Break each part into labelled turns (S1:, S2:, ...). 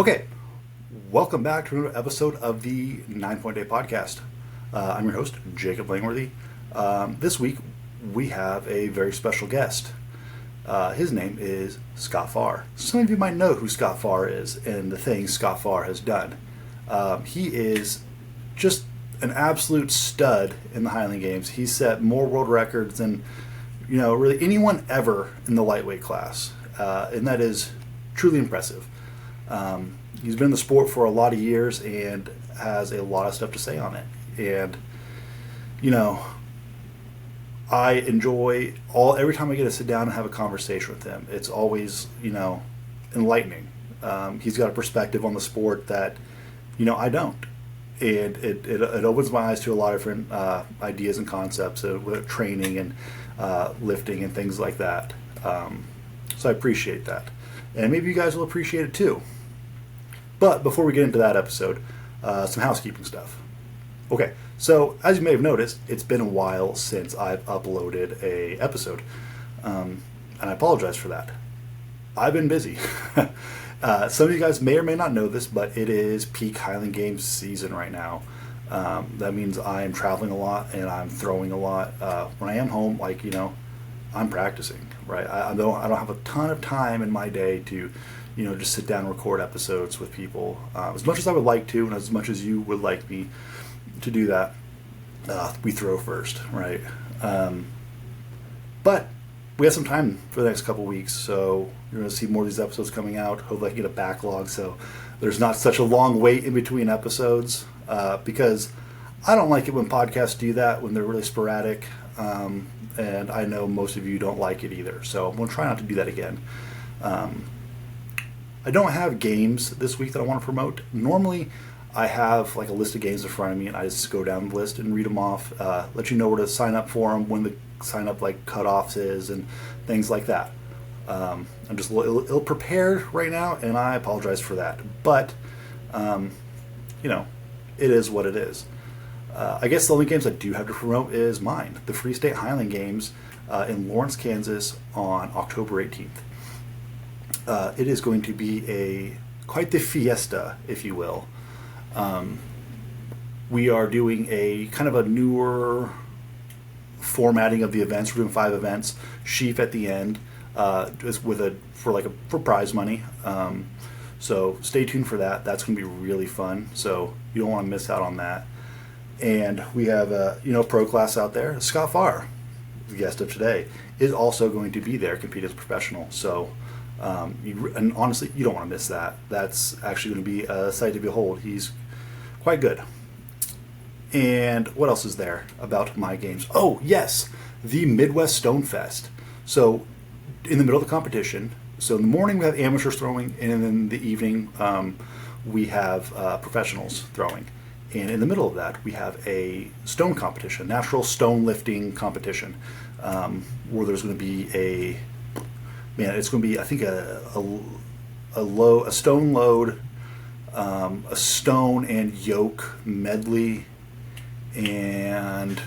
S1: Okay, welcome back to another episode of the 9 Point Day podcast. I'm your host, Jacob Langworthy. This week, we have a very special guest. His name is Scott Farr. Some of you might know who Scott Farr is and the things Scott Farr has done. He is just an absolute stud in the Highland Games. He's set more world records than really anyone ever in the lightweight class, and that is truly impressive. He's been in the sport for a lot of years and has a lot of stuff to say on it. And, I enjoy every time I get to sit down and have a conversation with him. It's always, enlightening. He's got a perspective on the sport that, I don't. And it opens my eyes to a lot of different ideas and concepts with training and lifting and things like that. So I appreciate that. And maybe you guys will appreciate it too. But before we get into that episode, some housekeeping stuff. Okay, so as you may have noticed, it's been a while since I've uploaded a episode. And I apologize for that. I've been busy. Some of you guys may or may not know this, but it is peak Highland Games season right now. That means I am traveling a lot and I'm throwing a lot. When I am home, I'm practicing, right? I don't have a ton of time in my day to just sit down and record episodes with people. As much as I would like to, and as much as you would like me to do that, we throw first, right? But we have some time for the next couple weeks, so you're going to see more of these episodes coming out. Hopefully I can get a backlog so there's not such a long wait in between episodes, because I don't like it when podcasts do that, when they're really sporadic, and I know most of you don't like it either, so I'm going to try not to do that again. I don't have games this week that I want to promote. Normally, I have a list of games in front of me, and I just go down the list and read them off, let you know where to sign up for them, when the sign up cutoffs is, and things like that. I'm just a little ill-prepared right now, and I apologize for that. But, it is what it is. I guess the only games I do have to promote is mine, the Free State Highland Games in Lawrence, Kansas on October 18th. It is going to be quite the fiesta, if you will. We are doing a kind of a newer formatting of the events. We're doing 5 events, sheaf at the end, just for prize money. So stay tuned for that. That's going to be really fun. So you don't want to miss out on that. And we have a pro class out there. Scott Farr, the guest of today, is also going to be there, compete as a professional. So. And honestly, you don't want to miss that. That's actually going to be a sight to behold. He's quite good. And what else is there about my games? Oh, yes, the Midwest Stone Fest. So in the middle of the competition, so in the morning we have amateurs throwing, and in the evening we have professionals throwing. And in the middle of that, we have a stone competition, natural stone lifting competition, where there's going to be it's going to be, I think, a stone load, a stone and yoke medley, and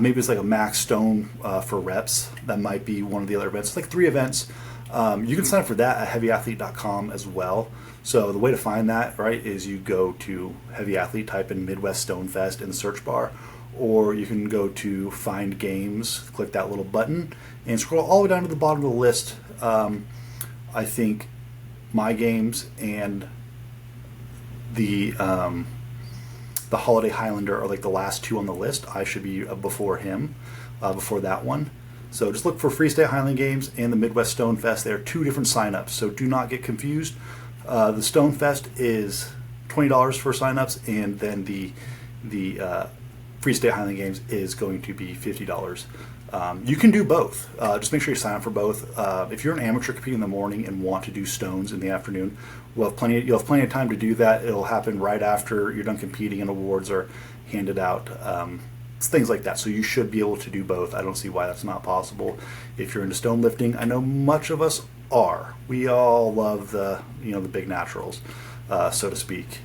S1: maybe it's a max stone for reps. That might be one of the other events. It's 3 events. You can sign up for that at heavyathlete.com as well. So the way to find that, right, is you go to Heavy Athlete, type in Midwest Stone Fest in the search bar, or you can go to Find Games, click that little button, and scroll all the way down to the bottom of the list. I think my games and the Holiday Highlander are the last 2 on the list. I should be before him, before that one. So just look for Free State Highland Games and the Midwest Stone Fest. They are 2 different signups, so do not get confused. The Stone Fest is $20 for signups, and then the Free State Highland Games is going to be $50. You can do both. Just make sure you sign up for both. If you're an amateur competing in the morning and want to do stones in the afternoon, you'll have plenty of time to do that. It'll happen right after you're done competing and awards are handed out. It's things like that. So you should be able to do both. I don't see why that's not possible. If you're into stone lifting, I know much of us are. We all love the big naturals, so to speak.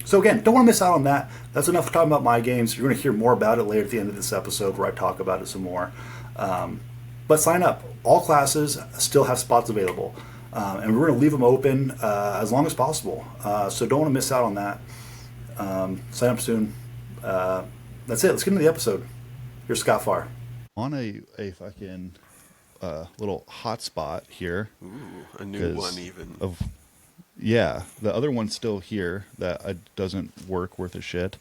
S1: So again, don't want to miss out on that. That's enough talking about my games. You're going to hear more about it later at the end of this episode where I talk about it some more. But sign up. All classes still have spots available. And we're going to leave them open as long as possible. So don't want to miss out on that. Sign up soon. That's it. Let's get into the episode. Here's Scott Farr. On a fucking little hotspot here.
S2: Ooh, a new one even.
S1: Yeah, the other one's still here that doesn't work worth a shit.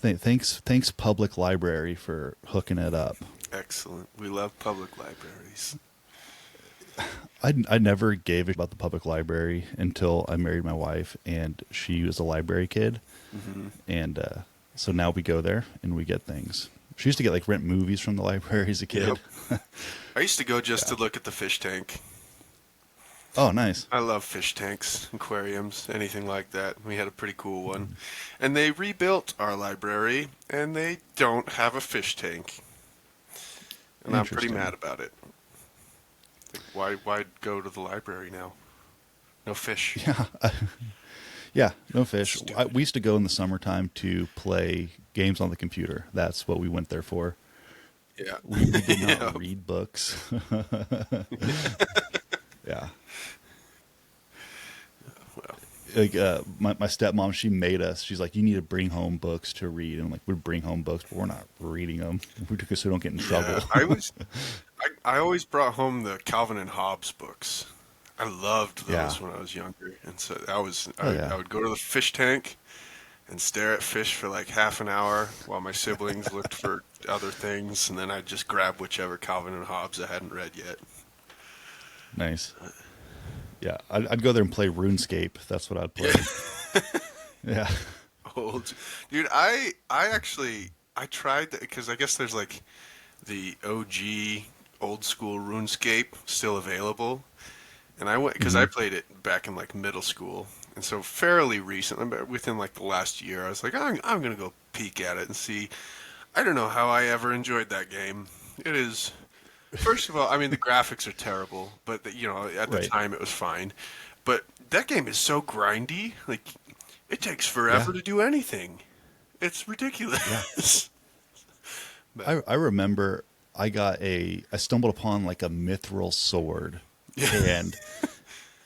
S1: But thanks public library for hooking it up.
S2: Excellent. We love public libraries.
S1: I never gave a shit about the public library until I married my wife, and she was a library kid. Mm-hmm. And so now we go there and we get things. She used to get like rent movies from the library as a kid.
S2: Yep. I used to go just to look at the fish tank.
S1: Oh, nice.
S2: I love fish tanks, aquariums, anything like that. We had a pretty cool one. And they rebuilt our library, and they don't have a fish tank. And I'm pretty mad about it. Like, why go to the library now? No fish.
S1: Yeah. Yeah, no fish. We used to go in the summertime to play games on the computer. That's what we went there for.
S2: Yeah.
S1: We did not read books. Yeah.
S2: Well,
S1: like my stepmom, she made us. She's like, you need to bring home books to read. And I'm like, we bring home books, but we're not reading them because we don't get in trouble.
S2: I always brought home the Calvin and Hobbes books. I loved those when I was younger, and so I would go to the fish tank and stare at fish for like half an hour while my siblings looked for other things, and then I'd just grab whichever Calvin and Hobbes I hadn't read yet.
S1: Nice. Yeah, I'd go there and play RuneScape. That's what I'd play. Yeah.
S2: Old dude, I tried that because I guess there's like the OG old school RuneScape still available, and I went because I played it back in like middle school, and so fairly recently, within like the last year, I was like, I'm gonna go peek at it and see. I don't know how I ever enjoyed that game. It is. First of all, I mean, the graphics are terrible, but at the time it was fine. But that game is so grindy. Like, it takes forever to do anything. It's ridiculous.
S1: Yeah. I remember I stumbled upon like a mithril sword, and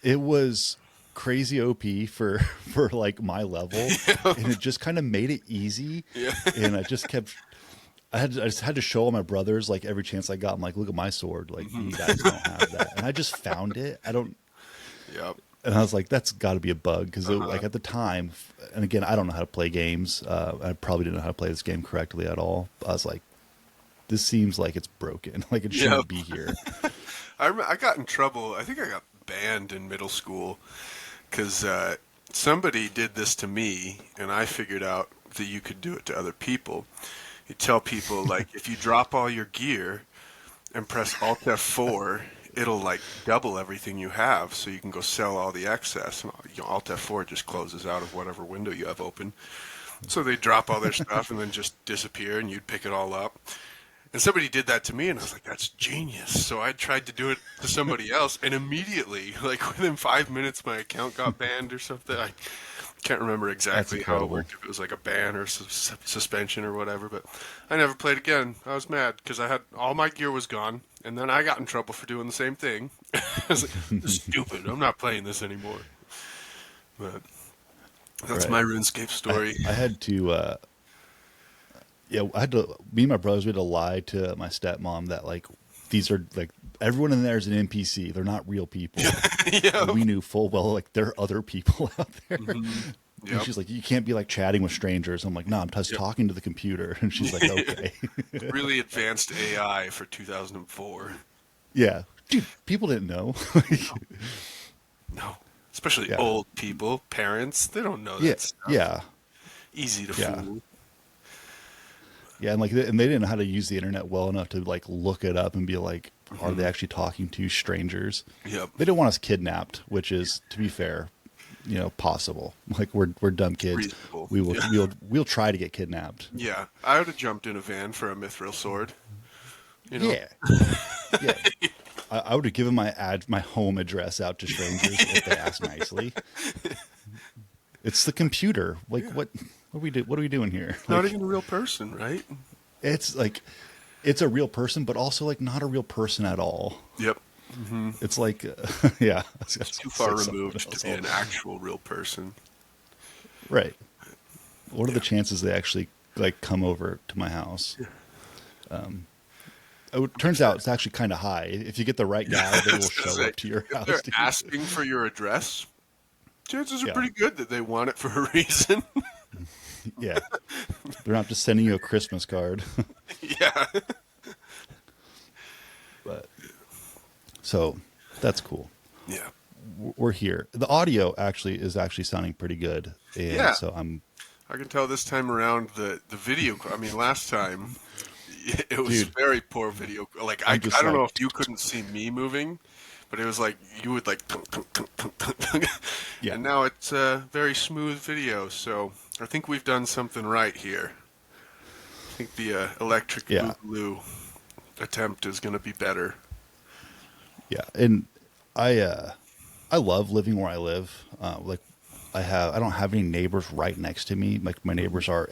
S1: it was crazy OP for like my level, and it just kind of made it easy.
S2: Yeah.
S1: And I just had to show all my brothers like every chance I got. I'm like, look at my sword. Like, you guys don't have that. And I just found it.
S2: Yep.
S1: And I was like, that's got to be a bug because like at the time, and again, I don't know how to play games. I probably didn't know how to play this game correctly at all. I was like, this seems like it's broken. Like it shouldn't be here.
S2: I got in trouble. I think I got banned in middle school because somebody did this to me, and I figured out that you could do it to other people. You tell people, like, if you drop all your gear and press Alt F4, it'll, like, double everything you have, so you can go sell all the excess. And, Alt F4 just closes out of whatever window you have open. So they drop all their stuff and then just disappear, and you'd pick it all up. And somebody did that to me, and I was like, that's genius. So I tried to do it to somebody else, and immediately, like, within 5 minutes, my account got banned or something. I can't remember exactly how it worked, if it was like a ban or suspension or whatever, but I never played again. I was mad because all my gear was gone, and then I got in trouble for doing the same thing. I was like, this is stupid. I'm not playing this anymore. But that's my RuneScape story.
S1: I had to, me and my brothers, we had to lie to my stepmom that like, these are like, everyone in there is an NPC. They're not real people.
S2: Yep.
S1: We knew full well, like, there are other people out there.
S2: Mm-hmm. Yep.
S1: And she's like, you can't be like chatting with strangers. I'm like, no, I'm just talking to the computer. And she's like, okay.
S2: Really advanced AI for 2004.
S1: Yeah. Dude, people didn't know.
S2: No. Especially old people, parents. They don't know that stuff.
S1: Yeah.
S2: Easy to fool.
S1: Yeah, and they didn't know how to use the internet well enough to like look it up and be like, are they actually talking to strangers?
S2: Yep.
S1: They didn't want us kidnapped, which is, to be fair, possible. Like we're dumb kids.
S2: Reasonable.
S1: We'll try to get kidnapped.
S2: Yeah, I would have jumped in a van for a mithril sword.
S1: Yeah. Yeah. I would have given my home address out to strangers if they asked nicely. It's the computer. Like what are we doing here?
S2: Not even a real person, right?
S1: It's like, it's a real person, but also like not a real person at all.
S2: Yep.
S1: It's like, yeah, I was
S2: It's
S1: gonna
S2: too
S1: say
S2: far
S1: something
S2: removed to
S1: else.
S2: be an actual real person.
S1: Right. What are the
S2: Yeah.
S1: chances they actually like come over to my house? It turns out it's actually kind of high. If you get the right guy,
S2: I
S1: they will
S2: was gonna
S1: show
S2: say,
S1: up to your
S2: if
S1: house,
S2: they're
S1: dude.
S2: asking for your address, chances are
S1: Yeah,
S2: pretty good that they want it for a reason.
S1: yeah. They're not just sending you a Christmas card.
S2: Yeah.
S1: But so that's cool.
S2: Yeah.
S1: We're here. The audio actually is actually sounding pretty good, and
S2: Yeah.
S1: so I'm,
S2: I can tell this time around the video. I mean, last time it was
S1: dude.
S2: very poor video. Like
S1: I'm
S2: I
S1: just
S2: don't know
S1: like,
S2: if you couldn't see me moving, but it was like you would like, tunk, tunk, tunk, tunk, tunk, tunk.
S1: yeah,
S2: And now it's a very smooth video. So I think we've done something right here. I think the electric
S1: yeah,
S2: boogaloo attempt is going to be better.
S1: yeah. And I love living where I live. Like I don't have any neighbors right next to me. Like my
S2: Mhm.
S1: neighbors are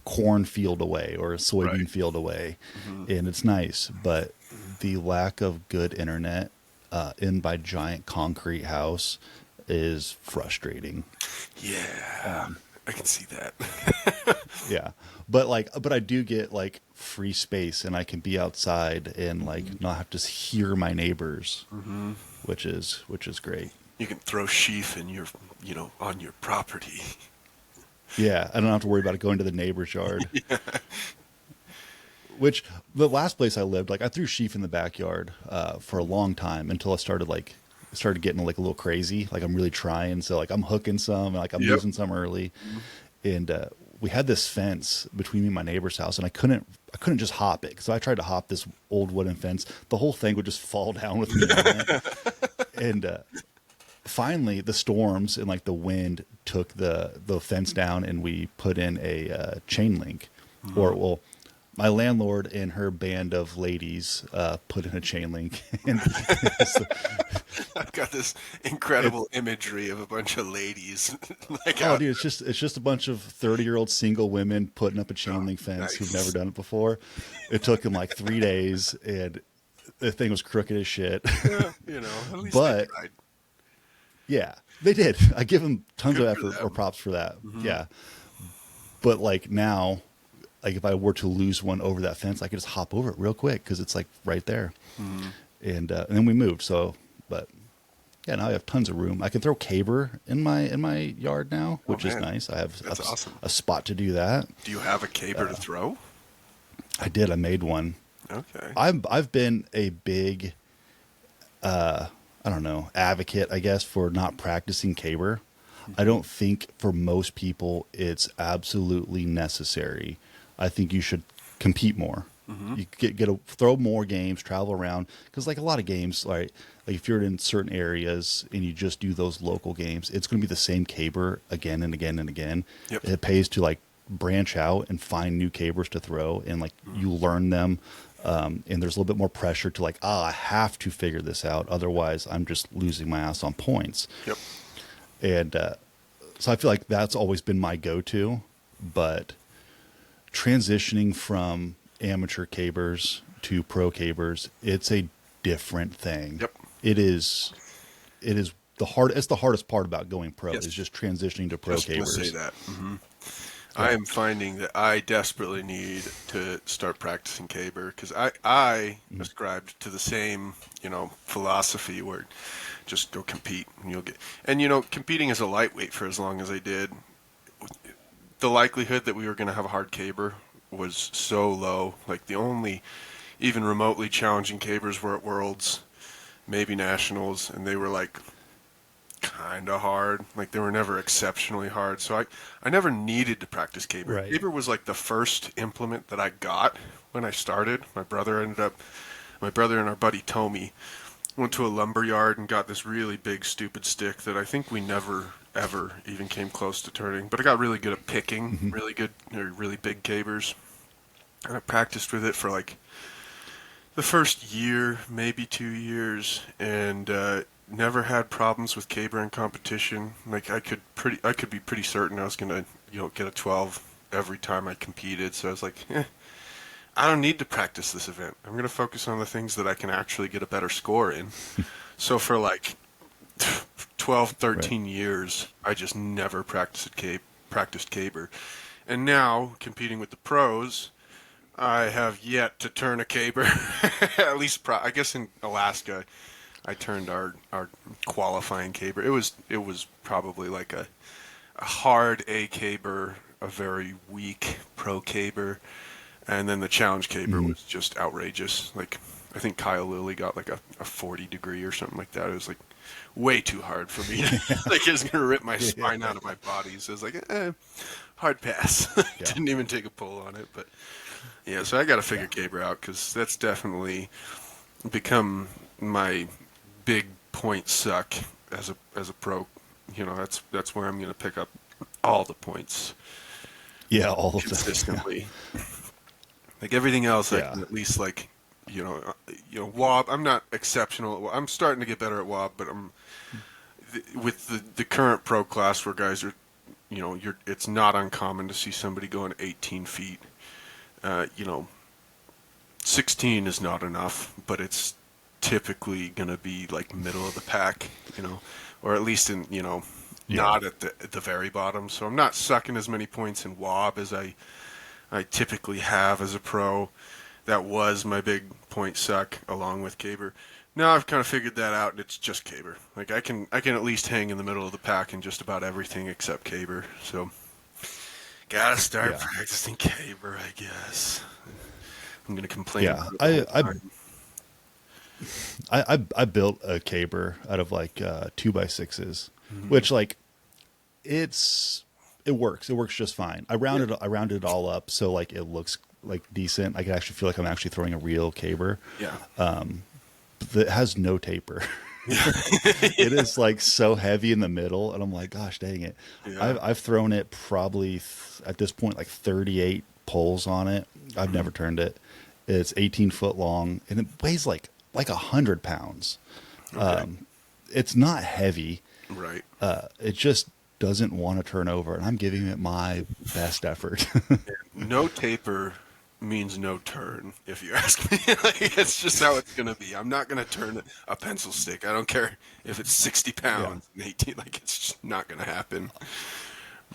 S1: cornfield away or a
S2: Right.
S1: soybean field away,
S2: Hmm.
S1: and it's nice. But the lack of good internet in my giant concrete house is frustrating.
S2: Yeah, I can see that.
S1: Yeah, but I do get like free space, and I can be outside and like not have to hear my neighbors,
S2: Hmm.
S1: which is great.
S2: You can throw sheaf in your, on your property.
S1: Yeah, I don't have to worry about it going to the neighbor's yard. Which the last place I lived, like I threw sheep in the backyard for a long time until I started getting like a little crazy. Like I'm really trying, so like I'm hooking some, like I'm
S2: Yep.
S1: losing some early, and we had this fence between me and my neighbor's house, and I couldn't just hop it. So I tried to hop this old wooden fence. The whole thing would just fall down with me on it, and finally the storms and like the wind took the fence down, and we put in a chain link, or well, my landlord and her band of ladies put in a chain link, and
S2: I've got this
S1: it,
S2: incredible imagery of a bunch of ladies like
S1: oh
S2: out
S1: dude, it's just a bunch of 30-year-old single women putting up a
S2: there.
S1: chain
S2: Oh,
S1: link fence who've never
S2: nice.
S1: done it before. It took them like 3 days, and the thing was crooked as shit.
S2: Yeah, at least they
S1: But
S2: tried.
S1: yeah, they did. I give them tons of
S2: Good for
S1: effort or
S2: them.
S1: props for that.
S2: Hmm.
S1: Yeah, but like now, like if I were to lose one over that fence, I could just hop over it real quick because it's like right there.
S2: Hmm.
S1: And then we moved. So, but yeah, now I have tons of room. I can throw caber in my yard now,
S2: Oh
S1: which is
S2: man,
S1: nice. I have
S2: that's awesome.
S1: a spot to do that.
S2: Do you have a caber to throw?
S1: I did. I made one.
S2: Okay.
S1: I've been a big I don't know, advocate, I guess, for not practicing caber. I don't think for most people it's absolutely necessary. I think you should compete more.
S2: Hmm.
S1: You throw more games, travel around, because like a lot of games, like if you're in certain areas and you just do those local games, it's going to be the same caber again and again and again.
S2: Yep.
S1: It pays to like branch out and find new cabers to throw, and like you learn them. And there's a little bit more pressure to like, I have to figure this out. Otherwise, I'm just losing my ass on points.
S2: Yep.
S1: And so I feel like that's always been my go-to. But transitioning from amateur cabers to pro cabers, it's a different thing.
S2: Yep.
S1: It is. It's the hardest part about going pro
S2: Yes.
S1: is just transitioning to pro
S2: Just gonna say
S1: cabers.
S2: that. Hmm. I
S1: Yeah.
S2: am finding that I desperately need to start practicing caber because I ascribed to the same, philosophy where just go compete and you'll get. And competing as a lightweight for as long as I did, the likelihood that we were going to have a hard caber was so low. Like the only even remotely challenging cabers were at Worlds, maybe Nationals, and they were like kind of hard. Like they were never exceptionally hard. So I never needed to practice caber.
S1: Right.
S2: Caber was like the first implement that I got when I started. My brother and our buddy Tommy went to a lumber yard and got this really big stupid stick that I think we never ever even came close to turning. But I got really good at picking
S1: Mhm.
S2: really good or really big cabers. And I practiced with it for like the first year, maybe 2 years, and never had problems with caber in competition. Like I could be pretty certain I was gonna get a 12 every time I competed. So I was like, I don't need to practice this event. I'm going to focus on the things that I can actually get a better score in. So for like 12, 13
S1: Right.
S2: years, I just never practiced caber. And now, competing with the pros, I have yet to turn a caber. At least, I guess in Alaska, I turned our qualifying caber. It was probably like a hard A caber, a very weak pro caber, and then the challenge caber
S1: Mm-hmm.
S2: was just outrageous. Like I think Kyle Lilly got like a 40 degree or something like that. It was like way too hard for me. Like it was gonna rip my
S1: Yeah.
S2: spine out of my body. So it was like, hard pass.
S1: Yeah.
S2: Didn't even take a pull on it, but yeah. So I got to figure
S1: Yeah.
S2: caber out because that's definitely become my big point suck as a pro. That's where I'm gonna pick up all the points
S1: Yeah. All of them.
S2: consistently. Like everything else, I
S1: Yeah.
S2: can at least like, wob. I'm not exceptional. I'm starting to get better at wob, but with the current pro class where guys are, it's not uncommon to see somebody going 18 feet. Uh, you know, 16 is not enough, but it's typically gonna be like middle of the pack, or at least in,
S1: Yeah.
S2: not at the very bottom. So I'm not sucking as many points in wob as I typically have as a pro. That was my big point suck along with caber. Now I've kind of figured that out, and it's just caber. Like I can at least hang in the middle of the pack in just about everything except caber. So gotta start
S1: Yeah.
S2: practicing caber, I guess. I'm gonna complain
S1: Yeah.
S2: about it the whole time.
S1: I built a caber out of like 2x6s,
S2: Mhm.
S1: which like it works. It works just fine. I rounded it all up so like it looks like decent. I can actually feel like I'm actually throwing a real caber.
S2: Yeah.
S1: But it has no taper. It is like so heavy in the middle, and I'm like, gosh, dang it.
S2: Yeah.
S1: I've thrown it probably at this point like 38 poles on it. I've never turned it. It's 18 foot long, and it weighs like 100 pounds.
S2: Okay.
S1: It's not heavy.
S2: Right.
S1: It just doesn't want to turn over, and I'm giving it my best effort.
S2: No taper means no turn, if you ask me. Like, it's just how it's gonna be. I'm not gonna turn a pencil stick. I don't care if it's 60
S1: Yeah.
S2: pounds and 18. Like it's just not gonna happen.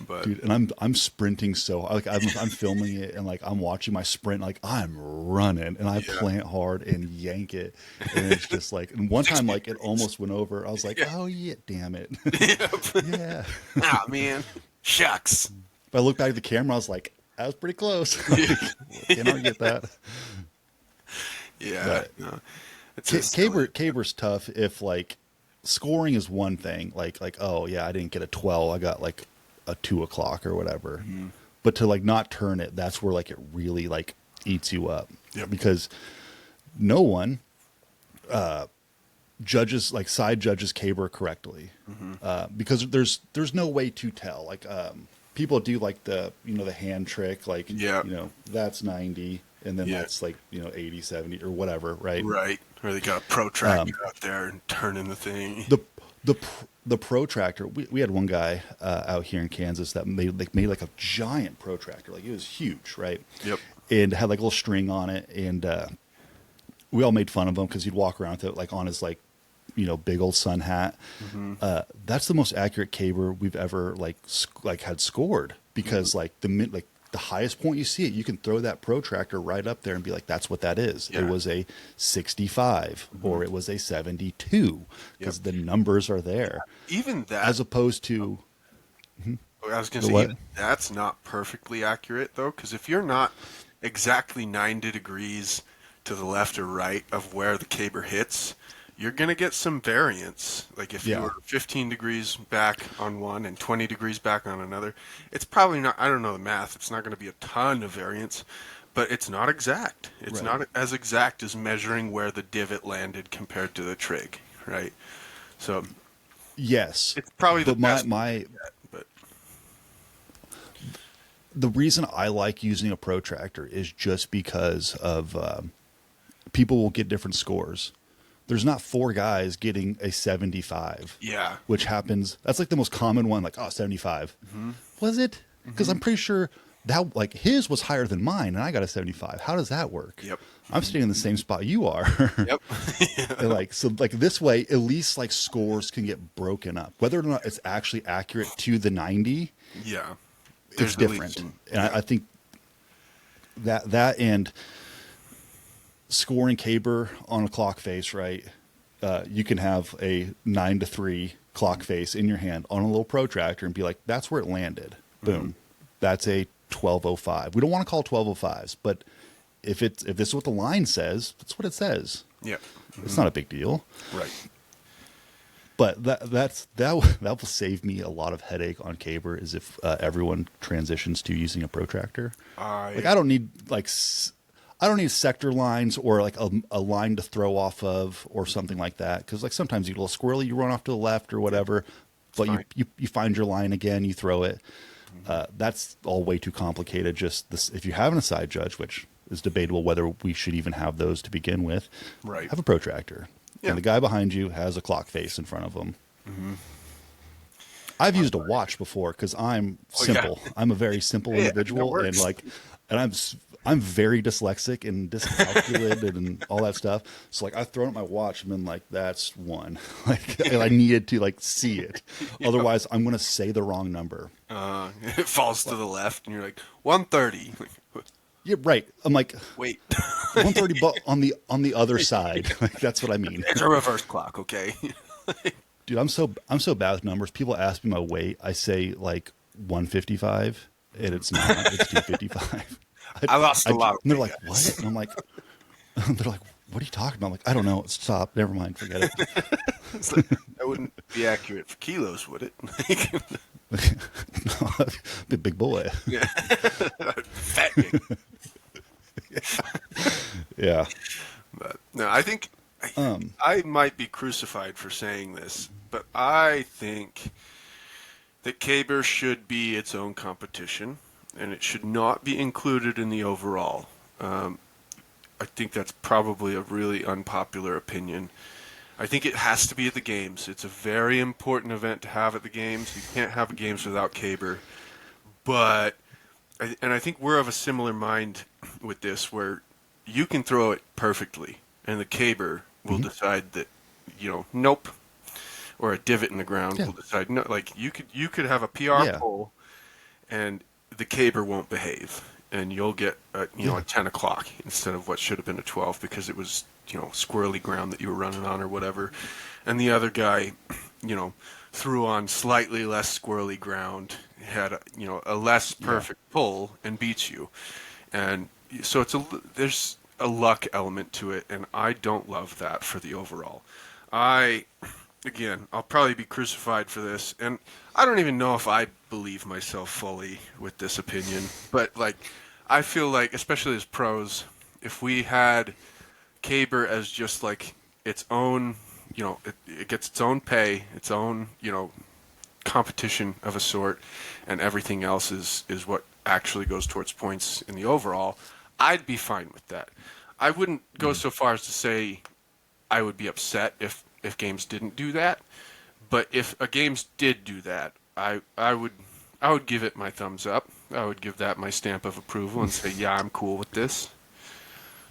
S2: But
S1: Dude, and I'm sprinting so like I'm filming it, and like I'm watching my sprint, like I'm running, and I
S2: yeah.
S1: plant hard and yank it, and it's just like, and one time like it
S2: 60
S1: almost went over. I was like,
S2: Yeah.
S1: oh yeah, damn it.
S2: Yep.
S1: Yeah.
S2: Ah, man. Shucks.
S1: But I looked back at the camera, I was like, that was pretty close.
S2: Yeah.
S1: Can't argue with that.
S2: Yeah.
S1: But
S2: No. It's just silly.
S1: Caber's tough if like scoring is one thing, like oh yeah, I didn't get a 12, I got like a 2 o'clock or whatever. But to like not turn it, that's where like it really like eats you up.
S2: Yep.
S1: Because no one judges like side judges caber correctly, because there's no way to tell. Like people do like the hand trick, like
S2: Yeah.
S1: that's 90, and then
S2: Yeah.
S1: that's like 80, 70 or whatever, right?
S2: Right. Or they got a protractor out there and turning the thing.
S1: The protractor. We had one guy out here in Kansas that made like a giant protractor, like it was huge, right?
S2: Yep.
S1: And had like a little string on it, and we all made fun of him because he'd walk around with it like on his like big old sun hat. That's the most accurate caber we've ever like had scored, because like the highest point you see it, you can throw that protractor right up there and be like, that's what that is.
S2: Yeah.
S1: It was a 65 or it was a 72, because
S2: Yep.
S1: the numbers are there,
S2: Even that.
S1: as opposed to
S2: I was going
S1: the
S2: to say,
S1: what?
S2: even that's not perfectly accurate, though, because if you're not exactly 90 degrees to the left or right of where the caber hits, you're going to get some variance. Like if you
S1: Yeah.
S2: were 15 degrees back on one and 20 degrees back on another, it's probably not, I don't know the math, it's not going to be a ton of variance, but it's not exact. It's
S1: Right.
S2: not as exact as measuring where the divot landed compared to the trig, right? So
S1: Yes,
S2: it's probably the
S1: but
S2: best. But
S1: the reason I like using a protractor is just because of people will get different scores. There's not four guys getting a 75,
S2: yeah.
S1: which happens. That's like the most common one, like, oh, 75. Was it? Because I'm pretty sure that like his was higher than mine, and I got a 75. How does that work?
S2: Yep.
S1: I'm sitting in the same spot you are.
S2: Yep.
S1: And like, so like this way, at least like scores can get broken up. Whether or not it's actually accurate to the 90,
S2: Yeah.
S1: it's different. And I think that and scoring caber on a clock face, right? You can have a 9-3 clock face in your hand on a little protractor and be like, that's where it landed. Boom. That's a 1205. We don't want to call 1205s, but if this is what the line says, that's what it says.
S2: Yeah.
S1: It's not a big deal.
S2: Right.
S1: But that will save me a lot of headache on caber is if everyone transitions to using a protractor. I don't need sector lines or like a line to throw off of or something like that. Cause like sometimes you get a little squirrely, you run off to the left or whatever, but you find your line again, you throw it. That's all way too complicated. Just this, if you're having a side judge, which is debatable whether we should even have those to begin with,
S2: right.
S1: Have a protractor. Yeah. And the guy behind you has a clock face in front of him. Mm-hmm. I've used a watch before because I'm simple. Yeah. I'm a very simple individual, and I'm very dyslexic and dyscalculated and all that stuff. So like I've thrown at my watch and been like, that's one. Like I needed to like see it. Otherwise I'm going to say the wrong number.
S2: It falls to the left and you're like 130.
S1: Yeah, right. I'm like,
S2: wait,
S1: 130, but on the other side. Like, that's what I mean.
S2: It's a reverse clock, okay?
S1: Dude, I'm so bad with numbers. People ask me my weight. I say like 155, and it's not. It's 255.
S2: I lost a lot.
S1: And they're like, what? And I'm like, they're like, what are you talking about? I'm like, I don't know. Stop. Never mind. Forget it.
S2: It's like, that wouldn't be accurate for kilos, would it?
S1: No, big boy.
S2: Yeah. Fat big.
S1: Yeah.
S2: But no, I think I might be crucified for saying this, but I think that caber should be its own competition, and it should not be included in the overall. I think that's probably a really unpopular opinion. I think it has to be at the games. It's a very important event to have at the games. You can't have games without caber. But, and I think we're of a similar mind with this, where you can throw it perfectly, and the caber will decide that, nope, or a divot in the ground will decide no. Like you could have a PR pole, and the caber won't behave, and you'll get a 10 o'clock instead of what should have been a 12 because it was squirrely ground that you were running on or whatever, and the other guy threw on slightly less squirrely ground, had a less perfect pull and beats you, and so there's a luck element to it, and I don't love that for the overall. I'll probably be crucified for this, and I don't even know if I believe myself fully with this opinion, but like I feel like, especially as pros, if we had caber as just like its own, it gets its own pay, its own, competition of a sort, and everything else is what actually goes towards points in the overall, I'd be fine with that. I wouldn't go so far as to say I would be upset if games didn't do that, but if a games did do that, I would give it my thumbs up. I would give that my stamp of approval and say, yeah, I'm cool with this.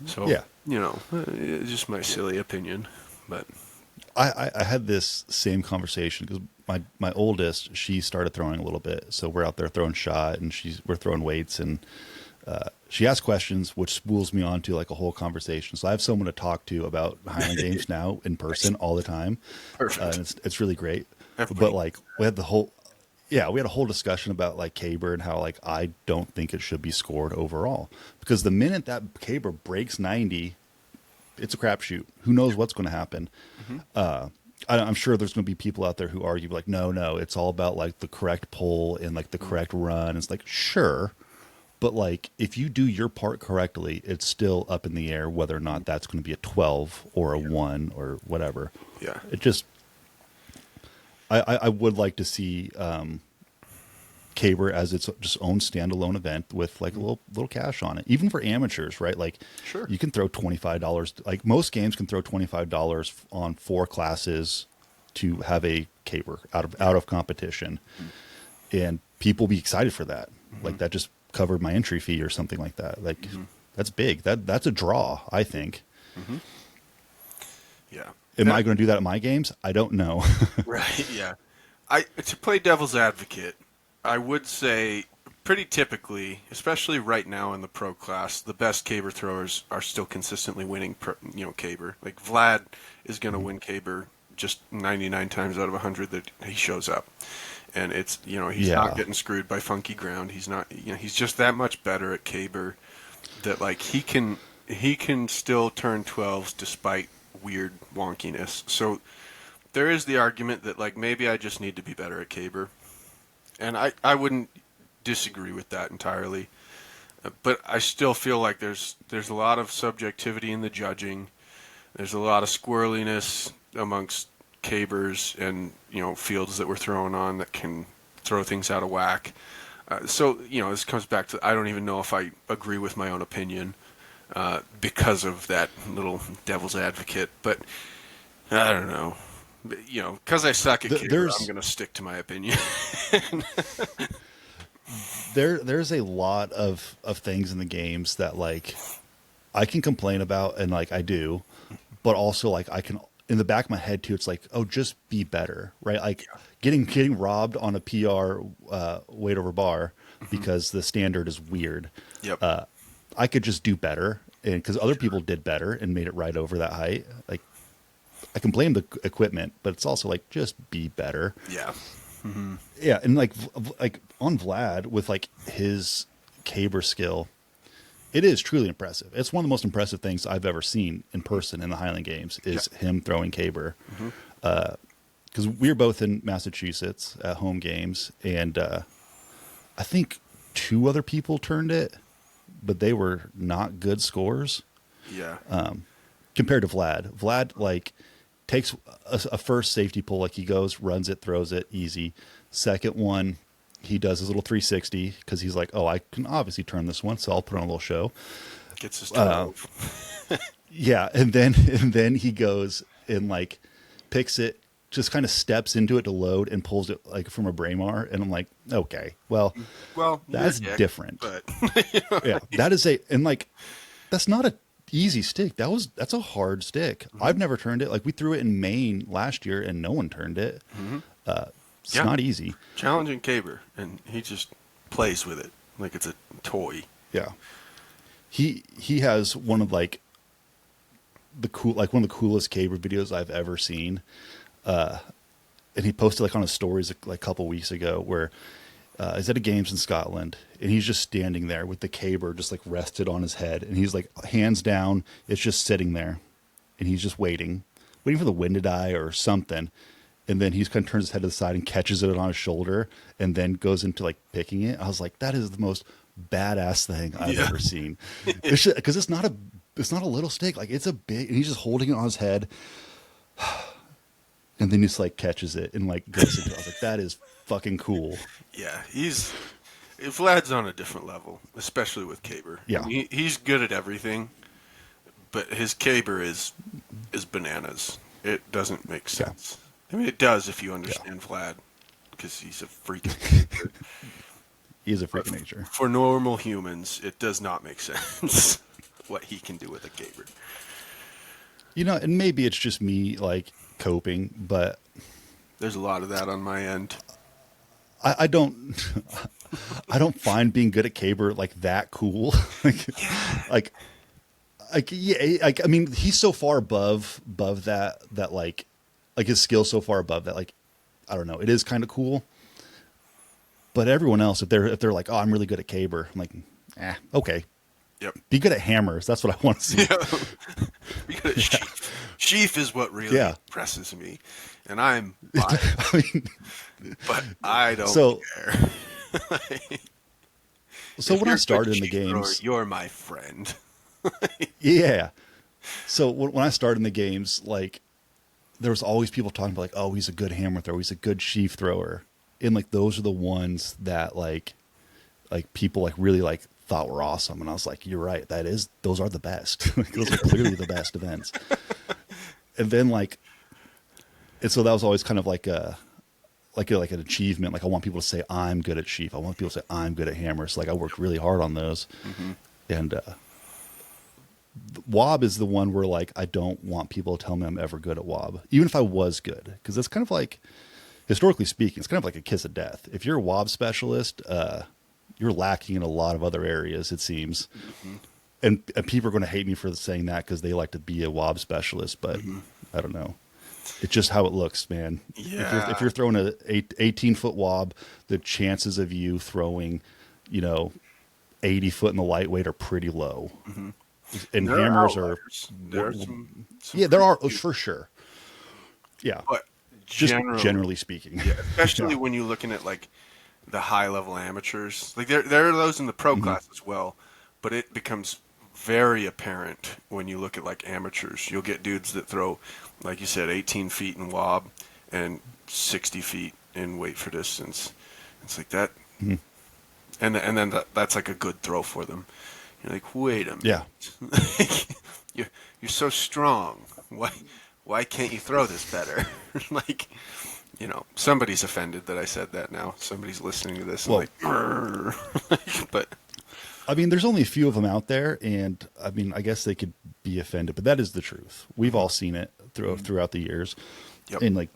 S2: So, it's just my silly opinion, but
S1: I had this same conversation because my oldest, she started throwing a little bit. So we're out there throwing shot and we're throwing weights, and she asks questions, which spools me on to like a whole conversation. So I have someone to talk to about Highland Games now in person all the time.
S2: Perfect.
S1: And it's really great.
S2: Everybody.
S1: But like we had a whole discussion about like caber and how like I don't think it should be scored overall, because the minute that caber breaks 90, it's a crapshoot. Who knows what's going to happen? I'm sure there's going to be people out there who argue like, no, it's all about like the correct pull and like the correct run. It's like, sure. But like, if you do your part correctly, it's still up in the air whether or not that's going to be a 12 or a 1 or whatever.
S2: Yeah.
S1: It just, I would like to see caber as its just own standalone event with like a little cash on it, even for amateurs, right? Like,
S2: sure,
S1: you can throw $25. Like most games can throw $25 on 4 classes to have a caber out of competition, and people be excited for that. Like that just covered my entry fee or something like that. Like that's big. That's a draw, I think.
S2: Yeah.
S1: Am I going to do that at my games? I don't know.
S2: Right. Yeah. To play devil's advocate, I would say pretty typically, especially right now in the pro class, the best caber throwers are still consistently winning, caber. Like Vlad is going to win caber just 99 times out of 100 that he shows up. And it's, he's not getting screwed by funky ground. He's not, he's just that much better at caber that like he can still turn 12s despite weird wonkiness. So there is the argument that like maybe I just need to be better at caber. And I wouldn't disagree with that entirely. But I still feel like there's a lot of subjectivity in the judging. There's a lot of squirreliness amongst cabers and fields that we're throwing on that can throw things out of whack. So this comes back to I don't even know if I agree with my own opinion because of that little devil's advocate. But I don't know. Because I suck at caber, I'm going to stick to my opinion.
S1: There's a lot of things in the games that like I can complain about, and like I do, but also like I can in the back of my head too. It's like, oh, just be better, right? Like getting robbed on a PR weight over bar because the standard is weird.
S2: Yep.
S1: I could just do better, and because other people did better and made it right over that height. Like I can blame the equipment, but it's also like just be better.
S2: Yeah.
S1: Yeah, and like on Vlad with like his caber skill, it is truly impressive. It's one of the most impressive things I've ever seen in person in the Highland Games is him throwing caber. Because we were both in Massachusetts at home games, and I think 2 other people turned it, but they were not good scores.
S2: Yeah.
S1: Compared to Vlad. Vlad like takes a first safety pull, like he goes, runs it, throws it, easy. Second one, he does his little 360 because he's like, oh, I can obviously turn this one, so I'll put on a little show.
S2: Gets his 12.
S1: Yeah, and then he goes and like picks it, just kind of steps into it to load and pulls it like from a Braemar, and I'm like, okay, well that's different.
S2: But
S1: yeah, that is that's not a easy stick. That's a hard stick. I've never turned it. Like we threw it in Maine last year and no one turned it. It's not easy.
S2: Challenging caber, and he just plays with it like it's a toy.
S1: Yeah. He has one of like one of the coolest caber videos I've ever seen. And he posted like on his stories like a couple weeks ago where he's at a games in Scotland, and he's just standing there with the caber just like rested on his head, and he's like hands down, it's just sitting there, and he's just waiting for the wind to die or something, and then he's kind of turns his head to the side and catches it on his shoulder, and then goes into like picking it. I was like, that is the most badass thing I've ever seen, because it's not a little stick, like it's a big, and he's just holding it on his head. And then he just like catches it and like goes into it. I was like, that is fucking cool.
S2: Yeah, Vlad's on a different level, especially with caber.
S1: Yeah.
S2: I mean, he's good at everything, but his caber is bananas. It doesn't make sense. I mean, it does if you understand Vlad, because he's a freak of nature.
S1: He is a freak of nature.
S2: For normal humans, it does not make sense what he can do with a caber.
S1: And maybe it's just me like coping, but
S2: there's a lot of that on my end.
S1: I don't find being good at caber like that cool. I mean, he's so far above that like his skill's so far above that, like, I don't know, it is kind of cool. But everyone else, if they're like, oh, I'm really good at caber, I'm like, okay.
S2: Yep.
S1: Be good at hammers. That's what I want to see.
S2: Yeah. Be good at sheaf. Sheaf is what really impresses me, and I'm biased, but I don't care.
S1: So when I started in the games,
S2: you're my friend.
S1: Yeah. So when I started in the games, like there was always people talking about like, oh, he's a good hammer thrower, he's a good sheaf thrower, and like those are the ones that like people like really like thought were awesome. And I was like, you're right, those are the best. Those are clearly the best events. And then and so that was always kind of like like an achievement. Like I want people to say I'm good at sheaf. I want people to say I'm good at hammers. Like I worked really hard on those. And wob is the one where like I don't want people to tell me I'm ever good at wob, even if I was good, because that's kind of like, historically speaking, it's kind of like a kiss of death. If you're a wob specialist, you're lacking in a lot of other areas, it seems. And people are going to hate me for saying that because they like to be a wob specialist, but I don't know. It's just how it looks, man.
S2: Yeah.
S1: If you're throwing a 18-foot wob, the chances of you throwing, 80 foot in the lightweight are pretty low. And
S2: There
S1: hammers
S2: are
S1: are,
S2: outliers. There are some
S1: yeah, there are for sure. Yeah,
S2: but
S1: just generally speaking.
S2: yeah, especially when you're looking at like the high level amateurs. Like there are those in the pro class as well, but it becomes very apparent when you look at like amateurs. You'll get dudes that throw, like you said, 18 feet in wob and 60 feet in weight for distance. It's like that, and then that's like a good throw for them. You're like, wait a minute,
S1: Yeah.
S2: you're so strong. Why can't you throw this better? Like, somebody's offended that I said that now. Somebody's listening to this and but
S1: I mean, there's only a few of them out there, and I mean, I guess they could be offended, but that is the truth. We've all seen it throughout the years, and like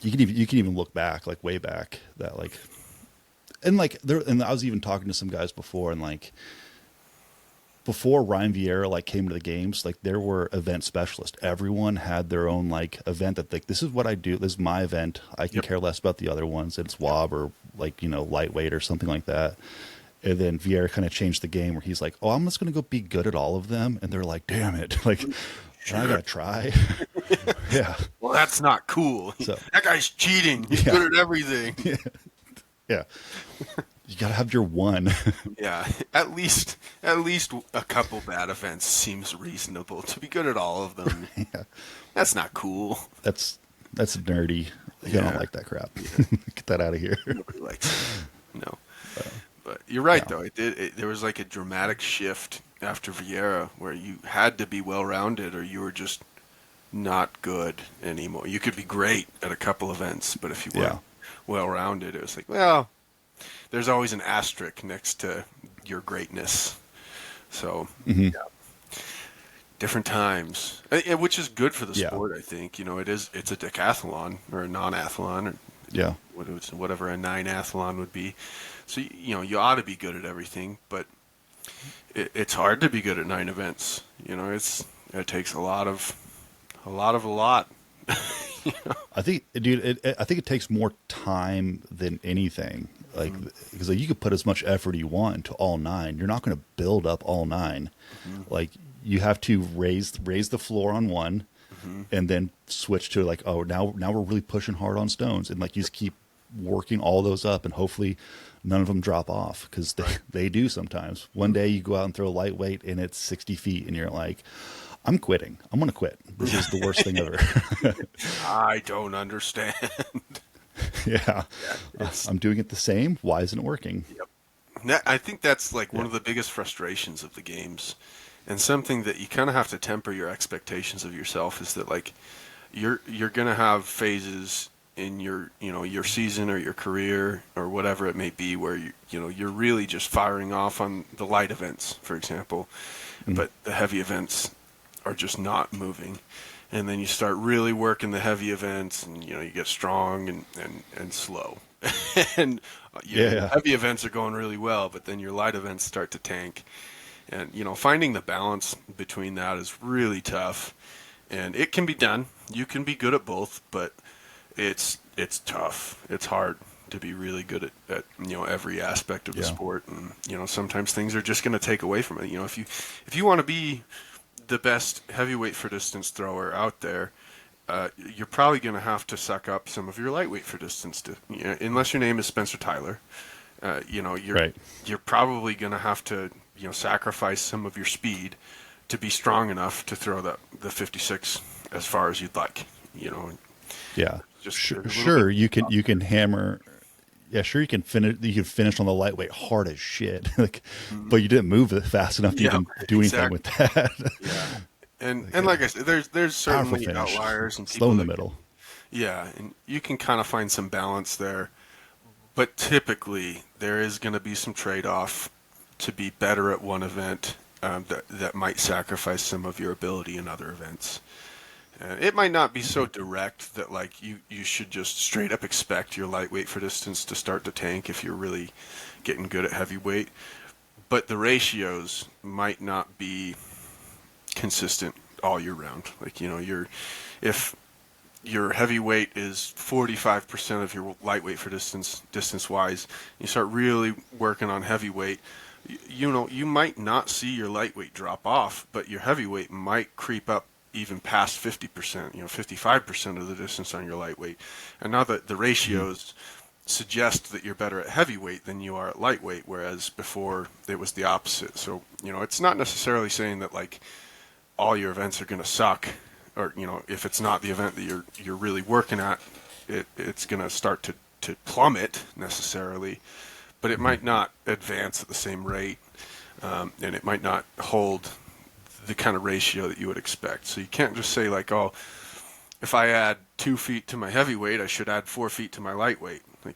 S1: you can even look back, like way back, that like, and like there, and I was even talking to some guys before, and like before Ryan Vieira like came to the games, like there were event specialists. Everyone had their own like event that like, this is what I do. This is my event. I can care less about the other ones. It's wob or like lightweight or something like that. And then Vieira kind of changed the game where he's like, oh, I'm just going to go be good at all of them. And they're like, damn it. Like, I got to try. Yeah.
S2: Well, that's not cool.
S1: So,
S2: that guy's cheating. He's good at everything.
S1: Yeah. You got to have your one.
S2: Yeah. At least a couple bad events seems reasonable. To be good at all of them.
S1: Yeah.
S2: That's not cool.
S1: That's nerdy. I don't like that crap. Yeah. Get that out of here.
S2: Nobody likes it. No. But you're right, though. There was like a dramatic shift after Vieira where you had to be well-rounded or you were just not good anymore. You could be great at a couple events, but if you weren't well-rounded, it was like, well, there's always an asterisk next to your greatness. So, different times, which is good for the sport, I think. It's a decathlon or a non-athlon or whatever a nine-athlon would be. So, you ought to be good at everything, but it's hard to be good at 9 events. It takes a lot.
S1: I think, dude, I think it takes more time than anything. Like, because you could put as much effort you want into all 9. You're not going to build up all 9. Like, you have to raise the floor on one, and then switch to like, oh, now we're really pushing hard on stones, and like you just keep working all those up, and hopefully none of them drop off, because they do sometimes. One day you go out and throw a lightweight and it's 60 feet and you're like, I'm quitting. I'm going to quit. This is the worst thing ever.
S2: I don't understand.
S1: Yeah. I'm doing it the same. Why isn't it working?
S2: Yep. I think that's like one of the biggest frustrations of the games, and something that you kind of have to temper your expectations of yourself is that like you're going to have phases in your season or your career or whatever it may be where you're really just firing off on the light events, for example, but the heavy events are just not moving, and then you start really working the heavy events, and you get strong and slow, and heavy events are going really well, but then your light events start to tank, and finding the balance between that is really tough, and it can be done. You can be good at both, but it's tough. It's hard to be really good at every aspect of the sport, and sometimes things are just going to take away from it. If you want to be the best heavyweight for distance thrower out there, you're probably going to have to suck up some of your lightweight for distance unless your name is Spencer Tyler. You're probably going to have to sacrifice some of your speed to be strong enough to throw the 56 as far as you'd like.
S1: Yeah. Sure, you can hammer. Yeah, sure, you can finish on the lightweight hard as shit. Like, but you didn't move it fast enough to even do anything with that.
S2: And like I said, there's certainly outliers and people
S1: slow in the middle.
S2: Yeah, and you can kind of find some balance there. But typically, there is going to be some trade-off to be better at one event that might sacrifice some of your ability in other events. It might not be so direct that like you should just straight up expect your lightweight for distance to start to tank if you're really getting good at heavyweight. But the ratios might not be consistent all year round. Like, if your heavyweight is 45% of your lightweight for distance wise, you start really working on heavyweight, you might not see your lightweight drop off, but your heavyweight might creep up even past 50%, 55% of the distance on your lightweight. And now that the ratios suggest that you're better at heavyweight than you are at lightweight, whereas before it was the opposite. So, it's not necessarily saying that like all your events are going to suck, or if it's not the event that you're really working at, it's going to start to plummet necessarily, but it might not advance at the same rate, and it might not hold the kind of ratio that you would expect. So you can't just say like, oh, if I add 2 feet to my heavyweight, I should add 4 feet to my lightweight. Like,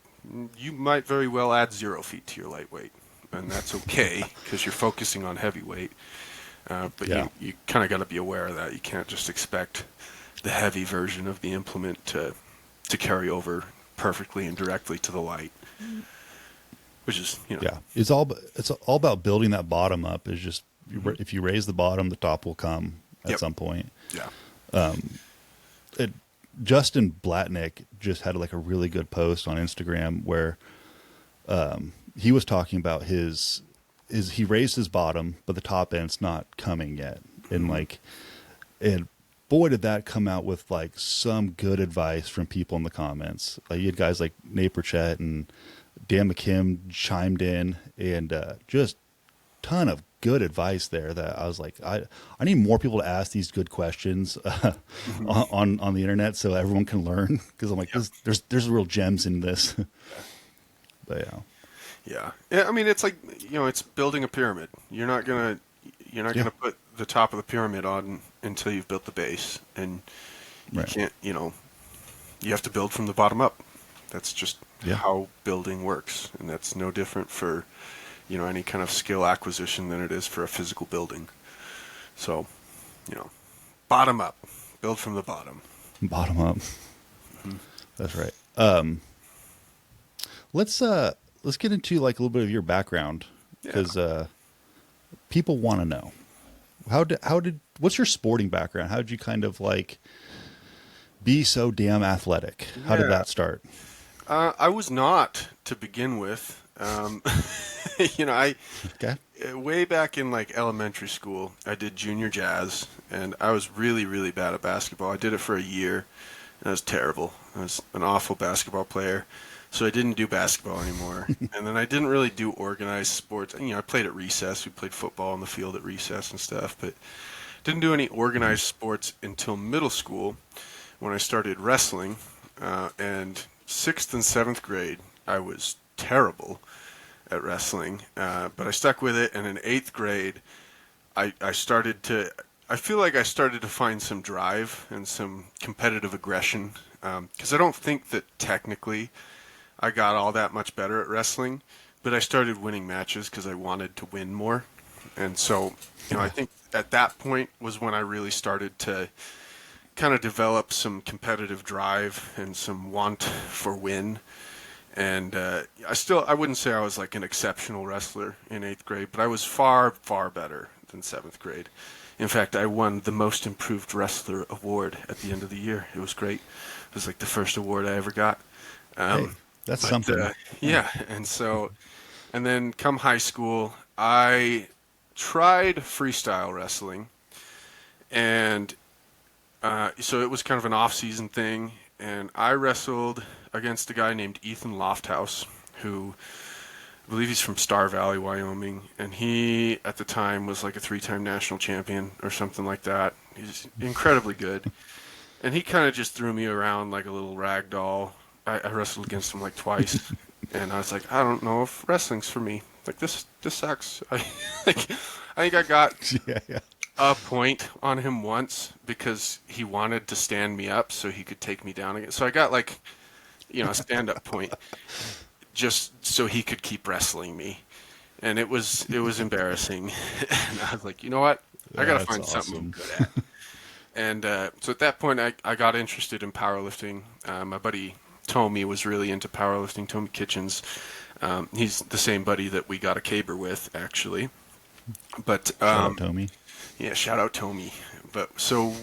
S2: you might very well add 0 feet to your lightweight, and that's okay because you're focusing on heavyweight. But you kind of got to be aware of that. You can't just expect the heavy version of the implement to carry over perfectly and directly to the light, which is
S3: it's all about building that bottom up. Is just if you raise the bottom, the top will come at some point.
S2: Yeah.
S3: Justin Blatnick just had like a really good post on Instagram where he was talking about he raised his bottom, but the top end's not coming yet. And boy, did that come out with like some good advice from people in the comments. Like you had guys like Nate Burchett and Dan McKim chimed in, and just ton of good advice there that I was like, I need more people to ask these good questions on the internet so everyone can learn. Cause I'm like, there's real gems in this. But
S2: Yeah. I mean, it's like, it's building a pyramid. You're not gonna put the top of the pyramid on until you've built the base, and you can't, you have to build from the bottom up. That's just how building works, and that's no different for, any kind of skill acquisition than it is for a physical building. So, bottom up, build from the bottom.
S3: Bottom up. Mm-hmm. That's right. Let's get into like a little bit of your background, because people want to know what's your sporting background? How did you kind of like be so damn athletic? How did that start?
S2: I was not to begin with. Way back in like elementary school, I did junior jazz, and I was really, really bad at basketball. I did it for a year, and I was terrible. I was an awful basketball player. So I didn't do basketball anymore. And then I didn't really do organized sports. I played at recess. We played football on the field at recess and stuff, but didn't do any organized sports until middle school when I started wrestling. And 6th and 7th grade, I was terrible at wrestling, but I stuck with it. And in 8th grade, I feel like I started to find some drive and some competitive aggression, because I don't think that technically I got all that much better at wrestling, but I started winning matches because I wanted to win more. And so, I think at that point was when I really started to kind of develop some competitive drive and some want for win. And I wouldn't say I was like an exceptional wrestler in 8th grade, but I was far, far better than 7th grade. In fact, I won the Most Improved Wrestler award at the end of the year. It was great. It was like the first award I ever got.
S3: That's something.
S2: And then come high school, I tried freestyle wrestling, and so it was kind of an off-season thing, and I wrestled against a guy named Ethan Lofthouse, who I believe he's from Star Valley, Wyoming, and he at the time was like a 3-time national champion or something like that. He's incredibly good, and he kind of just threw me around like a little rag doll. I wrestled against him like twice, and I was like, I don't know if wrestling's for me. Like this sucks. I think I got a point on him once because he wanted to stand me up so he could take me down again. So I got like, a stand-up point just so he could keep wrestling me. And it was embarrassing. And I was like, you know what? I got to
S3: That's
S2: find something I'm
S3: awesome.
S2: good at. And so at that point, I got interested in powerlifting. My buddy Tommy was really into powerlifting. Tommy Kitchens. He's the same buddy that we got a caber with, actually. But
S3: Shout out Tommy.
S2: yeah, shout out Tommy. But so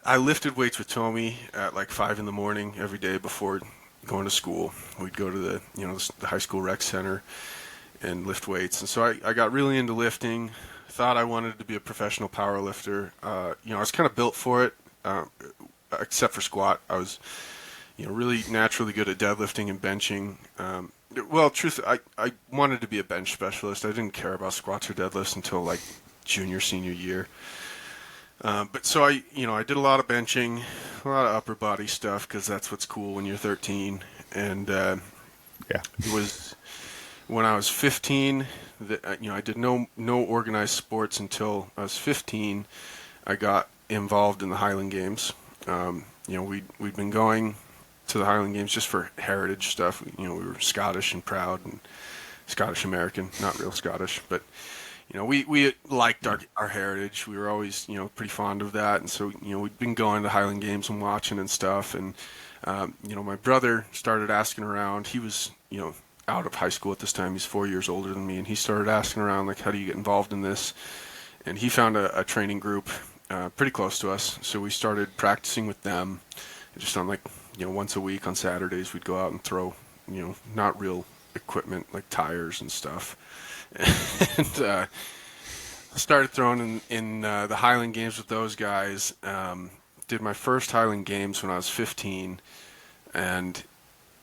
S2: I lifted weights with Tommy at like 5 in the morning every day before going to school. We'd go to the high school rec center and lift weights. And so I got really into lifting. Thought I wanted to be a professional power lifter. I was kind of built for it, except for squat. I was, really naturally good at deadlifting and benching. Well, I wanted to be a bench specialist. I didn't care about squats or deadlifts until like junior, senior year. But so I did a lot of benching, a lot of upper body stuff because that's what's cool when you're 13. And
S3: Yeah.
S2: it was when I was 15 that I did no organized sports until I was 15. I got involved in the Highland Games. We'd been going to the Highland Games just for heritage stuff. We were Scottish and proud and Scottish American, not real Scottish, but we liked our heritage. We were always pretty fond of that, and so we'd been going to Highland Games and watching and stuff. And my brother started asking around. He was out of high school at this time. He's 4 years older than me, and he started asking around like, how do you get involved in this? And he found a training group pretty close to us, so we started practicing with them. Just on like once a week on Saturdays, we'd go out and throw not real equipment like tires and stuff. And started throwing in the Highland Games with those guys. Did my first Highland Games when I was 15, and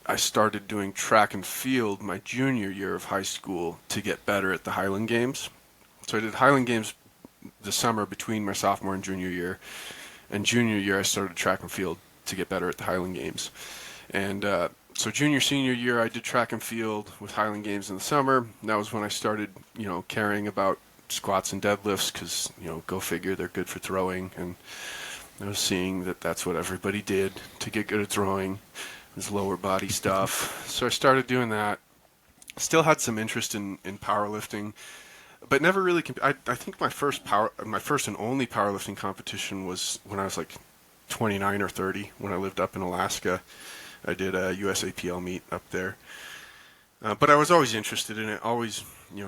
S2: I started doing track and field my junior year of high school to get better at the Highland Games. So I did Highland Games the summer between my sophomore and junior year. And junior year, I started track and field to get better at the Highland Games. And so junior, senior year, I did track and field with Highland Games in the summer. And that was when I started, caring about squats and deadlifts because, go figure, they're good for throwing. And I was seeing that that's what everybody did to get good at throwing. This lower body stuff. So I started doing that. Still had some interest in powerlifting, but never really. I think my first and only powerlifting competition was when I was like 29 or 30 when I lived up in Alaska. I did a USAPL meet up there. But I was always interested in it. Always,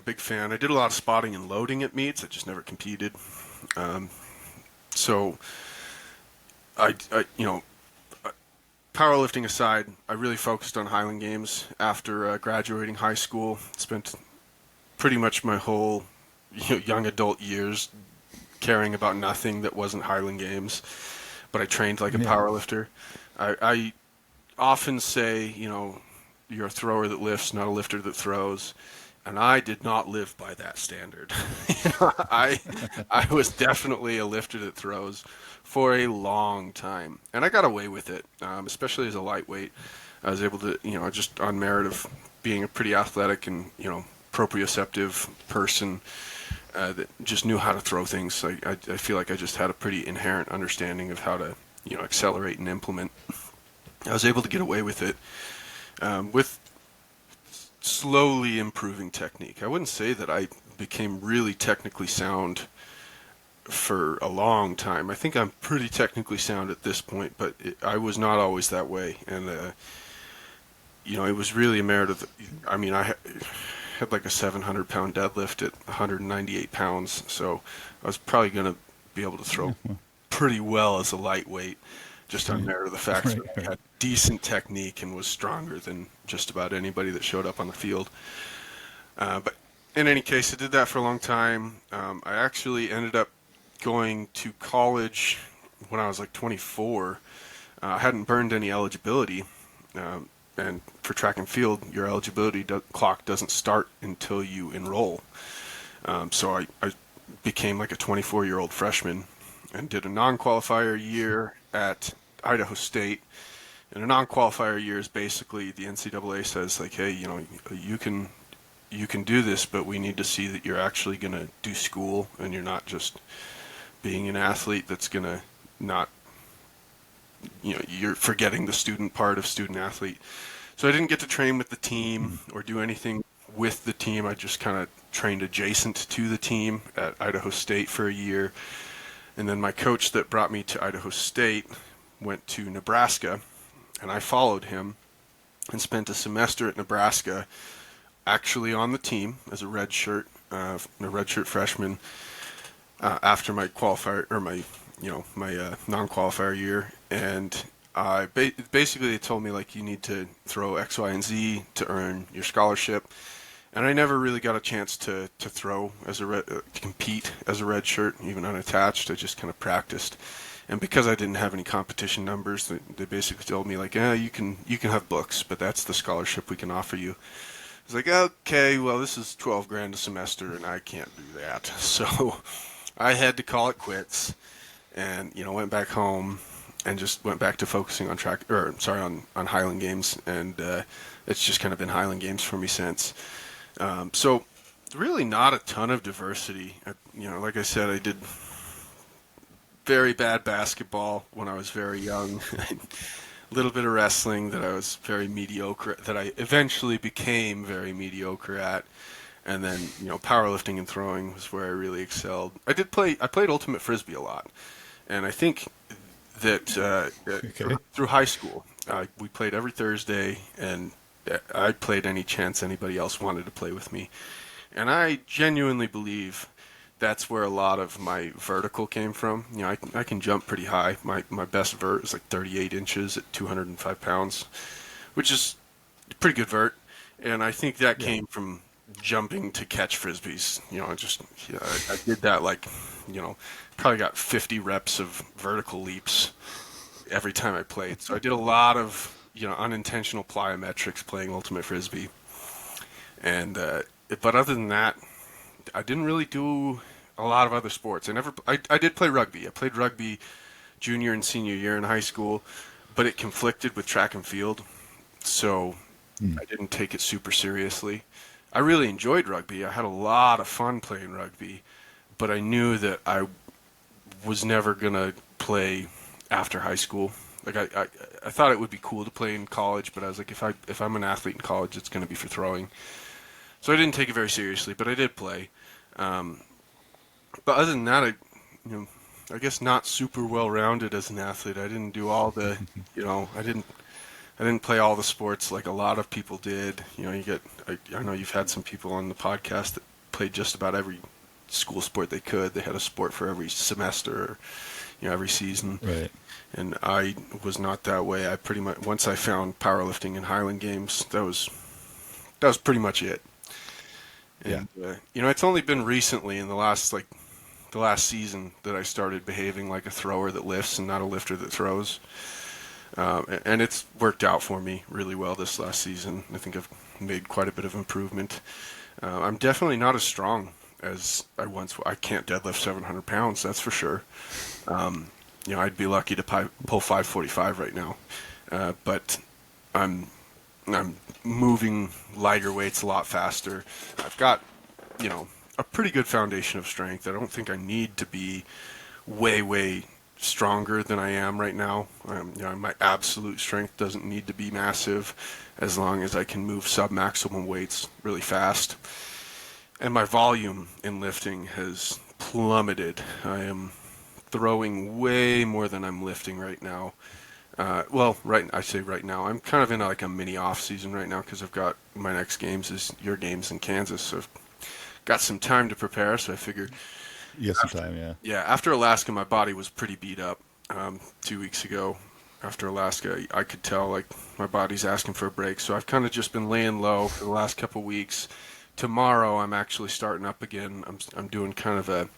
S2: big fan. I did a lot of spotting and loading at meets. I just never competed. So I powerlifting aside, I really focused on Highland Games after graduating high school. Spent pretty much my whole young adult years caring about nothing that wasn't Highland Games, but I trained like a powerlifter. I often say, you're a thrower that lifts, not a lifter that throws. And I did not live by that standard. I was definitely a lifter that throws for a long time, and I got away with it, especially as a lightweight. I was able to, just on merit of being a pretty athletic and proprioceptive person that just knew how to throw things. I feel like I just had a pretty inherent understanding of how to, accelerate and implement. I was able to get away with it with slowly improving technique. I wouldn't say that I became really technically sound for a long time. I think I'm pretty technically sound at this point, but I was not always that way. And, it was really a merit of, I had like a 700-pound deadlift at 198 pounds, so I was probably going to be able to throw pretty well as a lightweight, just on merit of the fact that I had decent technique and was stronger than just about anybody that showed up on the field. But in any case, I did that for a long time. I actually ended up going to college when I was like 24. I hadn't burned any eligibility. And for track and field, your eligibility clock doesn't start until you enroll. So I became like a 24-year-old freshman and did a non-qualifier year at Idaho State. And a non-qualifier year is basically the NCAA says like, hey, you can you can do this, but we need to see that you're actually going to do school and you're not just being an athlete that's going to not, you're forgetting the student part of student athlete. So I didn't get to train with the team or do anything with the team. I just kind of trained adjacent to the team at Idaho State for a year. And then my coach that brought me to Idaho State went to Nebraska, and I followed him and spent a semester at Nebraska actually on the team as a redshirt freshman after my qualifier or my non-qualifier year. And basically they told me, like, you need to throw X, Y, and Z to earn your scholarship. And I never really got a chance to throw as to compete as a redshirt, even unattached. I just kind of practiced. And because I didn't have any competition numbers, they basically told me, like, you can have books, but that's the scholarship we can offer you. I was like, okay, well, this is $12,000 a semester, and I can't do that. So I had to call it quits, and went back home and just went back to focusing on on Highland Games, and it's just kind of been Highland Games for me since. So really not a ton of diversity. Like I said, I did very bad basketball when I was very young. A little bit of wrestling that I was very mediocre, that I eventually became very mediocre at. And then, powerlifting and throwing was where I really excelled. I played Ultimate Frisbee a lot. And I think that through high school, we played every Thursday, and I played any chance anybody else wanted to play with me. And I genuinely believe that's where a lot of my vertical came from. I can jump pretty high. My best vert is like 38 inches at 205 pounds, which is a pretty good vert. And I think that came from jumping to catch Frisbees. I did that probably got 50 reps of vertical leaps every time I played. So I did a lot of, unintentional plyometrics playing Ultimate Frisbee. And, but other than that, I didn't really do a lot of other sports. I did play rugby. I played rugby junior and senior year in high school, but it conflicted with track and field. So I didn't take it super seriously. I really enjoyed rugby. I had a lot of fun playing rugby, but I knew that I was never going to play after high school. Like I thought it would be cool to play in college, but I was like, if I'm an athlete in college, it's going to be for throwing. So I didn't take it very seriously, but I did play. But other than that, I guess not super well-rounded as an athlete. I didn't do all the, I didn't play all the sports like a lot of people did. I know you've had some people on the podcast that played just about every school sport they could. They had a sport for every semester, or, every season.
S3: Right.
S2: And I was not that way. I pretty much, once I found powerlifting and Highland Games, that was pretty much it. And, it's only been recently in the last season that I started behaving like a thrower that lifts and not a lifter that throws. And it's worked out for me really well this last season. I think I've made quite a bit of improvement. I'm definitely not as strong as I once was. I can't deadlift 700 pounds, that's for sure. I'd be lucky to pull 545 right now. But I'm moving lighter weights a lot faster. I've got, a pretty good foundation of strength. I don't think I need to be way, way stronger than I am right now. My absolute strength doesn't need to be massive as long as I can move sub-maximum weights really fast. And my volume in lifting has plummeted. I am throwing way more than I'm lifting right now. I say right now. I'm kind of in a mini off season right now because I've got my next games is your games in Kansas, so I've got some time to prepare. So I figured,
S3: some time, yeah.
S2: Yeah, after Alaska, my body was pretty beat up. 2 weeks ago, after Alaska, I could tell my body's asking for a break. So I've kind of just been laying low for the last couple of weeks. Tomorrow, I'm actually starting up again. I'm doing kind of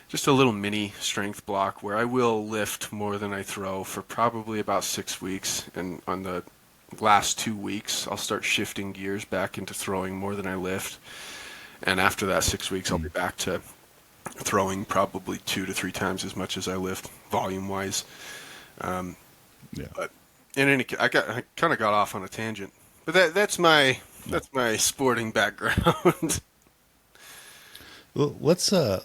S2: just a little mini strength block where I will lift more than I throw for probably about 6 weeks. And on the last 2 weeks, I'll start shifting gears back into throwing more than I lift. And after that 6 weeks, I'll be back to throwing probably 2 to 3 times as much as I lift volume-wise. But in any case, I kind of got off on a tangent. But that's my That's my sporting background.
S3: Well, let's talk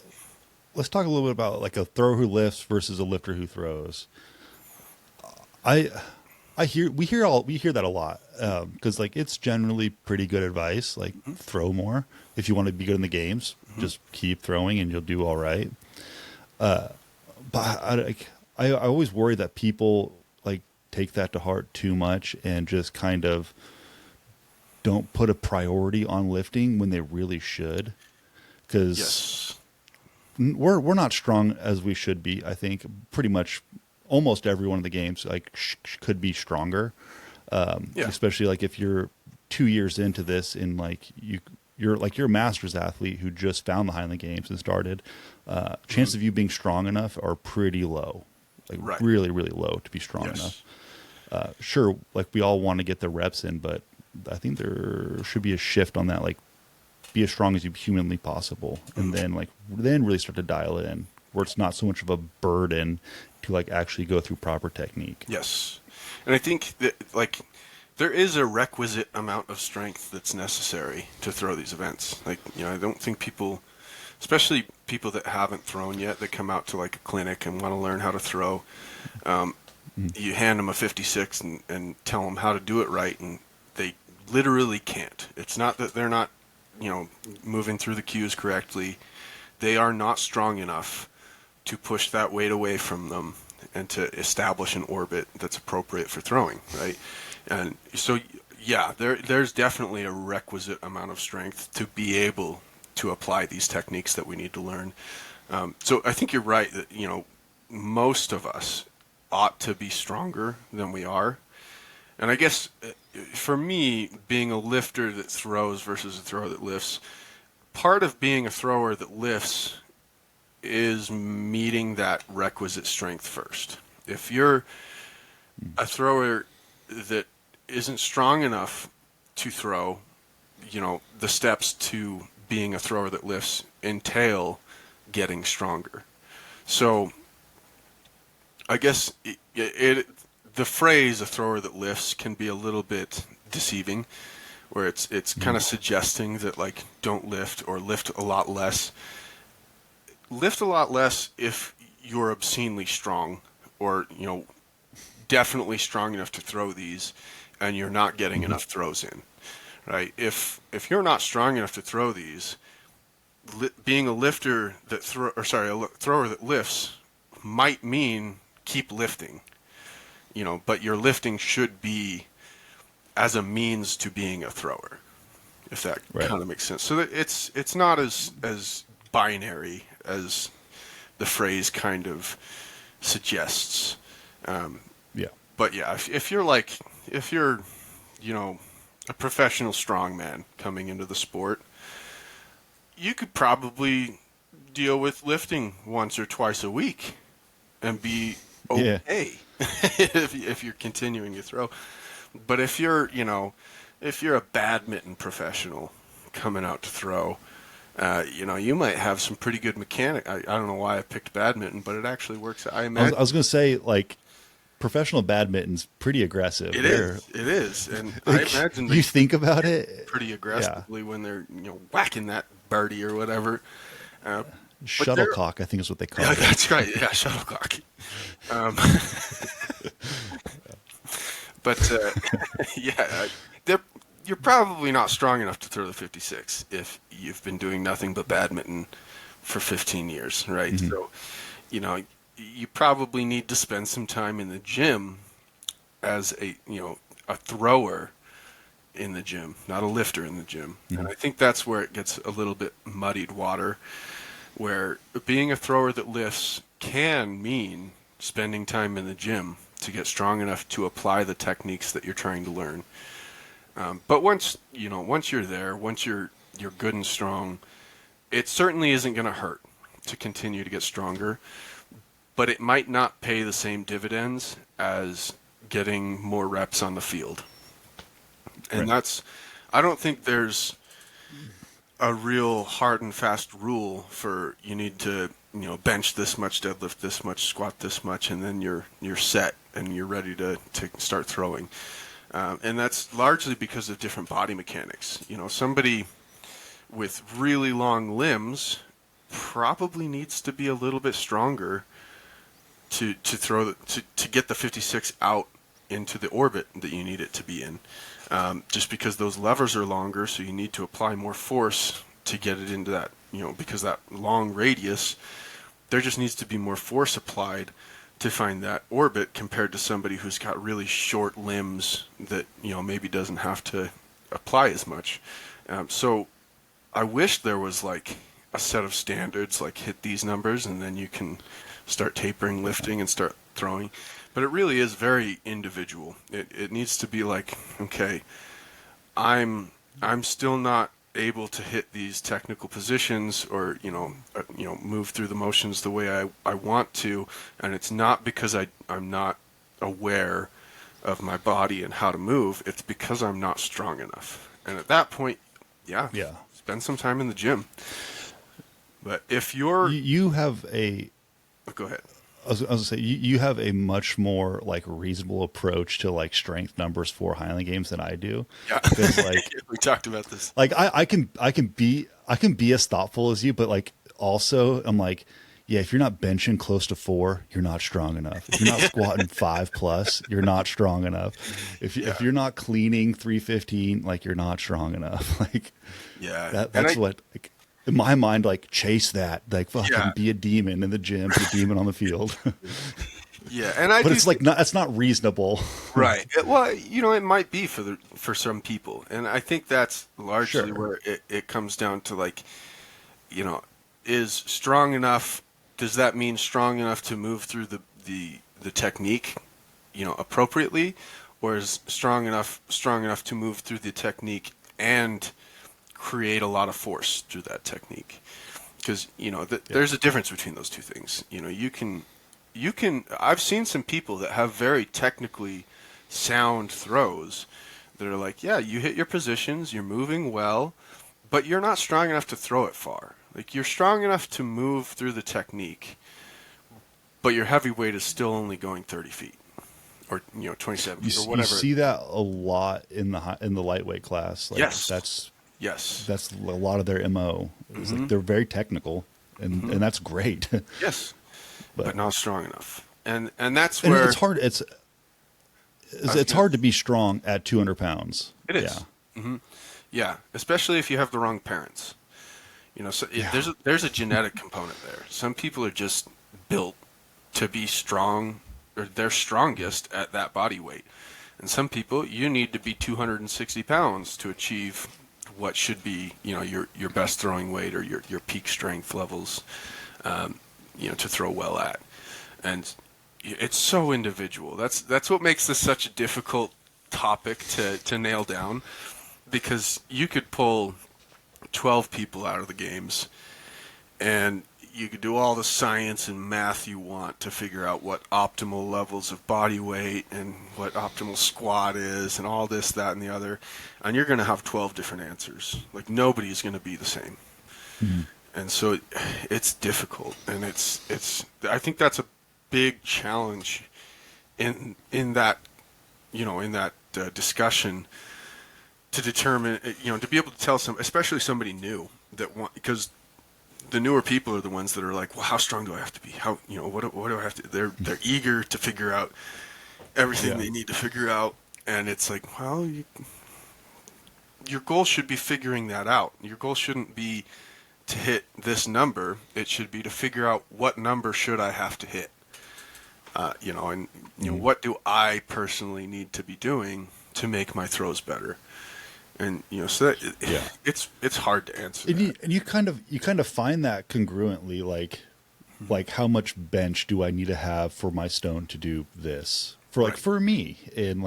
S3: a little bit about like a thrower who lifts versus a lifter who throws. I we hear that a lot because like it's generally pretty good advice. Like throw more if you want to be good in the games. Just keep throwing and you'll do all right. But I always worry that people like take that to heart too much and just kind of don't put a priority on lifting when they really should. Because
S2: Yes.
S3: we're not strong as we should be. I think pretty much almost every one of the games like could be stronger.
S2: Yeah.
S3: Especially like if you're 2 years into this and like you're a master's athlete who just found the Highland Games and started. Chances of you being strong enough are pretty low, like
S2: Right.
S3: really really low to be strong
S2: Yes.
S3: enough. Sure, like we all want to get the reps in, but I think there should be a shift on that. Like be as strong as you humanly possible, and then really start to dial it in, where it's not so much of a burden to like actually go through proper technique.
S2: Yes. And I think that like there is a requisite amount of strength that's necessary to throw these events. Like, I don't think people, especially people that haven't thrown yet, that come out to like a clinic and want to learn how to throw, you hand them a 56 and tell them how to do it right, and they literally can't. It's not that they're not, moving through the cues correctly. They are not strong enough to push that weight away from them and to establish an orbit that's appropriate for throwing, right? And so, yeah, there's definitely a requisite amount of strength to be able to apply these techniques that we need to learn. So I think you're right that, most of us ought to be stronger than we are. And I guess for me, being a lifter that throws versus a thrower that lifts, part of being a thrower that lifts is meeting that requisite strength first. If you're a thrower that isn't strong enough to throw, the steps to being a thrower that lifts entail getting stronger. So I guess the phrase "a thrower that lifts" can be a little bit deceiving, where it's kind of suggesting that like don't lift or lift a lot less. Lift a lot less if you're obscenely strong, or definitely strong enough to throw these, and you're not getting enough throws in, right? If you're not strong enough to throw these, being a lifter that a thrower that lifts might mean keep lifting. But your lifting should be as a means to being a thrower, if that kind of makes sense. So that it's not as binary as the phrase kind of suggests.
S3: Yeah.
S2: But yeah, if you're a professional strongman coming into the sport, you could probably deal with lifting once or twice a week and be okay.
S3: Yeah.
S2: if you're continuing to throw. But if you're a badminton professional coming out to throw, you might have some pretty good mechanic. I don't know why I picked badminton, but it actually works. I imagine
S3: I was going to say like professional badminton's pretty aggressive.
S2: it is, and I imagine
S3: you think about it
S2: pretty aggressively when they're whacking that birdie or whatever.
S3: Shuttlecock, I think is what they call
S2: Yeah,
S3: it.
S2: that's right. Yeah, shuttlecock. But you're probably not strong enough to throw the 56 if you've been doing nothing but badminton for 15 years, right?
S3: Mm-hmm.
S2: So, you probably need to spend some time in the gym as a thrower in the gym, not a lifter in the gym.
S3: Mm-hmm.
S2: And I think that's where it gets a little bit muddied water, where being a thrower that lifts can mean spending time in the gym to get strong enough to apply the techniques that you're trying to learn. But once you're there, once you're good and strong, it certainly isn't going to hurt to continue to get stronger, but it might not pay the same dividends as getting more reps on the field. And I don't think there's a real hard and fast rule for you need to bench this much, deadlift this much, squat this much, and then you're set and you're ready to start throwing. And that's largely because of different body mechanics. Somebody with really long limbs probably needs to be a little bit stronger to get the 56 out into the orbit that you need it to be in. Just because those levers are longer, so you need to apply more force to get it into that, because that long radius, there just needs to be more force applied to find that orbit compared to somebody who's got really short limbs that, maybe doesn't have to apply as much. So I wish there was like a set of standards, like hit these numbers and then you can start tapering lifting and start throwing. But it really is very individual. It needs to be like, okay, I'm still not able to hit these technical positions or move through the motions the way I want to, and it's not because I'm not aware of my body and how to move. It's because I'm not strong enough. And at that point, yeah, spend some time in the gym. But if
S3: you have a
S2: go ahead.
S3: I was gonna say you have a much more like reasonable approach to like strength numbers for Highland Games than I do.
S2: Yeah,
S3: because like
S2: we talked about this.
S3: Like I can be as thoughtful as you, but like also I'm like, yeah, if you're not benching close to 4, you're not strong enough. If you're not squatting 5+, you're not strong enough. If you're not cleaning 315, like you're not strong enough. Like that's what. Like, in my mind, like chase that, like fucking be a demon in the gym, be a demon on the field.
S2: Yeah, and
S3: but it's like that's not reasonable,
S2: right? Well, it might be for some people, and I think that's largely where it comes down to like, is strong enough. Does that mean strong enough to move through the technique, appropriately, or is strong enough to move through the technique and create a lot of force through that technique? Because there's a difference between those two things. You can I've seen some people that have very technically sound throws that are like, yeah, you hit your positions, you're moving well, but you're not strong enough to throw it far. Like, you're strong enough to move through the technique, but your heavy weight is still only going 30 feet or 27 feet or whatever.
S3: You see that a lot in the lightweight class. Like,
S2: yes.
S3: That's a lot of their MO. It's like they're very technical, and that's great.
S2: Yes, but not strong enough, and that's where
S3: it's hard. It's hard to be strong at 200 pounds.
S2: It is. Yeah. Yeah, especially if you have the wrong parents. There's a genetic component there. Some people are just built to be strong, or they're strongest at that body weight, and some people you need to be 260 pounds to achieve what should be, your best throwing weight or your peak strength levels, to throw well at. And it's so individual. That's what makes this such a difficult topic to nail down, because you could pull 12 people out of the games and you could do all the science and math you want to figure out what optimal levels of body weight and what optimal squat is and all this, that, and the other. And you're going to have 12 different answers. Like, nobody's going to be the same. Mm-hmm. And so it's difficult. And I think that's a big challenge in that, discussion, to determine, to be able to tell especially somebody new because the newer people are the ones that are like, well, how strong do I have to be? How, what do I have to? They're eager to figure out everything they need to figure out, and it's like, well, your goal should be figuring that out. Your goal shouldn't be to hit this number. It should be to figure out what number should I have to hit. What do I personally need to be doing to make my throws better? And so that it's hard to answer.
S3: And you kind of find that congruently, like how much bench do I need to have for my stone to do this for me, and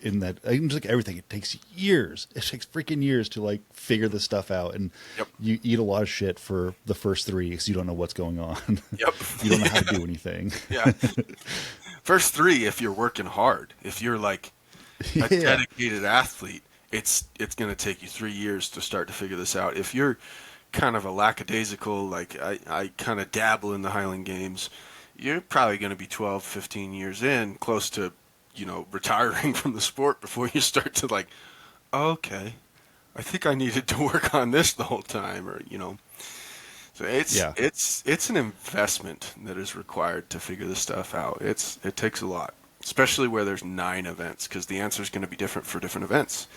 S3: in that it's like everything. It takes years. It takes freaking years to like figure this stuff out, and you eat a lot of shit for the first 3 because you don't know what's going on.
S2: Yep,
S3: you don't know how to do anything.
S2: Yeah, first 3 if you're working hard. If you're like a dedicated athlete, it's going to take you 3 years to start to figure this out. If you're kind of a lackadaisical, like I kind of dabble in the Highland Games, you're probably going to be 12, 15 years in, close to retiring from the sport before you start to like, oh, okay, I think I needed to work on this the whole time, or So
S3: Yeah.
S2: it's an investment that is required to figure this stuff out. It takes a lot, especially where there's 9 events, because the answer is going to be different for different events.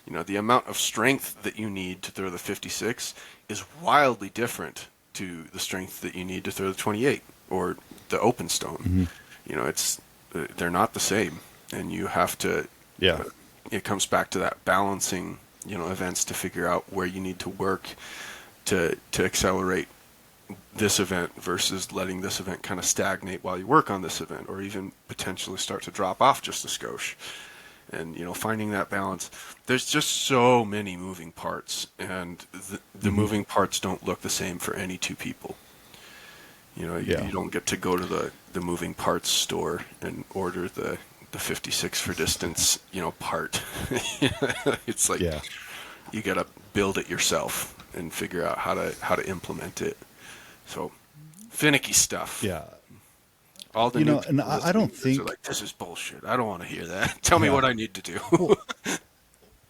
S2: The amount of strength that you need to throw the 56 is wildly different to the strength that you need to throw the 28 or the open stone. It's they're not the same, and you have to.
S3: Yeah.
S2: It comes back to that balancing, events to figure out where you need to work to accelerate this event versus letting this event kind of stagnate while you work on this event, or even potentially start to drop off just a skosh. And finding that balance. There's just so many moving parts, and the moving parts don't look the same for any 2 people. You don't get to go to the moving parts store and order the 56 for distance, part. It's like you got to build it yourself and figure out how to implement it. So finicky stuff.
S3: Yeah.
S2: All the
S3: and I don't think
S2: are like, this is bullshit. I don't want to hear that. Tell me what I need to do.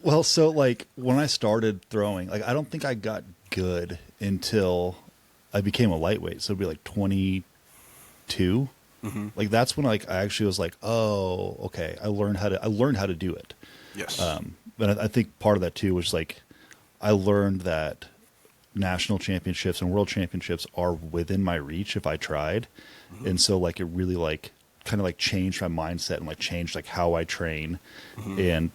S3: Well, so like when I started throwing, like I don't think I got good until I became a lightweight. So it'd be like 22. Like that's when like I actually was like, oh, okay, I learned how to do it.
S2: Yes.
S3: But I think part of that too was like I learned that national championships and world championships are within my reach if I tried. And so like it really like kind of like changed my mindset and like changed like how I train and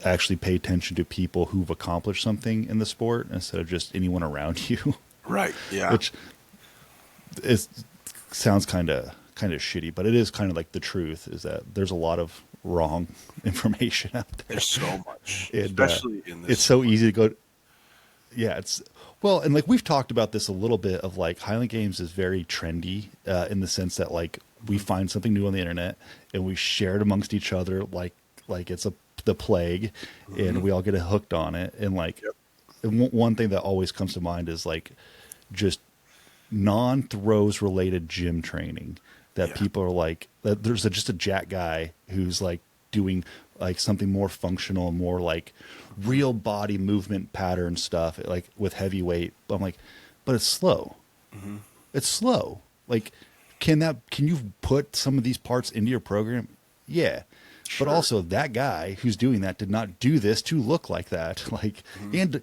S3: actually pay attention to people who've accomplished something in the sport instead of just anyone around you.
S2: Right. Yeah.
S3: Which sounds kind of shitty, but it is kind of like the truth is that there's a lot of wrong information out there.
S2: There's so much,
S3: and,
S2: especially in this.
S3: It's so easy to go. Yeah, and like we've talked about this a little bit of like Highland Games is very trendy in the sense that like we find something new on the internet and we share it amongst each other like it's the plague, and we all get hooked on it. And like and one thing that always comes to mind is like just non-throws related gym training that people are like that there's just a jack guy who's like doing like something more functional, more like real body movement pattern stuff, like with heavy weight. I'm like, but it's slow. It's slow. Like, can you put some of these parts into your program? Yeah. Sure. But also that guy who's doing that did not do this to look like that. Like, and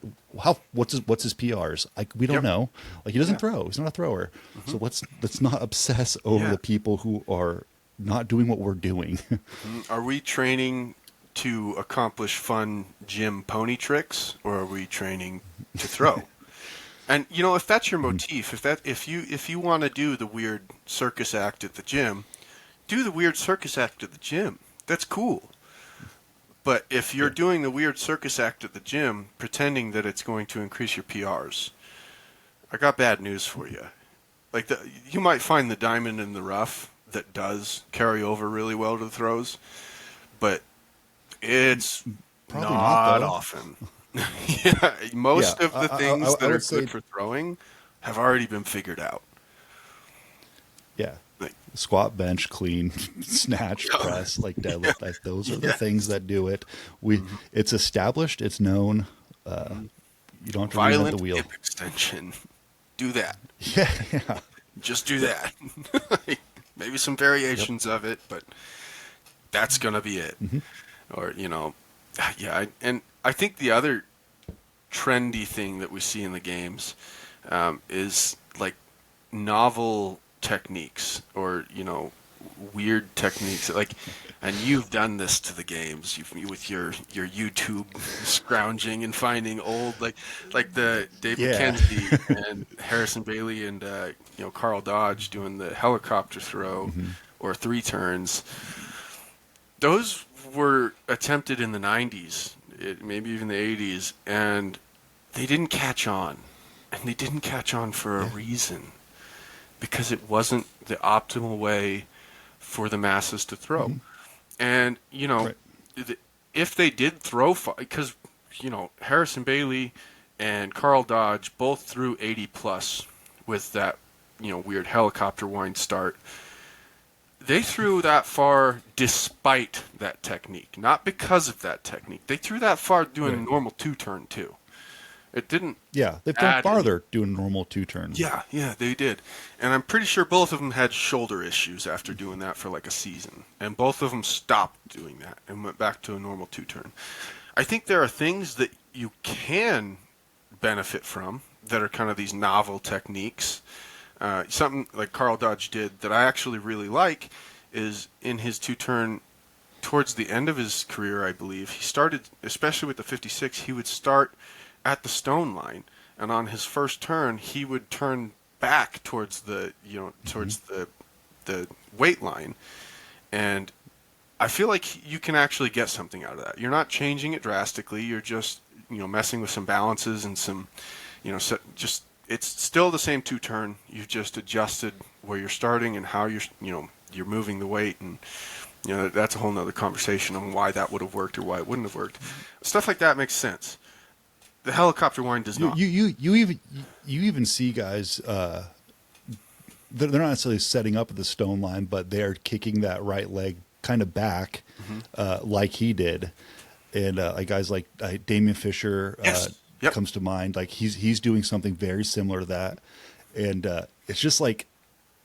S3: what's his PRs? Like, we don't know. Like, he doesn't throw. He's not a thrower. So let's not obsess over the people who are not doing what we're doing.
S2: Are we training to accomplish fun gym pony tricks, or are we training to throw? And if that's your motif, if you want to do the weird circus act at the gym, do the weird circus act at the gym. That's cool. But if you're doing the weird circus act at the gym, pretending that it's going to increase your PRs, I got bad news for you. Like you might find the diamond in the rough that does carry over really well to the throws, but it's
S3: Probably
S2: not often. Most of the things that are good for throwing have already been figured out.
S3: Yeah. Like, squat, bench, clean, snatch, press, like deadlift. Like, those are the things that do it. It's established. It's known. You don't have to reinvent the wheel.
S2: Hip extension. Do that.
S3: Yeah.
S2: Just do that. Maybe some variations of it, but that's gonna be it. Or and I think the other trendy thing that we see in the games is like novel techniques or weird techniques, like, and you've done this to the games with your YouTube scrounging and finding old like the Dave McKenzie and Harrison Bailey and Carl Dodge doing the helicopter throw or 3 turns. Those were attempted in the 90s, maybe even the 80s, and they didn't catch on. And they didn't catch on for a reason. Because it wasn't the optimal way for the masses to throw. And, if they did throw, because, Harrison Bailey and Carl Dodge both threw 80 plus with that, weird helicopter wind start. they threw that far despite that technique, not because of that technique. They threw that far doing a
S3: Right.
S2: normal 2-turn too. It didn't
S3: Yeah, they've gone
S2: add any.
S3: farther doing normal 2-turn.
S2: Yeah, they did. And I'm pretty sure both of them had shoulder issues after doing that for like a season. And both of them stopped doing that and went back to a normal 2-turn. I think there are things that you can benefit from that are kind of these novel techniques. Something like Carl Dodge did that I actually really like is in his 2-turn towards the end of his career, I believe, he started, especially with the 56, he would start at the stone line, and on his first turn, he would turn back towards the, towards the weight line, and I feel like you can actually get something out of that. You're not changing it drastically. You're just, messing with some balances and some, just it's still the same 2-turn. You've just adjusted where you're starting and how you're moving the weight, and that's a whole nother conversation on why that would have worked or why it wouldn't have worked. Stuff like that makes sense. The helicopter wind does not.
S3: You even see guys. They're not necessarily setting up at the stone line, but they're kicking that right leg kind of back, like he did, and like guys like Damian Fisher
S2: Yes. Yep.
S3: comes to mind. Like he's doing something very similar to that, and it's just like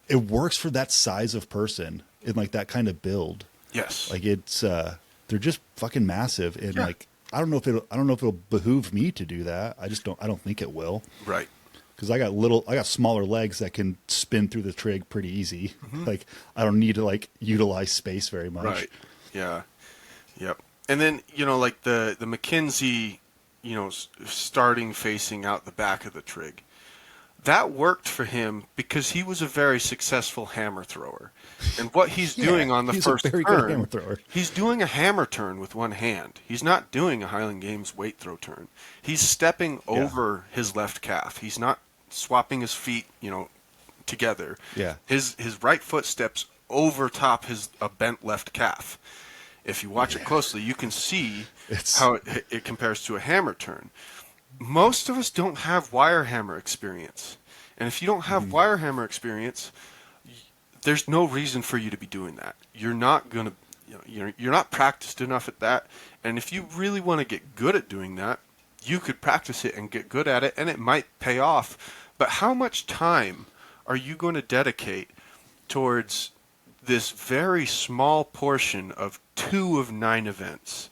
S3: it works for that size of person and like that kind of build.
S2: Yes.
S3: Like it's they're just fucking massive, and
S2: Yeah.
S3: like I don't know if it'll behoove me to do that. I don't think it will.
S2: Right.
S3: Because I got smaller legs that can spin through the trig pretty easy. Like I don't need to like utilize space very much.
S2: Right. Yeah. Yep. And then like the McKenzie, starting facing out the back of the trig. That worked for him because he was a very successful hammer thrower. And what he's doing on the
S3: he's
S2: first
S3: a very good
S2: turn,
S3: hammer thrower.
S2: he's doing a hammer turn with one hand. He's not doing a Highland Games weight throw turn. He's stepping over his left calf. He's not swapping his feet, together.
S3: Yeah.
S2: His right foot steps over top a bent left calf. If you watch it closely, you can see how it compares to a hammer turn. Most of us don't have wire hammer experience. And if you don't have wire hammer experience, there's no reason for you to be doing that. You're not going to, you're not practiced enough at that. And if you really want to get good at doing that, you could practice it and get good at it, and it might pay off. But how much time are you going to dedicate towards this very small portion of 2 of 9 events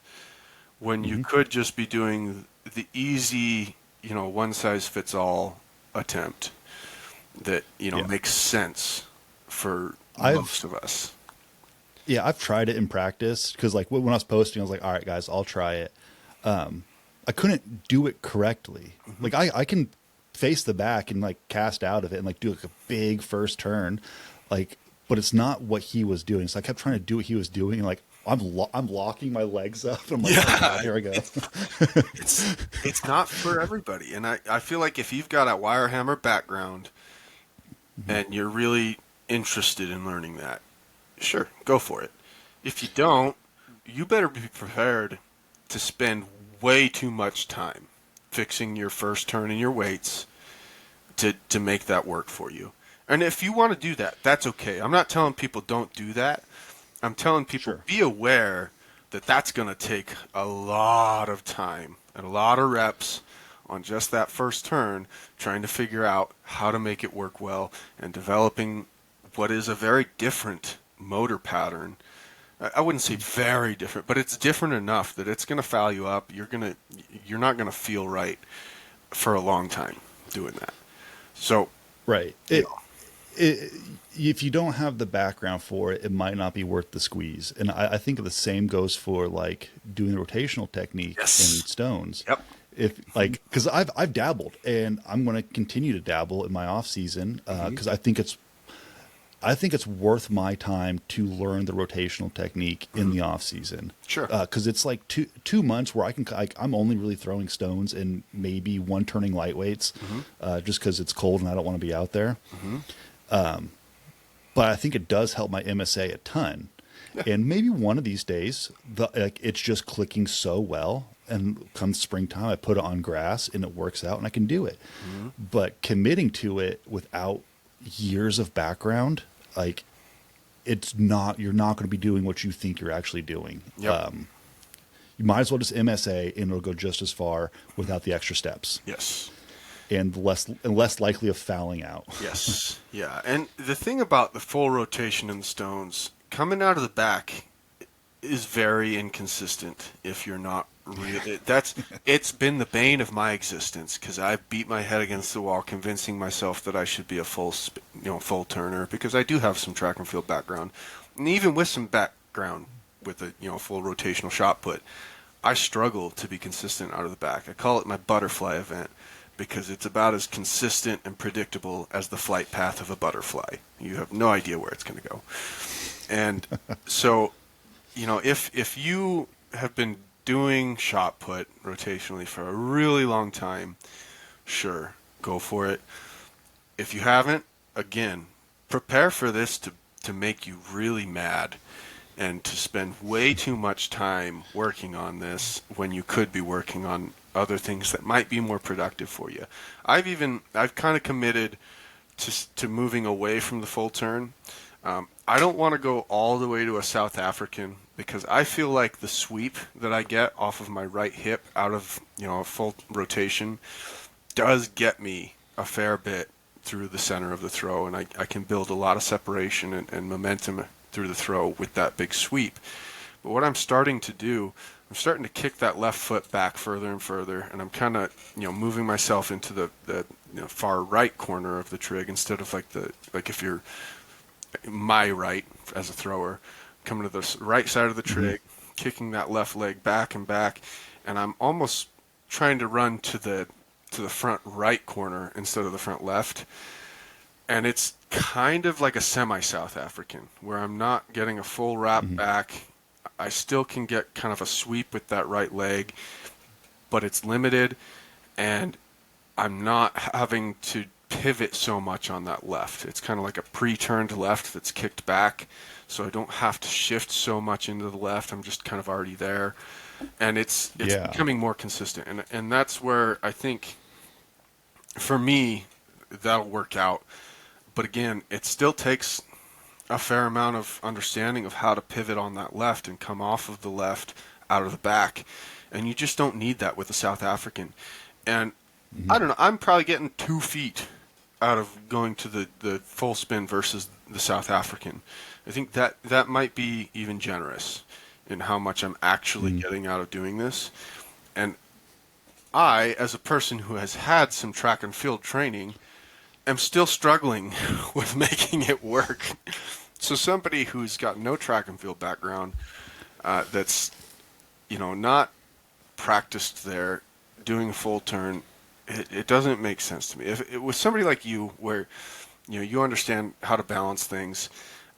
S2: when you could just be doing the easy, one-size-fits-all attempt that, makes sense for most of us?
S3: Yeah, I've tried it in practice because like when I was posting, I was like, all right, guys, I'll try it. I couldn't do it correctly. Like I can face the back and like cast out of it and like do like a big first turn, like, but it's not what he was doing. So I kept trying to do what he was doing, and like I'm locking my legs up. And I'm like, oh, God, here I go.
S2: It's not for everybody, and I feel like if you've got a wire hammer background and you're really interested in learning that, sure, go for it. If you don't, you better be prepared to spend way too much time fixing your first turn and your weights to make that work for you. And if you want to do that, that's okay. I'm not telling people don't do that. I'm telling people be aware that that's going to take a lot of time and a lot of reps on just that first turn, trying to figure out how to make it work well and developing what is a very different motor pattern. I wouldn't say very different, but it's different enough that it's going to foul you up. You're not going to feel right for a long time doing that. So,
S3: right. If you don't have the background for it, it might not be worth the squeeze. And I think the same goes for like doing the rotational technique in stones.
S2: Yep.
S3: If like, because I've dabbled, and I'm going to continue to dabble in my off season because I think it's worth my time to learn the rotational technique in the off season.
S2: Sure.
S3: Because it's like 2 months where I'm only really throwing stones and maybe one turning lightweights, just because it's cold and I don't want to be out there. But I think it does help my MSA a ton. Yeah. And maybe one of these days, it's just clicking so well. And come springtime, I put it on grass and it works out and I can do it. But committing to it without years of background, like you're not going to be doing what you think you're actually doing.
S2: Yep.
S3: You might as well just MSA and it'll go just as far without the extra steps.
S2: Yes.
S3: And less likely of fouling out.
S2: Yes. Yeah. And the thing about the full rotation in the stones, coming out of the back is very inconsistent if you're not really. It's been the bane of my existence because I beat my head against the wall convincing myself that I should be a full turner because I do have some track and field background. And even with some background with a full rotational shot put, I struggle to be consistent out of the back. I call it my butterfly event because it's about as consistent and predictable as the flight path of a butterfly. You have no idea where it's going to go. And so, if you have been doing shot put rotationally for a really long time, sure, go for it. If you haven't, again, prepare for this to make you really mad and to spend way too much time working on this when you could be working on other things that might be more productive for you. I've kind of committed to moving away from the full turn. I don't want to go all the way to a South African because I feel like the sweep that I get off of my right hip out of a full rotation does get me a fair bit through the center of the throw, and I can build a lot of separation and momentum through the throw with that big sweep. But what I'm starting to do, I'm starting to kick that left foot back further and further, and I'm kind of moving myself into the far right corner of the trig instead of like if you're my right as a thrower, coming to the right side of the trig, kicking that left leg back and back, and I'm almost trying to run to the front right corner instead of the front left. And it's kind of like a semi-South African, where I'm not getting a full wrap back. I still can get kind of a sweep with that right leg, but it's limited, and I'm not having to pivot so much on that left. It's kind of like a pre-turned left that's kicked back, so I don't have to shift so much into the left. I'm just kind of already there, and it's becoming more consistent. And that's where I think, for me, that'll work out. But again, it still takes a fair amount of understanding of how to pivot on that left and come off of the left out of the back. And you just don't need that with the South African. And I don't know, I'm probably getting 2 feet out of going to the full spin versus the South African. I think that might be even generous in how much I'm actually getting out of doing this. And I, as a person who has had some track and field training, am still struggling with making it work. So somebody who's got no track and field background, that's not practiced there, doing a full turn, it doesn't make sense to me. If it was somebody like you, where you understand how to balance things,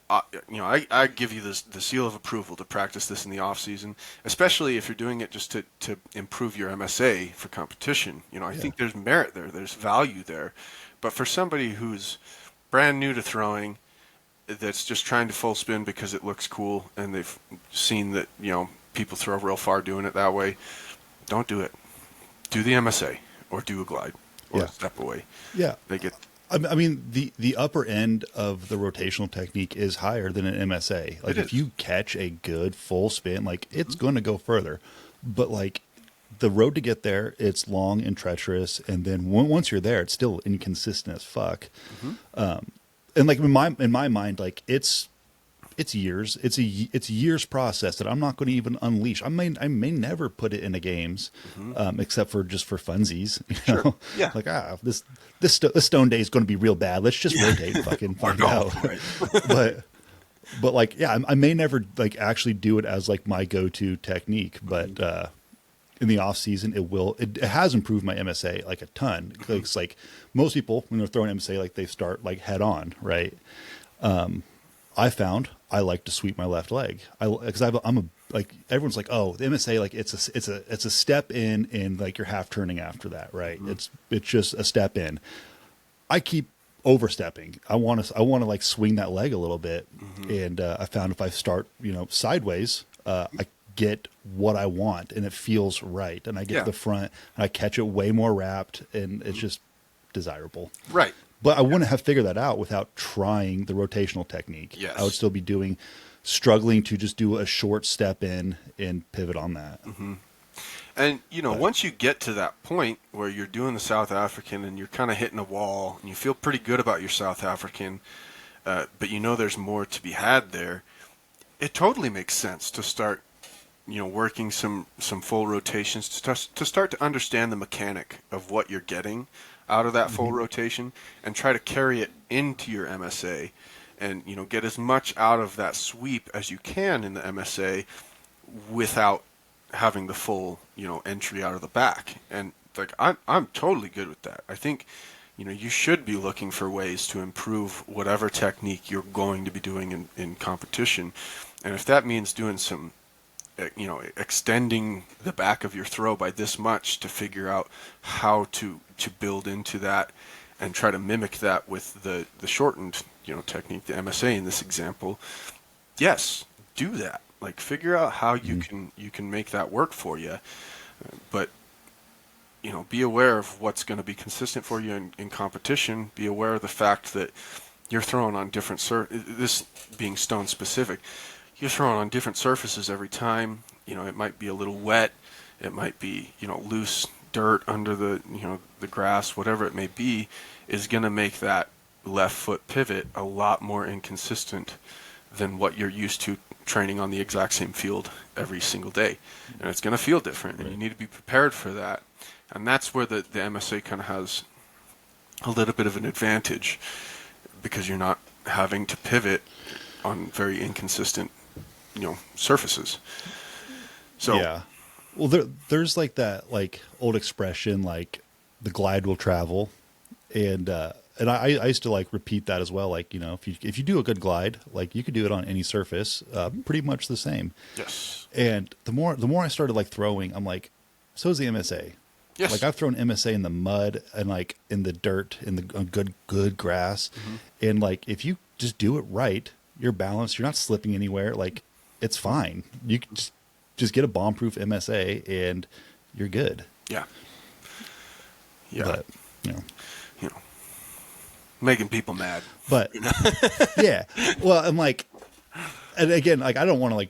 S2: I give you the seal of approval to practice this in the off season, especially if you're doing it just to improve your MSA for competition. I think there's merit there, there's value there. But for somebody who's brand new to throwing, that's just trying to full spin because it looks cool and they've seen that people throw real far doing it that way, don't do it. Do the MSA or do a glide or a step away.
S3: Yeah, I mean the upper end of the rotational technique is higher than an MSA. Like if you catch a good full spin, it's going to go further. But the road to get there, it's long and treacherous, and then once you're there, it's still inconsistent as fuck. And in my mind, it's years. It's a years process that I'm not going to even unleash. I may never put it into games, except for just for funsies.
S2: Sure. Yeah.
S3: This stone day is going to be real bad. Let's just rotate, fucking find out. Right. but I may never actually do it as my go-to technique, but. In the off season, it has improved my MSA a ton. It's most people when they're throwing MSA, they start head on, right? I found I like to sweep my left leg. Because I'm everyone's oh, the MSA it's a step in and you're half turning after that, right? It's just a step in. I keep overstepping. I want to swing that leg a little bit, and I found if I start sideways, I get what I want and it feels right, and I get to the front and I catch it way more wrapped and it's just desirable.
S2: Right.
S3: But I wouldn't have figured that out without trying the rotational technique.
S2: Yes.
S3: I would still be struggling to just do a short step in and pivot on that.
S2: And, once you get to that point where you're doing the South African and you're kind of hitting a wall and you feel pretty good about your South African, but there's more to be had there, it totally makes sense to start, working some full rotations to start to understand the mechanic of what you're getting out of that full rotation and try to carry it into your MSA and, get as much out of that sweep as you can in the MSA without having the full, entry out of the back. And like, I'm totally good with that. I think, you should be looking for ways to improve whatever technique you're going to be doing in competition. And if that means doing some, extending the back of your throw by this much to figure out how to build into that and try to mimic that with the shortened, technique, the MSA in this example, yes, do that. Like, figure out how you can make that work for you, but be aware of what's going to be consistent for you in competition. Be aware of the fact that you're throwing on different this being stone specific, you're throwing on different surfaces every time. It might be a little wet, it might be loose dirt under the the grass, whatever it may be, is going to make that left foot pivot a lot more inconsistent than what you're used to training on the exact same field every single day. And it's going to feel different, and you need to be prepared for that. And that's where the MSA kind of has a little bit of an advantage, because you're not having to pivot on very inconsistent, surfaces. So
S3: yeah. Well, there's like that old expression, like the glide will travel, and I used to repeat that as well. If you do a good glide, you could do it on any surface, pretty much the same.
S2: Yes.
S3: And the more I started throwing, I'm like, so is the MSA.
S2: Yes.
S3: I've thrown MSA in the mud and in the dirt, in the good grass, and if you just do it right, you're balanced. You're not slipping anywhere. It's fine. You can just get a bomb-proof MSA and you're good.
S2: Yeah. Yeah.
S3: But,
S2: making people mad.
S3: But yeah, well, I'm and again, I don't want to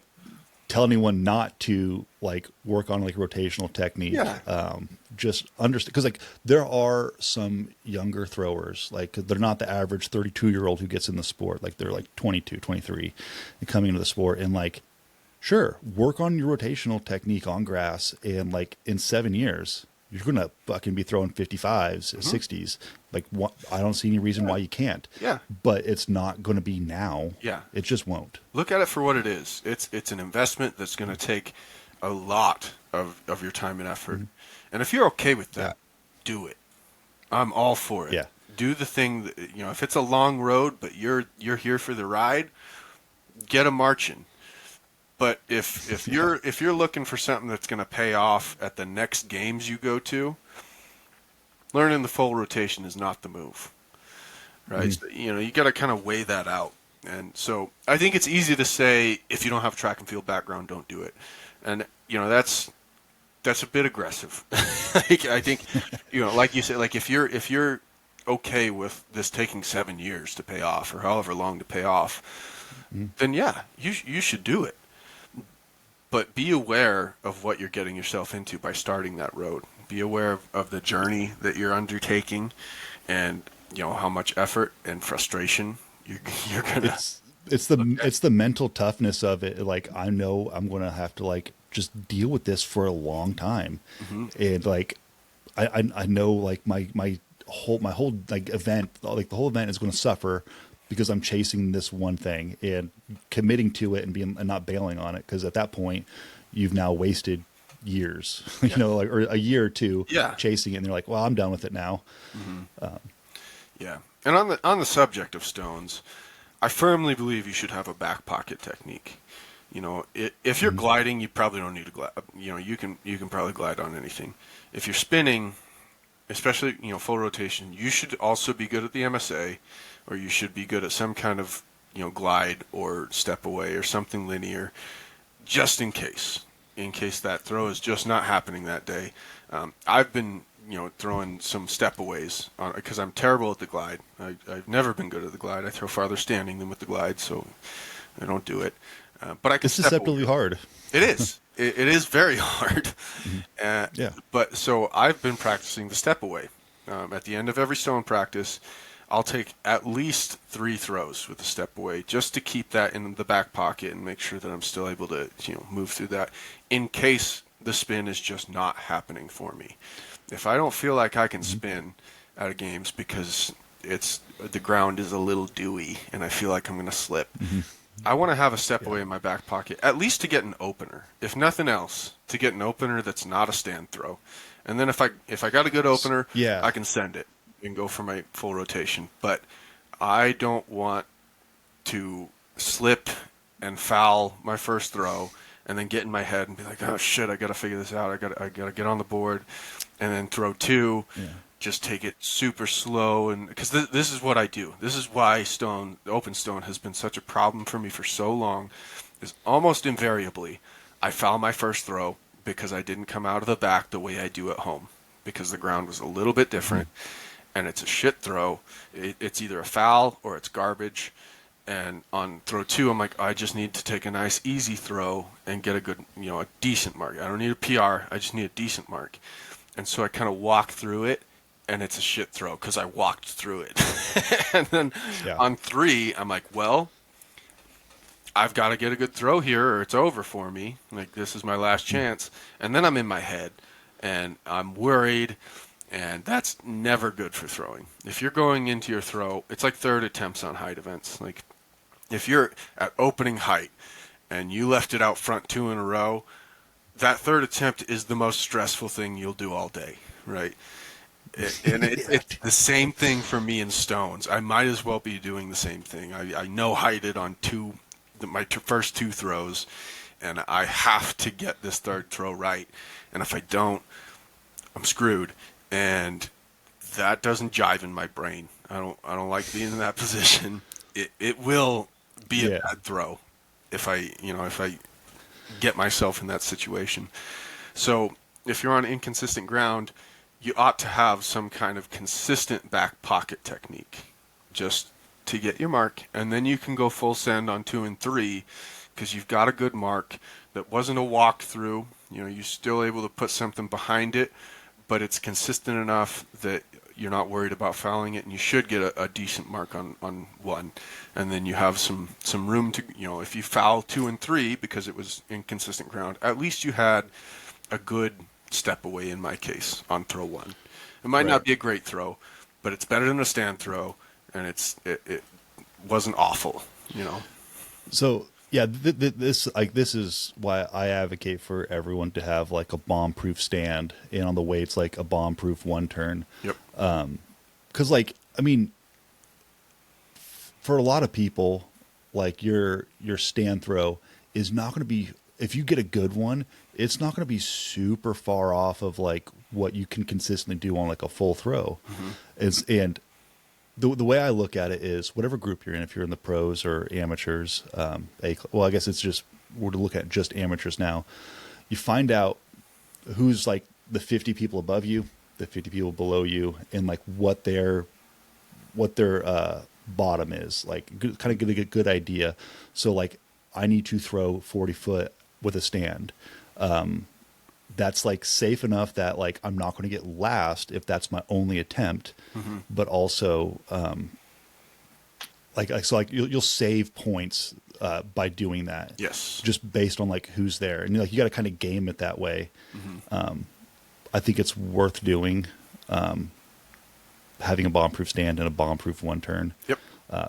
S3: tell anyone not to work on rotational technique.
S2: Yeah.
S3: Just understand, because there are some younger throwers, they're not the average 32-year-old who gets in the sport. They're 22, 23 and coming into the sport, and sure, work on your rotational technique on grass, and in 7 years you're gonna fucking be throwing 55s, 60s. I don't see any reason why you can't.
S2: Yeah.
S3: But it's not going to be now.
S2: Yeah.
S3: It just won't.
S2: Look at it for what it is. It's an investment that's going to take a lot of your time and effort. And if you're okay with that, do it. I'm all for it.
S3: Yeah.
S2: Do the thing that, if it's a long road, but you're here for the ride, get a marching. But if you're looking for something that's going to pay off at the next games you go to, learning the full rotation is not the move, right? So, you got to kind of weigh that out. And so I think it's easy to say, if you don't have a track and field background, don't do it. And that's a bit aggressive. I think like you said, if you're okay with this taking 7 years to pay off, or however long to pay off, then yeah, you should do it. But be aware of what you're getting yourself into by starting that road. Be aware of the journey that you're undertaking, and how much effort and frustration you're gonna.
S3: It's the mental toughness of it. I know I'm gonna have to just deal with this for a long time, and I know my whole event, the whole event is going to suffer because I'm chasing this one thing and committing to it and not bailing on it, because at that point you've now wasted years, or a year or two chasing it, and they're like, well, I'm done with it now.
S2: Yeah. And on the subject of stones, I firmly believe you should have a back pocket technique. If you're gliding, you probably don't need to glide. You can probably glide on anything. If you're spinning, especially full rotation, you should also be good at the MSA, or you should be good at some kind of glide or step away or something linear, just in case that throw is just not happening that day. I've been throwing some step aways because I'm terrible at the glide. I've never been good at the glide. I throw farther standing than with the glide, so I don't do it. But I can
S3: It's deceptively hard.
S2: It is. It is very hard.
S3: Yeah.
S2: But so I've been practicing the step away. At the end of every stone practice, I'll take at least 3 throws with the step away just to keep that in the back pocket and make sure that I'm still able to move through that in case the spin is just not happening for me. If I don't feel like I can spin out of games because the ground is a little dewy and I feel like I'm going to slip, I want to have a step away in my back pocket, at least to get an opener. If nothing else, to get an opener that's not a stand throw. And then if I got a good opener, I can send it and go for my full rotation. But I don't want to slip and foul my first throw and then get in my head and be like, oh shit, I got to figure this out. I got to get on the board and then throw 2. Yeah. Just take it super slow, and because this is what I do. This is why open stone has been such a problem for me for so long. Is almost invariably I foul my first throw because I didn't come out of the back the way I do at home because the ground was a little bit different, and it's a shit throw. It's either a foul or it's garbage. And on throw 2, I'm like, I just need to take a nice easy throw and get a good, a decent mark. I don't need a PR. I just need a decent mark. And so I kind of walk through it. And it's a shit throw because I walked through it. And then on 3, I'm like, well, I've got to get a good throw here or it's over for me. Like, this is my last chance. And then I'm in my head and I'm worried. And that's never good for throwing. If you're going into your throw, it's like third attempts on height events. Like, if you're at opening height and you left it out front 2 in a row, that third attempt is the most stressful thing you'll do all day, right? It's the same thing for me in stones. I might as well be doing the same thing. I no heighted on my first 2 throws, and I have to get this third throw right. And if I don't, I'm screwed. And that doesn't jive in my brain. I don't like being in that position. It will be a bad throw if I get myself in that situation. So if you're on inconsistent ground, you ought to have some kind of consistent back pocket technique just to get your mark. And then you can go full send on 2 and 3 because you've got a good mark that wasn't a walkthrough. You're still able to put something behind it, but it's consistent enough that you're not worried about fouling it, and you should get a decent mark on 1. And then you have some room to, if you foul 2 and 3 because it was inconsistent ground, at least you had a good step away in my case on throw 1. It might not be a great throw, but it's better than a stand throw, and it wasn't awful,
S3: So this is why I advocate for everyone to have like a bomb-proof stand, and on the weights like a bomb-proof 1 turn.
S2: Yep.
S3: Because for a lot of people, like your stand throw is not going to be, if you get a good one, it's not going to be super far off of like what you can consistently do on like a full throw. And the way I look at it is whatever group you're in, if you're in the pros or amateurs, I guess it's just, we're to look at just amateurs now. You find out who's like the 50 people above you, the 50 people below you, and like what their bottom is, like kind of get a good idea. So like I need to throw 40 foot with a stand. That's like safe enough that like I'm not going to get last if that's my only attempt, but also you'll save points by doing that.
S2: Yes,
S3: just based on like who's there, and like you got to kind of game it that way. I think it's worth doing. Having a bomb-proof stand and a bomb-proof 1 turn. Yep.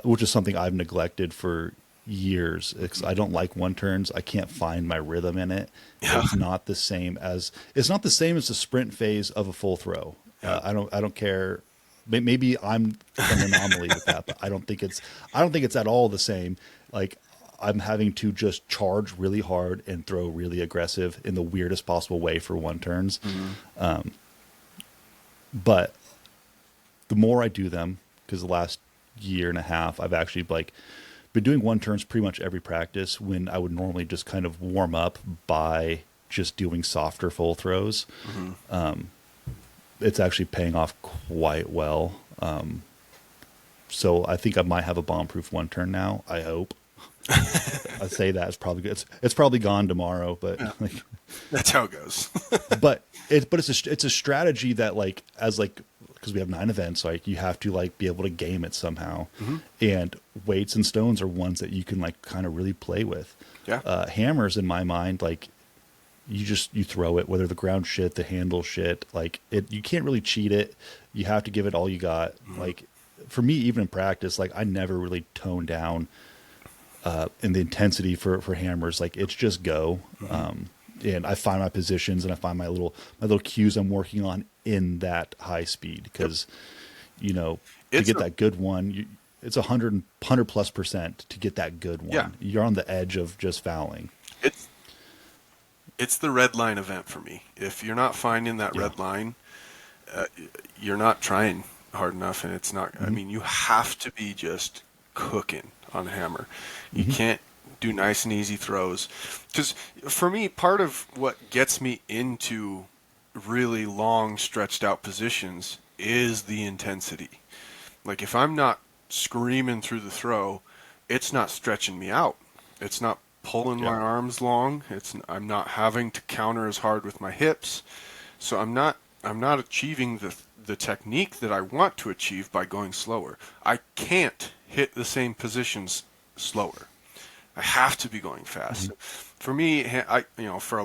S3: Which is something I've neglected for years. I don't like 1 turns. I can't find my rhythm in it. Yeah. It's not the same as the sprint phase of a full throw. Yeah. I don't care. Maybe I'm an anomaly with that, but I don't think it's at all the same. Like I'm having to just charge really hard and throw really aggressive in the weirdest possible way for 1 turns. But the more I do them, because the last year and a half, I've actually like been doing 1 turns pretty much every practice when I would normally just kind of warm up by just doing softer full throws. it's actually paying off quite well. So I think I might have a bomb-proof one turn now. I hope. I say that it's probably good. It's probably gone tomorrow, but
S2: Yeah.
S3: like,
S2: That's how it goes.
S3: but it's a strategy that like as like because we have 9 events, like you have to like be able to game it somehow, and weights and stones are ones that you can like kind of really play with.
S2: Yeah.
S3: Hammers in my mind, like you throw it, whether the ground shit, the handle shit, like it, you can't really cheat it. You have to give it all you got. Like for me, even in practice, like I never really tone down in the intensity for hammers. Like it's just go. And I find my positions and I find my little cues I'm working on in that high speed because, you know, to get that good one, it's 100 plus % to get that good one.
S2: Yeah.
S3: You're on the edge of just fouling.
S2: It's the red line event for me. If you're not finding that red line, you're not trying hard enough, and it's not. I mean, you have to be just cooking on hammer. You can't do nice and easy throws. Because for me, part of what gets me into really long, stretched out positions is the intensity. Like if I'm not screaming through the throw, it's not stretching me out. It's not pulling my arms long. I'm not having to counter as hard with my hips. So I'm not achieving the technique that I want to achieve by going slower. I can't hit the same positions slower. I have to be going fast. For me, for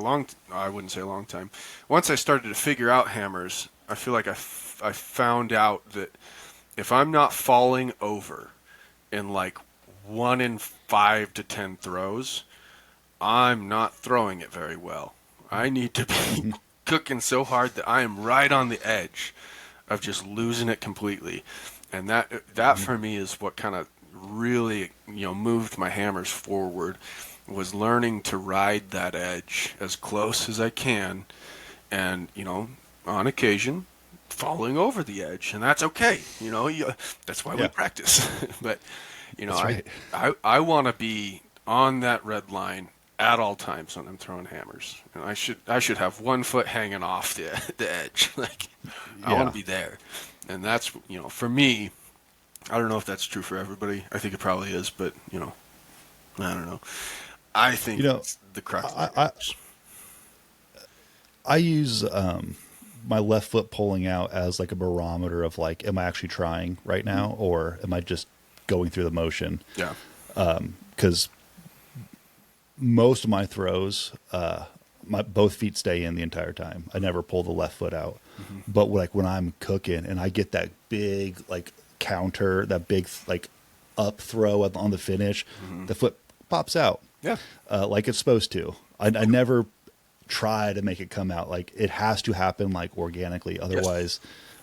S2: I wouldn't say a long time. Once I started to figure out hammers, I feel like I found out that if I'm not falling over in like 1 in 5 to 10 throws, I'm not throwing it very well. I need to be cooking so hard that I am right on the edge of just losing it completely. And that for me is what kind of really, moved my hammers forward, was learning to ride that edge as close as I can, and on occasion falling over the edge, and that's okay. That's why we practice. But
S3: Right.
S2: I want to be on that red line at all times when I'm throwing hammers. And I should have 1 foot hanging off the edge. Like I want to be there, and that's for me. I don't know if that's true for everybody. I think it probably is, but I don't know. I think it's the crux.
S3: I use my left foot pulling out as like a barometer of like, am I actually trying right now, or am I just going through the motion?
S2: Yeah.
S3: Because most of my throws, my both feet stay in the entire time. I never pull the left foot out. But like when I'm cooking and I get that big like counter, that big like up throw on the finish, the foot pops out.
S2: Yeah.
S3: Like it's supposed to. I never try to make it come out. Like it has to happen like organically. Otherwise,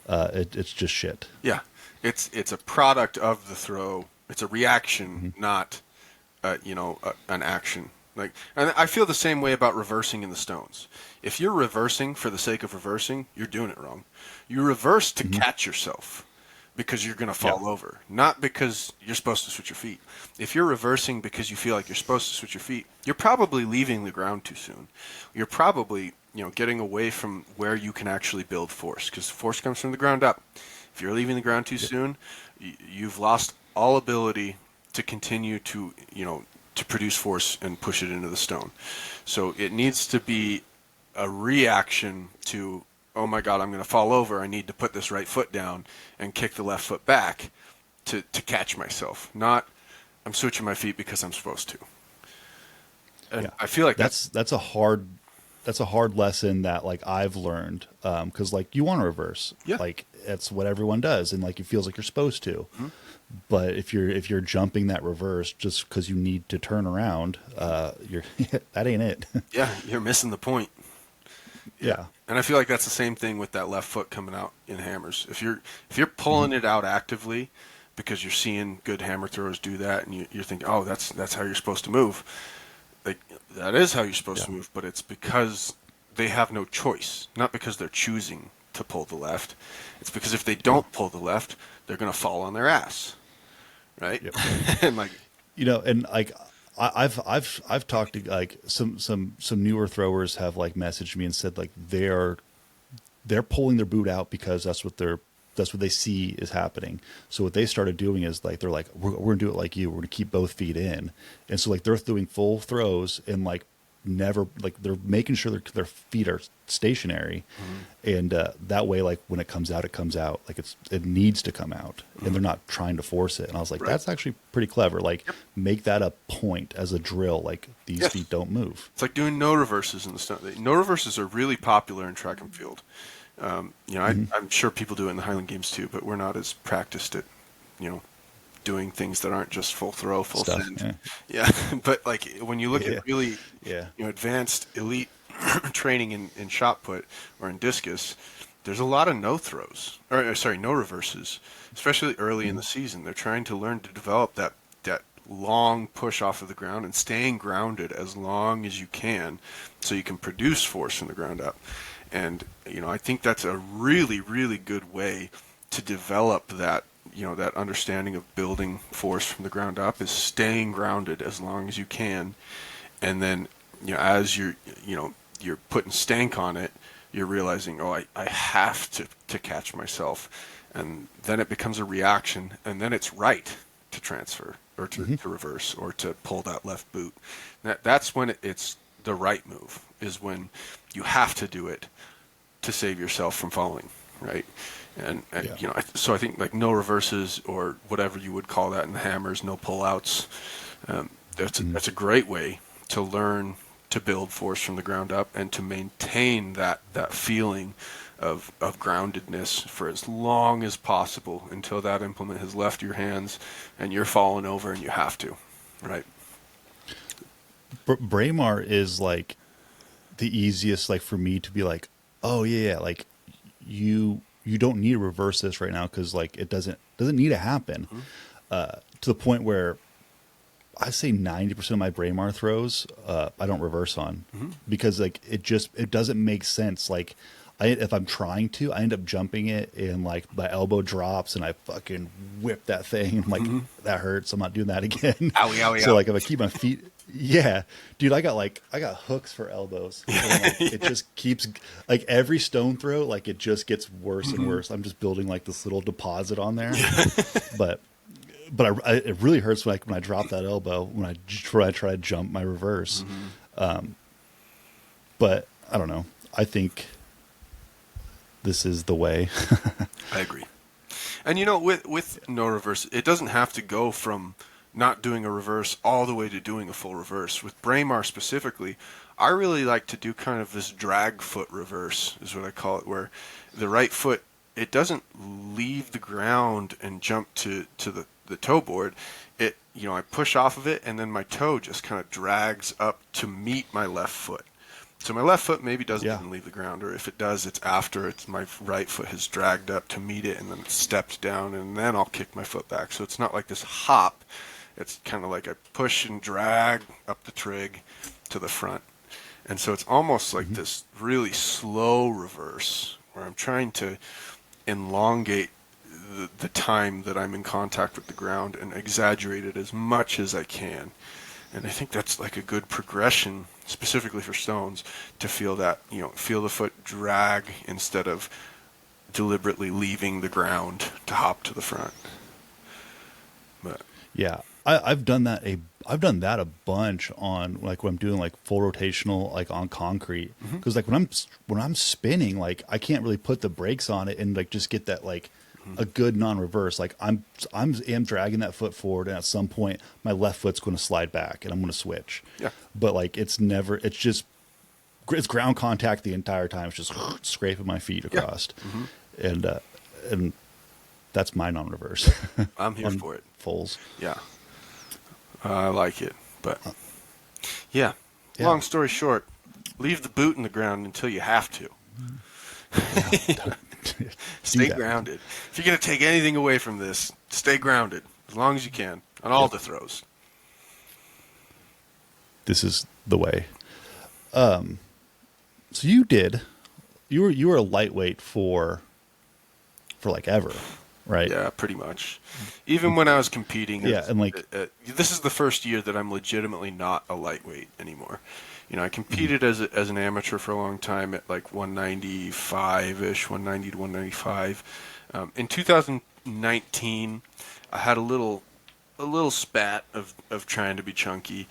S3: it's just shit.
S2: Yeah. It's a product of the throw. It's a reaction, not, an action. Like, and I feel the same way about reversing in the stones. If you're reversing for the sake of reversing, you're doing it wrong. You reverse to catch yourself because you're going to fall over, not because you're supposed to switch your feet. If you're reversing because you feel like you're supposed to switch your feet, you're probably leaving the ground too soon. You're probably, getting away from where you can actually build force, because force comes from the ground up. If you're leaving the ground too soon, you've lost all ability to continue to, to produce force and push it into the stone. So it needs to be a reaction to, oh my God, I'm going to fall over. I need to put this right foot down and kick the left foot back to catch myself. Not, I'm switching my feet because I'm supposed to. And I feel like
S3: that's a hard lesson that like I've learned. Cause like you want to reverse, like it's what everyone does. And like, it feels like you're supposed to, but if you're jumping that reverse just cause you need to turn around, that ain't it.
S2: Yeah. You're missing the point.
S3: Yeah.
S2: And I feel like that's the same thing with that left foot coming out in hammers. If you're pulling it out actively because you're seeing good hammer throwers do that, and you're thinking, oh, that's how you're supposed to move. Like that is how you're supposed to move, but it's because they have no choice, not because they're choosing to pull the left. It's because if they don't pull the left, they're going to fall on their ass, right?
S3: Yep.
S2: And like,
S3: and like I've talked to like some newer throwers have like messaged me and said like they're they're pulling their boot out because that's what they see is happening. So what they started doing is like, they're like, we're going to do it like you. We're going to keep both feet in. And so like they're doing full throws and like never, like they're making sure their feet are stationary. And that way, like when it comes out, like it needs to come out and they're not trying to force it. And I was like, that's actually pretty clever. Like make that a point as a drill. Like these feet don't move.
S2: It's like doing no reverses in the stunt. No reverses are really popular in track and field. I'm sure people do it in the Highland Games too, but we're not as practiced at, doing things that aren't just full throw, full send. Yeah. But like when you look at really, advanced elite training in shot put or in discus, there's a lot of no reverses, especially early in the season. They're trying to learn to develop that long push off of the ground and staying grounded as long as you can so you can produce force from the ground up. And, I think that's a really, really good way to develop that, that understanding of building force from the ground up is staying grounded as long as you can. And then, as you're putting stank on it, you're realizing, I have to catch myself. And then it becomes a reaction, and then it's right to transfer or to reverse or to pull that left boot. That's when it's the right move, is when you have to do it to save yourself from falling, right? And so I think like no reverses or whatever you would call that in the hammers, no pullouts. That's a great way to learn to build force from the ground up and to maintain that feeling of groundedness for as long as possible until that implement has left your hands and you're falling over and you have to, right?
S3: Braemar is like the easiest, like for me to be like, oh yeah, like you don't need to reverse this right now because like it doesn't need to happen. To the point where I say 90% of my Braemar throws I don't reverse on because like it doesn't make sense. Like if I'm trying to, I end up jumping it and like my elbow drops and I fucking whip that thing. I'm like, that hurts. I'm not doing that again.
S2: Owie, owie,
S3: so
S2: owie.
S3: like if I keep my feet, dude, I got hooks for elbows. And, like, it just keeps like every stone throw, like it just gets worse and worse. I'm just building like this little deposit on there, but it really hurts when I drop that elbow when I try to jump my reverse. But I don't know. I think this is the way.
S2: I agree. And with no reverse, it doesn't have to go from not doing a reverse all the way to doing a full reverse. With Braemar specifically, I really like to do kind of this drag foot reverse, is what I call it, where the right foot, it doesn't leave the ground and jump to the toe board. It, I push off of it and then my toe just kind of drags up to meet my left foot. So my left foot maybe doesn't even leave the ground, or if it does, it's after my right foot has dragged up to meet it and then stepped down, and then I'll kick my foot back. So it's not like this hop. It's kind of like I push and drag up the trig to the front. And so it's almost like this really slow reverse where I'm trying to elongate the time that I'm in contact with the ground and exaggerate it as much as I can. And I think that's like a good progression, specifically for stones, to feel that, feel the foot drag instead of deliberately leaving the ground to hop to the front. But
S3: yeah, I've done that a bunch on like when I'm doing like full rotational, like on concrete, because like when I'm spinning, like I can't really put the brakes on it and like just get that like a good non-reverse. Like I'm dragging that foot forward, and at some point my left foot's going to slide back, and I'm going to switch. Yeah. But like it's ground contact the entire time. It's just scraping my feet across, and that's my non-reverse.
S2: I'm here for it.
S3: Fulls.
S2: Yeah. I like it, but yeah. Long story short, leave the boot in the ground until you have to. Stay grounded. If you're going to take anything away from this, stay grounded as long as you can on all the throws.
S3: This is the way. So you were a lightweight for like ever, right?
S2: Yeah, pretty much. Even when I was competing.
S3: And like
S2: this is the first year that I'm legitimately not a lightweight anymore. I competed as an amateur for a long time at like 195-ish, 190 to 195. In 2019, I had a little spat of trying to be chunky,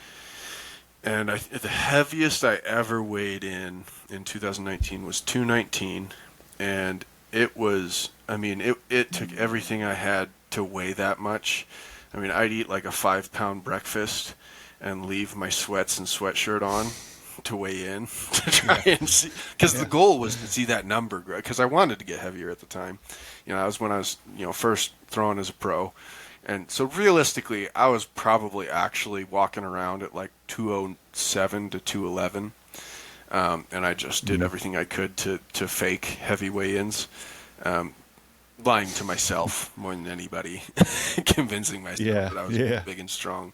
S2: and the heaviest I ever weighed in 2019 was 219, and it was, it took everything I had to weigh that much. I'd eat like a 5-pound breakfast and leave my sweats and sweatshirt on to weigh in to try and see, because the goal was to see that number grow, because I wanted to get heavier at the time. That was when I was, first throwing as a pro. And so realistically, I was probably actually walking around at like 207 to 211. And I just did everything I could to fake heavy weigh-ins. Lying to myself more than anybody, convincing myself that I was big and strong.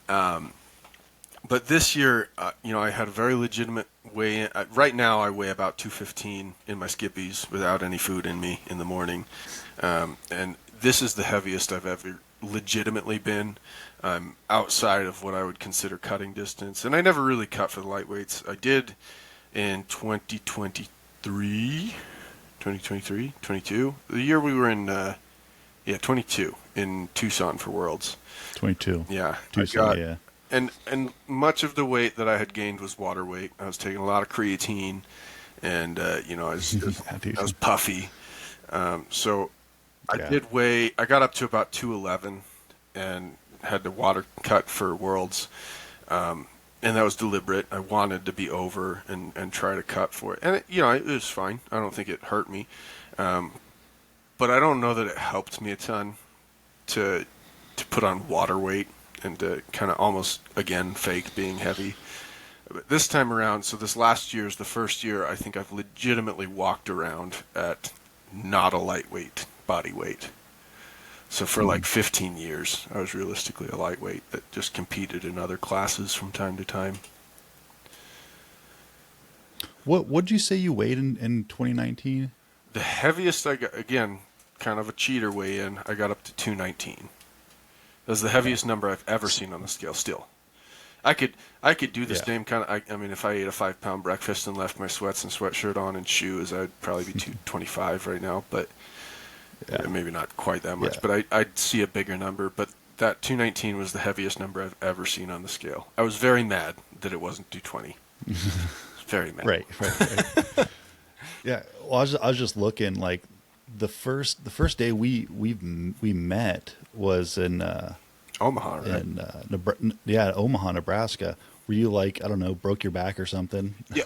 S2: But this year, I had a very legitimate weigh-in. Right now, I weigh about 215 in my skippies without any food in me in the morning. And this is the heaviest I've ever legitimately been, outside of what I would consider cutting distance. And I never really cut for the lightweights. I did in 2023, 22, the year we were in, 22 in Tucson for Worlds.
S3: 22.
S2: Yeah.
S3: Tucson,
S2: And much of the weight that I had gained was water weight. I was taking a lot of creatine, and I was puffy. So I did weigh. I got up to about 211, and had the water cut for Worlds, and that was deliberate. I wanted to be over and try to cut for it, and it was fine. I don't think it hurt me, but I don't know that it helped me a ton to put on water weight and to kind of almost, again, fake being heavy. But this time around, so this last year is the first year I think I've legitimately walked around at not a lightweight body weight. So for like 15 years, I was realistically a lightweight that just competed in other classes from time to time.
S3: What did you say you weighed in 2019?
S2: The heaviest I got, again, kind of a cheater weigh-in, I got up to 219. That was the heaviest number I've ever seen on the scale. Still, I could do the same kind of. If I ate a 5-pound breakfast and left my sweats and sweatshirt on and shoes, I'd probably be 225 right now. But maybe not quite that much. But I'd see a bigger number. But that 219 was the heaviest number I've ever seen on the scale. I was very mad that it wasn't 220. Very mad.
S3: Right. Yeah. Well, I was just looking, like the first day we met was in
S2: Omaha, right?
S3: Omaha, Nebraska. Were you like, I don't know, broke your back or something?
S2: Yeah,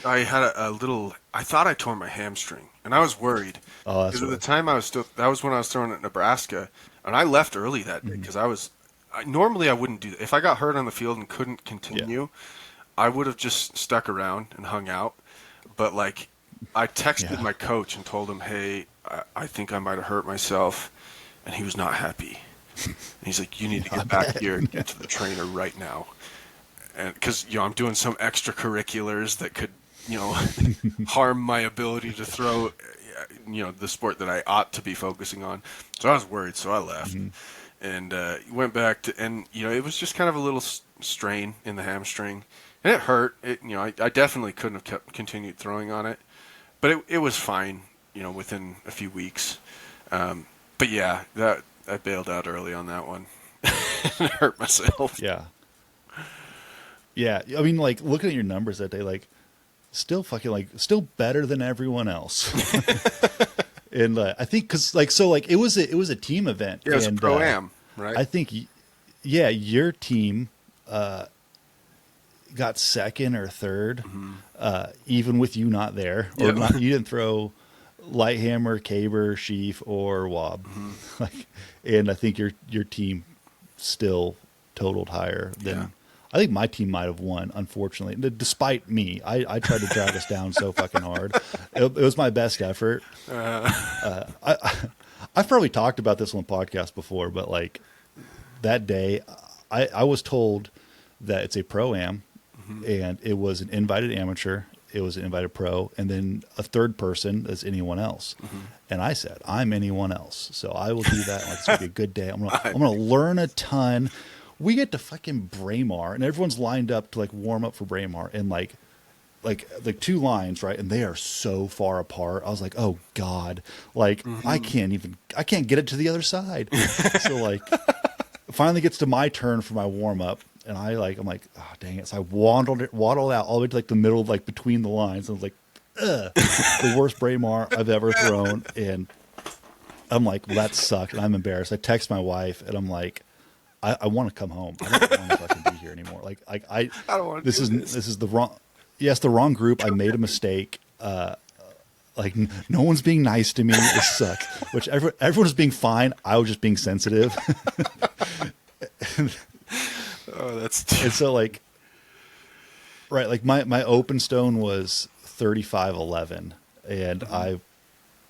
S2: I had a little. I thought I tore my hamstring, and I was worried.
S3: Oh,
S2: because at the time that was when I was throwing at Nebraska, and I left early that day because normally I wouldn't do that. If I got hurt on the field and couldn't continue, I would have just stuck around and hung out. But like, I texted my coach and told him, "Hey, I think I might have hurt myself," and he was not happy. And he's like, "You need to get back here and get to the trainer right now." And because I'm doing some extracurriculars that could harm my ability to throw the sport that I ought to be focusing on. So I was worried, so I left and went back to, and it was just kind of a little strain in the hamstring, and it hurt. I definitely couldn't have continued throwing on it, but it was fine within a few weeks. But yeah, that I bailed out early on that one. And hurt myself.
S3: Yeah, I mean, like, looking at your numbers that day, like, still better than everyone else. And I think because it was a team event.
S2: Yeah, it was a pro-am, right?
S3: I think, your team got second or third, even with you not there, or you didn't throw light hammer, caber, sheaf, or wob. And I think your team still totaled higher than. Yeah. I think my team might have won, unfortunately, despite me. I tried to drag us down so fucking hard. It was my best effort. I've probably talked about this on the podcast before, but like that day, I was told that it's a pro-am, and it was an invited amateur, it was an invited pro, and then a third person as anyone else. And I said, I'm anyone else, so I will do that. Like, it's gonna be a good day. I'm gonna learn a ton. we get to fucking Braemar, and everyone's lined up to like warm up for Braemar, and like two lines, right? And they are so far apart. I was like, oh God, like I can't get it to the other side. So like, it finally gets to my turn for my warm up, and I'm like, oh dang it! So I waddled out all the way to like the middle, like between the lines. I was like, ugh, the worst Braemar I've ever thrown, and I'm like, well, that sucked, and I'm embarrassed. I text my wife, and I'm like, I want to come home. I don't want to fucking be here anymore. Like I
S2: don't want to.
S3: This is the wrong. Yes, the wrong group. I made a mistake. Like no one's being nice to me. It sucks. Which everyone was being fine. I was just being sensitive.
S2: Oh, that's.
S3: And so like, right, like my open stone was 35-11, and I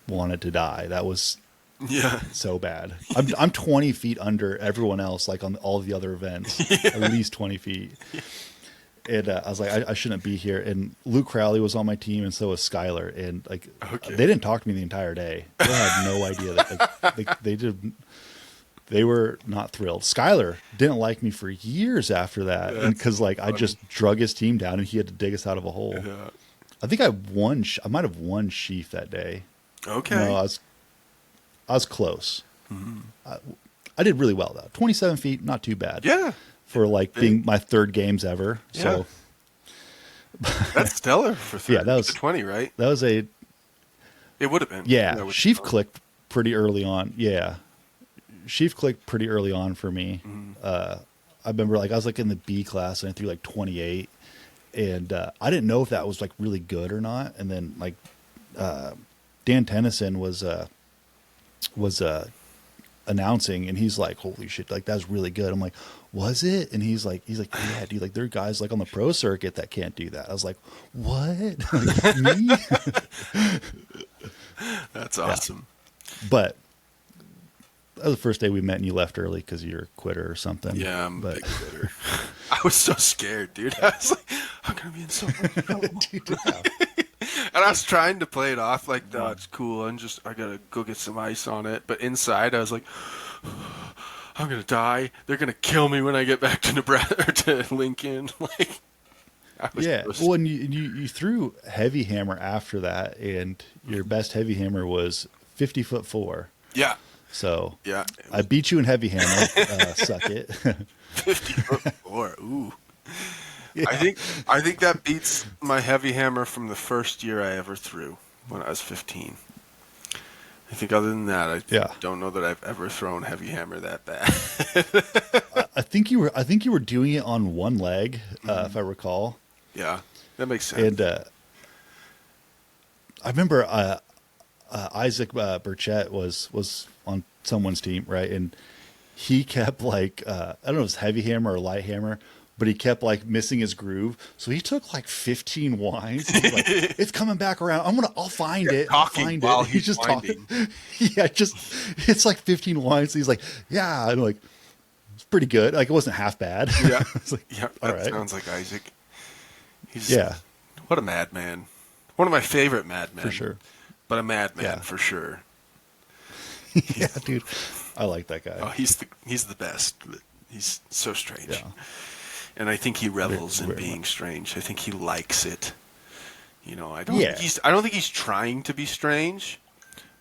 S3: wanted to die. That was so bad. I'm 20 feet under everyone else, like on all the other events, at least 20 feet. And I was like, I shouldn't be here. And Luke Crowley was on my team, and so was Skylar. And like, they didn't talk to me the entire day. They had no idea that like, they were not thrilled. Skylar didn't like me for years after that, because like funny. I just drug his team down, and he had to dig us out of a hole. Yeah. I think I might have won Sheaf that day.
S2: Okay,
S3: no, I was close. Mm-hmm. I did really well though. 27 feet, not too bad.
S2: Yeah.
S3: For like being my third games ever. Yeah. So
S2: that's stellar for 30, that was 20, right?
S3: That was it
S2: would have been.
S3: Yeah. Sheaf clicked pretty early on. Yeah. Sheaf clicked pretty early on for me. Mm-hmm. I remember like I was like in the B class, and I threw like 28, and I didn't know if that was like really good or not. And then like Dan Tennyson was announcing, and he's like, holy shit, like that's really good. I'm like, was it? And he's like, yeah, dude, like there are guys like on the pro circuit that can't do that. I was like, what? Like, me?
S2: That's awesome.
S3: Yeah. But that was the first day we met, and you left early because you're a quitter or something.
S2: Yeah, I'm a big quitter. I was so scared, dude. I was like, I'm gonna be in so much trouble. Dude, yeah. And I was trying to play it off like, no, it's cool. I gotta go get some ice on it. But inside, I was like, I'm gonna die. They're gonna kill me when I get back to Nebraska or to Lincoln. Like,
S3: well, and you threw heavy hammer after that, and your best heavy hammer was 50'4".
S2: Yeah.
S3: So
S2: yeah,
S3: I beat you in heavy hammer. Suck it.
S2: 50'4". Ooh. Yeah. I think that beats my heavy hammer from the first year I ever threw when I was 15. I think other than that, I don't know that I've ever thrown heavy hammer that bad.
S3: I think you were doing it on one leg, if I recall.
S2: Yeah, that makes sense.
S3: And I remember Isaac Burchett was on someone's team, right? And he kept like I don't know if it was heavy hammer or light hammer, but he kept like missing his groove. So he took like 15 winds. He's like, it's coming back around. I'll find it. I'll find it.
S2: He's just
S3: talking. Yeah, it's like 15 winds. He's like, yeah. And I'm like, it's pretty good. Like it wasn't half bad.
S2: Yeah.
S3: It's like,
S2: yeah.
S3: All
S2: That
S3: right.
S2: sounds like Isaac.
S3: Yeah.
S2: What a madman. One of my favorite madmen.
S3: For sure.
S2: But a madman for sure.
S3: Yeah, dude. I like that guy.
S2: Oh, he's the best. He's so strange. Yeah. And I think he revels in being strange. I think he likes it. You know, I don't think he's trying to be strange,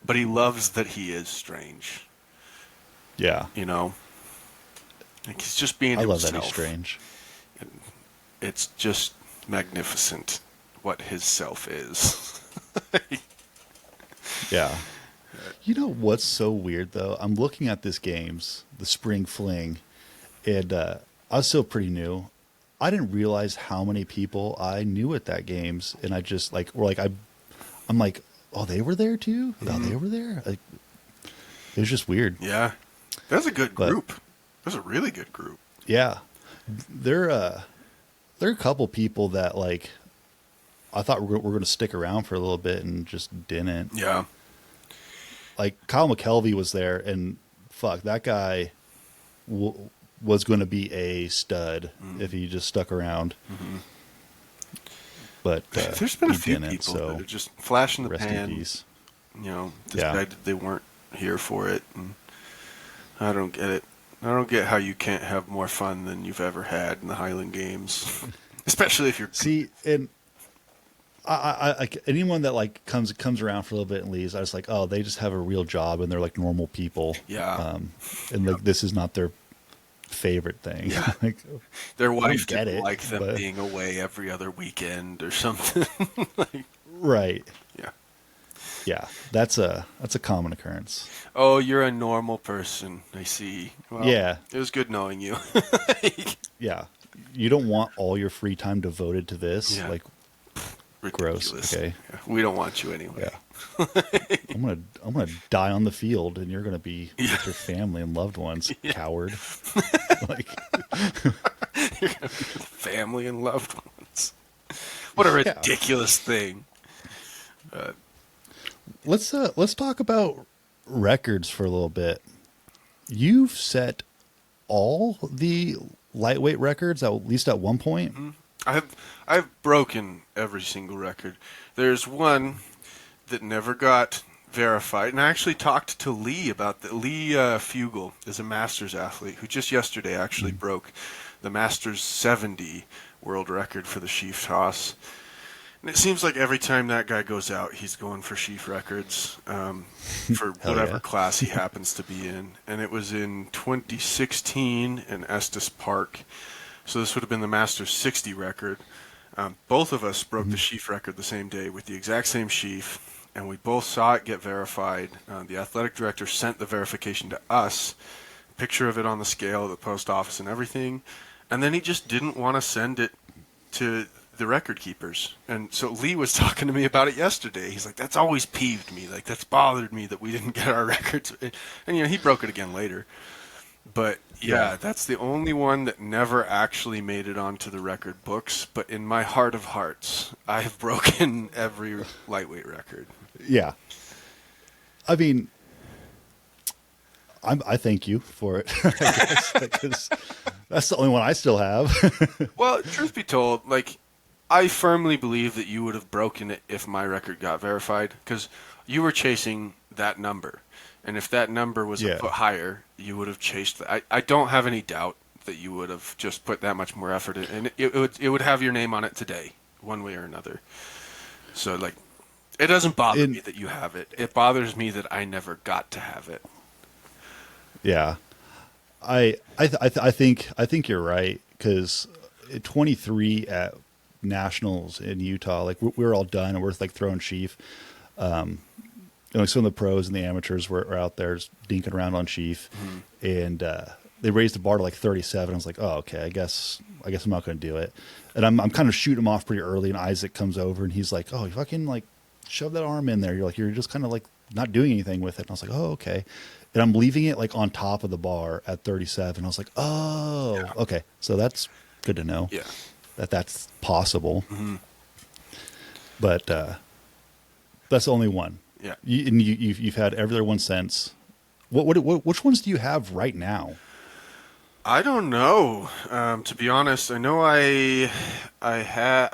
S2: but he loves that he is strange.
S3: Yeah.
S2: You know? Like he's just being himself.
S3: I love that he's strange.
S2: It's just magnificent what his self is.
S3: Yeah. You know what's so weird though? I'm looking at this games, the Spring Fling, and I was still pretty new. I didn't realize how many people I knew at that games, and I just like, I'm like, oh, they were there too. Mm-hmm. Oh, they were there. Like, it was just weird.
S2: Yeah, that's a good group. That's a really good group.
S3: Yeah, there are a couple people that like I thought were going to stick around for a little bit and just didn't.
S2: Yeah,
S3: like Kyle McKelvey was there, and fuck, that guy was going to be a stud if he just stuck around. Mm-hmm. But
S2: there's been a few people that are just flash in the pan. You know, decided they weren't here for it, and I don't get it. I don't get how you can't have more fun than you've ever had in the Highland Games, especially if you're.
S3: See, and I anyone that like comes around for a little bit and leaves, I was like, oh, they just have a real job and they're like normal people.
S2: Yeah.
S3: And like this is not their favorite thing.
S2: Yeah.
S3: Like,
S2: Their wife
S3: get
S2: didn't
S3: it,
S2: like them
S3: but-
S2: being away every other weekend or something. Like,
S3: right.
S2: yeah.
S3: Yeah, that's a common occurrence.
S2: Oh, you're a normal person. I see. Well,
S3: Yeah.
S2: It was good knowing you.
S3: Yeah, you don't want all your free time devoted to this.
S2: Yeah.
S3: Like,
S2: Ridiculous.
S3: gross. Okay.
S2: Yeah, we don't want you anyway.
S3: Yeah. I'm gonna die on the field, and you're gonna be with your family and loved ones, coward. Like,
S2: Family and loved ones. What a ridiculous thing.
S3: let's talk about records for a little bit. You've set all the lightweight records, at least at one point.
S2: Mm-hmm. I've broken every single record. There's one that never got verified, and I actually talked to Lee about that. Lee Fugel is a Masters athlete who just yesterday actually broke the Masters 70 world record for the sheaf toss. And it seems like every time that guy goes out, he's going for sheaf records for whatever class he happens to be in. And it was in 2016 in Estes Park. So this would have been the Masters 60 record. Both of us broke the sheaf record the same day with the exact same sheaf, and we both saw it get verified. The athletic director sent the verification to us, picture of it on the scale at the post office and everything, and then he just didn't want to send it to the record keepers. And so Lee was talking to me about it yesterday. He's like, that's always peeved me. Like, that's bothered me that we didn't get our records. And, you know, he broke it again later. But, yeah, that's the only one that never actually made it onto the record books. But in my heart of hearts, I have broken every lightweight record.
S3: Yeah. I mean, I thank you for it, I guess, because that's the only one I still have.
S2: Well, truth be told, like, I firmly believe that you would have broken it if my record got verified, because you were chasing that number. And if that number was a foot higher, you would have chased that. I don't have any doubt that you would have just put that much more effort in. And it would have your name on it today, one way or another. So, like, it doesn't bother me that you have it. It bothers me that I never got to have it.
S3: Yeah. I think you're right, because 23 at nationals in Utah, like we're all done and we're like throwing sheaf. You know, some of the pros and the amateurs were out there just dinking around on sheaf, and they raised the bar to like 37. I was like, oh, okay, I guess I'm not going to do it. And I'm kind of shooting him off pretty early, and Isaac comes over and he's like, oh, you fucking like shove that arm in there. You're just kind of like not doing anything with it. And I was like, oh, okay. And I'm leaving it like on top of the bar at 37. I was like, oh, okay. So that's good to know.
S2: Yeah.
S3: That's possible. But that's the only one.
S2: Yeah.
S3: You've had every other one since. Which ones do you have right now?
S2: I don't know. To be honest, I know I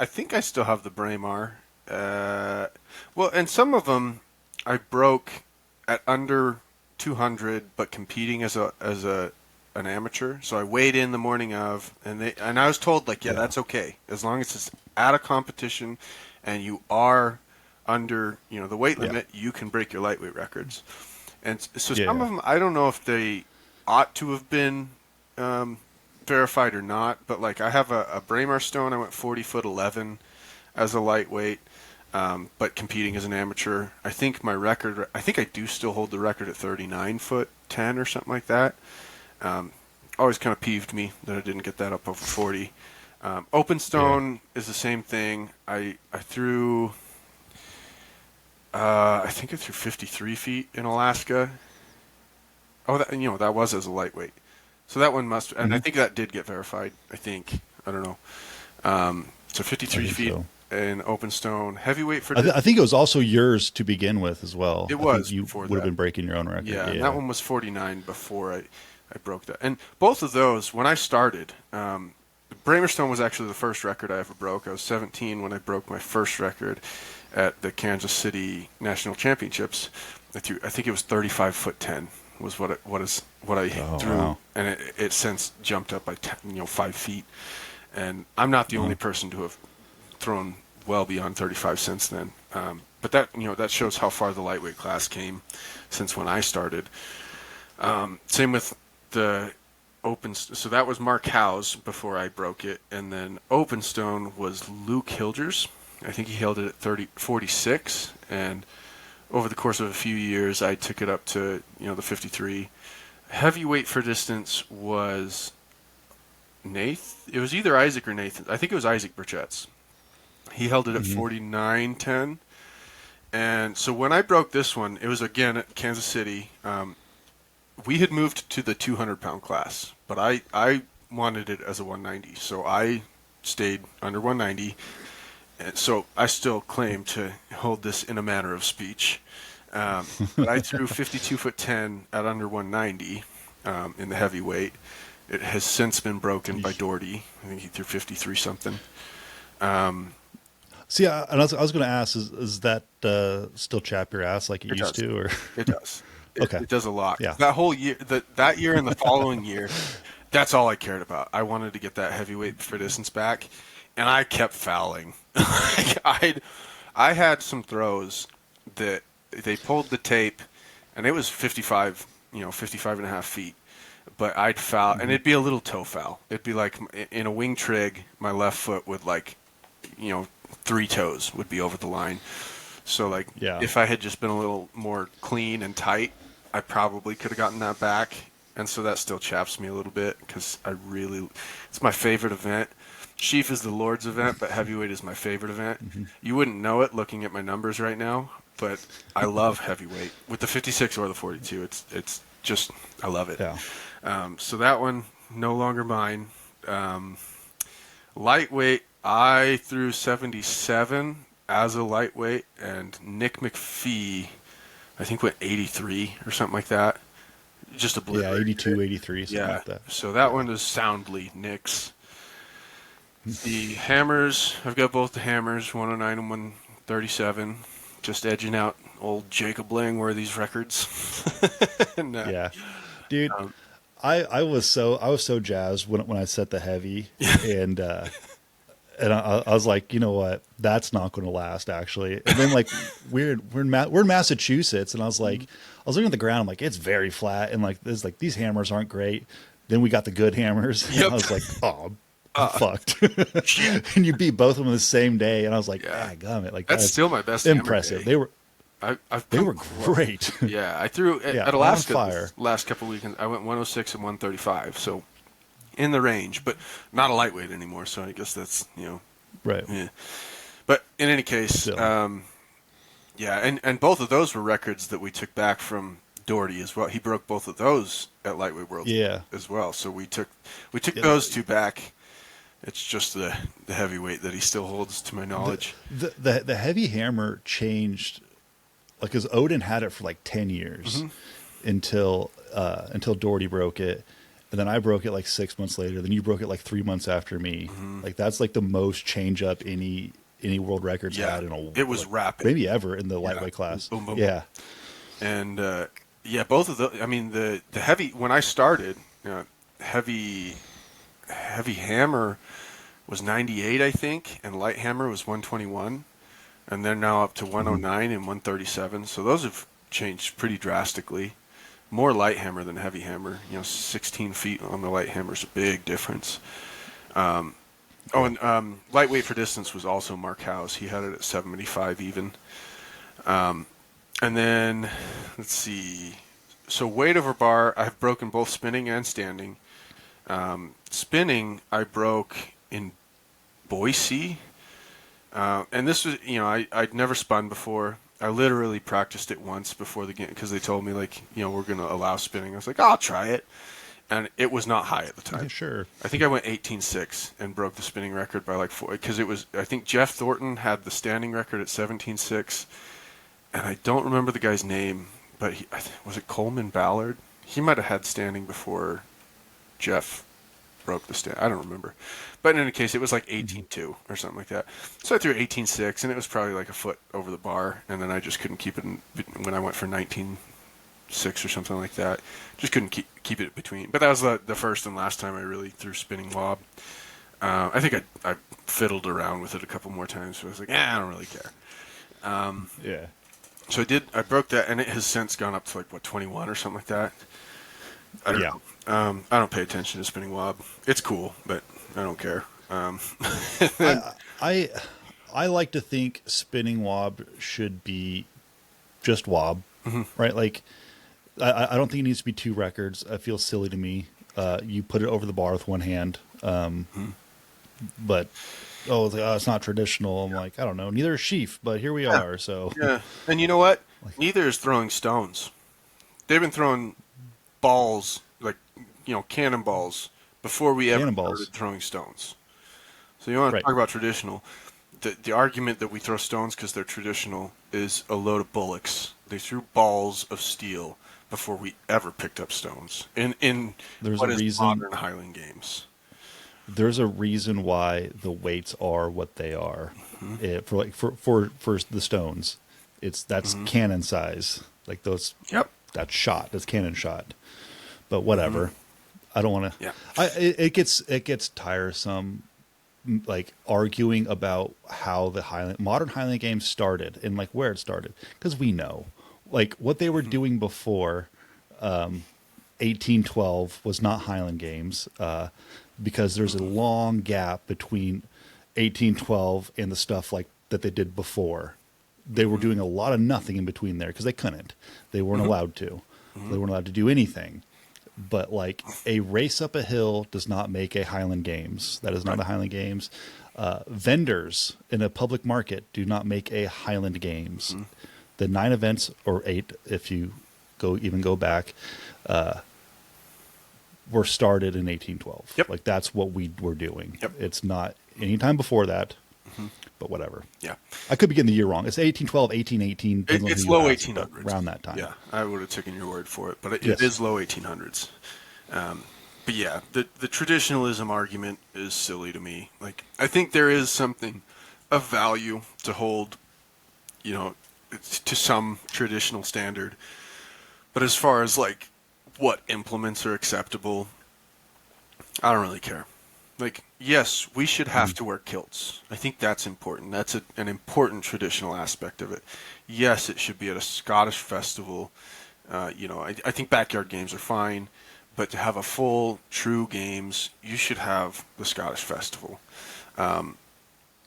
S2: think I still have the Braemar. Well, and some of them I broke at under 200, but competing as an amateur. So I weighed in the morning of, and I was told like, that's okay as long as it's at a competition, and you are under the weight limit, you can break your lightweight records. And so some of them, I don't know if they ought to have been verified or not, but like I have a Braemar stone. I went 40'11" as a lightweight, but competing as an amateur. I think I do still hold the record at 39'10" or something like that. Always kind of peeved me that I didn't get that up over 40. Open stone is the same thing. I threw. I think I threw 53 feet in Alaska. Oh, that was as a lightweight. So that one must, and I think that did get verified. I don't know. So 53 feet in open stone, heavyweight for.
S3: I think it was also yours to begin with as well.
S2: It was.
S3: You
S2: before
S3: would
S2: that.
S3: have been breaking your own record.
S2: Yeah, and that one was 49 before I broke that. And both of those, when I started, the Braemar stone was actually the first record I ever broke. I was 17 when I broke my first record at the Kansas City National Championships. I think it was 35'10", was what I threw,
S3: wow.
S2: and it since jumped up by 5 feet. And I'm not the only person to have thrown well beyond 35 since then. But that shows how far the lightweight class came since when I started. Same with the open. So that was Mark Howes before I broke it, and then open stone was Luke Hilgers. I think he held it at 46, and over the course of a few years, I took it up to the 53. Heavyweight for distance was Nath. It was either Isaac or Nathan. I think it was Isaac Burchett's. He held it at 49.10. And so when I broke this one, it was again at Kansas City. We had moved to the 200-pound class, but I wanted it as a 190, so I stayed under 190. And so I still claim to hold this in a manner of speech. But I threw 52'10" at under 190 in the heavyweight. It has since been broken by Doherty. I think he threw 53 something.
S3: See, and I was going to ask, is that still chap your ass like it used
S2: does.
S3: to? Or
S2: It does.
S3: Okay.
S2: It does a lot.
S3: Yeah.
S2: That whole year, that year and the following year, that's all I cared about. I wanted to get that heavyweight for distance back, and I kept fouling. I had some throws that they pulled the tape, and it was 55 and a half feet. But I'd foul, and it'd be a little toe foul. It'd be like in a wing trig, my left foot would 3 toes would be over the line. So if I had just been a little more clean and tight, I probably could have gotten that back. And so that still chaps me a little bit because it's my favorite event. Sheaf is the Lord's event, but heavyweight is my favorite event. Mm-hmm. You wouldn't know it looking at my numbers right now, but I love heavyweight with the 56 or the 42. It's just, I love it.
S3: yeah.
S2: So that one, no longer mine. Lightweight, I threw 77 as a lightweight, and Nick McPhee, I think, went 83 or something like that. Just a blue.
S3: Yeah, 82, 83, something like that.
S2: So that one is soundly Nick's. The hammers, I've got both the hammers, 109 and 137, just edging out old Jacob Langworthy's records. And,
S3: yeah. Dude, I was so jazzed when I set the heavy, and I was like, you know what, that's not going to last actually. And then we're in Massachusetts, and I was like, I was looking at the ground, I'm like, it's very flat, and these hammers aren't great. Then we got the good hammers, and I was like, oh, I'm fucked. And you beat both of them the same day, and I was like, gummit,
S2: that's still my best.
S3: Impressive. They were. They were great.
S2: Yeah, I threw at Alaska
S3: fire.
S2: Last couple of weekends. I went 106 and 135, so in the range, but not a lightweight anymore. So I guess that's
S3: right.
S2: Yeah. But in any case, and both of those were records that we took back from Doherty as well. He broke both of those at Lightweight Worlds as well. So we took those two back. It's just the heavyweight that he still holds, to my knowledge.
S3: The heavy hammer changed, because Odin had it for 10 years until Doherty broke it, and then I broke it 6 months later. Then you broke it 3 months after me. That's the most change up any world records had in a.
S2: It was rapid,
S3: maybe ever in the lightweight class.
S2: Boom, boom,
S3: yeah,
S2: and both of those. I mean, the heavy, when I started, heavy hammer was 98, I think, and light hammer was 121, and they're now up to 109 and 137. So those have changed pretty drastically. More light hammer than heavy hammer. 16 feet on the light hammer is a big difference. And lightweight for distance was also Mark Howes. He had it at 75 even. And then, let's see. So weight over bar, I've broken both spinning and standing. Spinning, I broke in Boise. And this was, I'd never spun before. I literally practiced it once before the game because they told me, we're going to allow spinning. I was like, I'll try it. And it was not high at the time.
S3: Yeah, sure.
S2: I think I went 18.6 and broke the spinning record by 4. Because it was, I think Jeff Thornton had the standing record at 17.6. And I don't remember the guy's name, but was it Coleman Ballard? He might have had standing before Jeff broke the stand. I don't remember. But in any case, it was 18.2 or something like that. So I threw 18.6, and it was probably a foot over the bar, and then I just couldn't keep it when I went for 19 6 or something like that. Just couldn't keep it between. But that was the first and last time I really threw spinning wob. I think I fiddled around with it a couple more times. So I was like, I don't really care.
S3: Yeah.
S2: So I broke that, and it has since gone up to like, what, 21 or something like that? I don't know. I don't pay attention to spinning wob. It's cool, but I don't care.
S3: I like to think spinning wob should be just wob, right? Like, I don't think it needs to be 2 records. It feels silly to me. You put it over the bar with one hand, but it's not traditional. I'm like, I don't know. Neither is sheaf, but here we are. So
S2: yeah, and you know what? Neither is throwing stones. They've been throwing balls, like cannonballs, before we ever started throwing stones. So you want to talk about traditional? The argument that we throw stones because they're traditional is a load of bullocks. They threw balls of steel before we ever picked up stones. There's what a reason modern Highland Games.
S3: There's a reason why the weights are what they are. For the stones. That's cannon size. Like those.
S2: Yep.
S3: That's shot. That's cannon shot. But whatever. I don't want to.
S2: Yeah.
S3: It gets tiresome. Like arguing about how the modern Highland Games started and like where it started, because we know like what they were doing before 1812 was not Highland Games, because there's a long gap between 1812 and the stuff like that they did before. They were doing a lot of nothing in between there because they couldn't. They weren't allowed to. They weren't allowed to do anything. But like a race up a hill does not make a Highland Games. That is not a Highland Games. Vendors in a public market do not make a Highland Games. The 9 events, or 8 if you go back, were started in 1812.
S2: Yep.
S3: Like that's what we were doing.
S2: Yep.
S3: It's not any time before that. But whatever.
S2: Yeah.
S3: I could be getting the year wrong. It's 1812, 1818.
S2: It's low 1800s.
S3: Around that time.
S2: Yeah, I would have taken your word for it. But it is low 1800s. But yeah, the traditionalism argument is silly to me. Like, I think there is something of value to hold, to some traditional standard. But as far as, like, what implements are acceptable, I don't really care. Like, yes, we should have to wear kilts. I think that's important. That's an important traditional aspect of it. Yes, it should be at a Scottish festival. I think backyard games are fine, but to have a full, true games, you should have the Scottish festival. And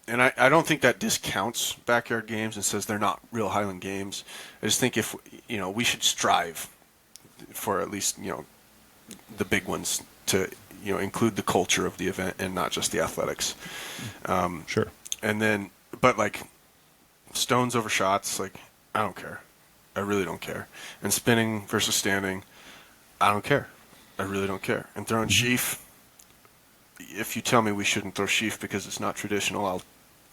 S2: I don't think that discounts backyard games and says they're not real Highland Games. I just think if, we should strive for at least, the big ones to include the culture of the event and not just the athletics.
S3: Sure.
S2: And then, but like stones over shots, like I don't care. I really don't care. And spinning versus standing, I don't care. I really don't care. And throwing sheaf, if you tell me we shouldn't throw sheaf because it's not traditional, I'll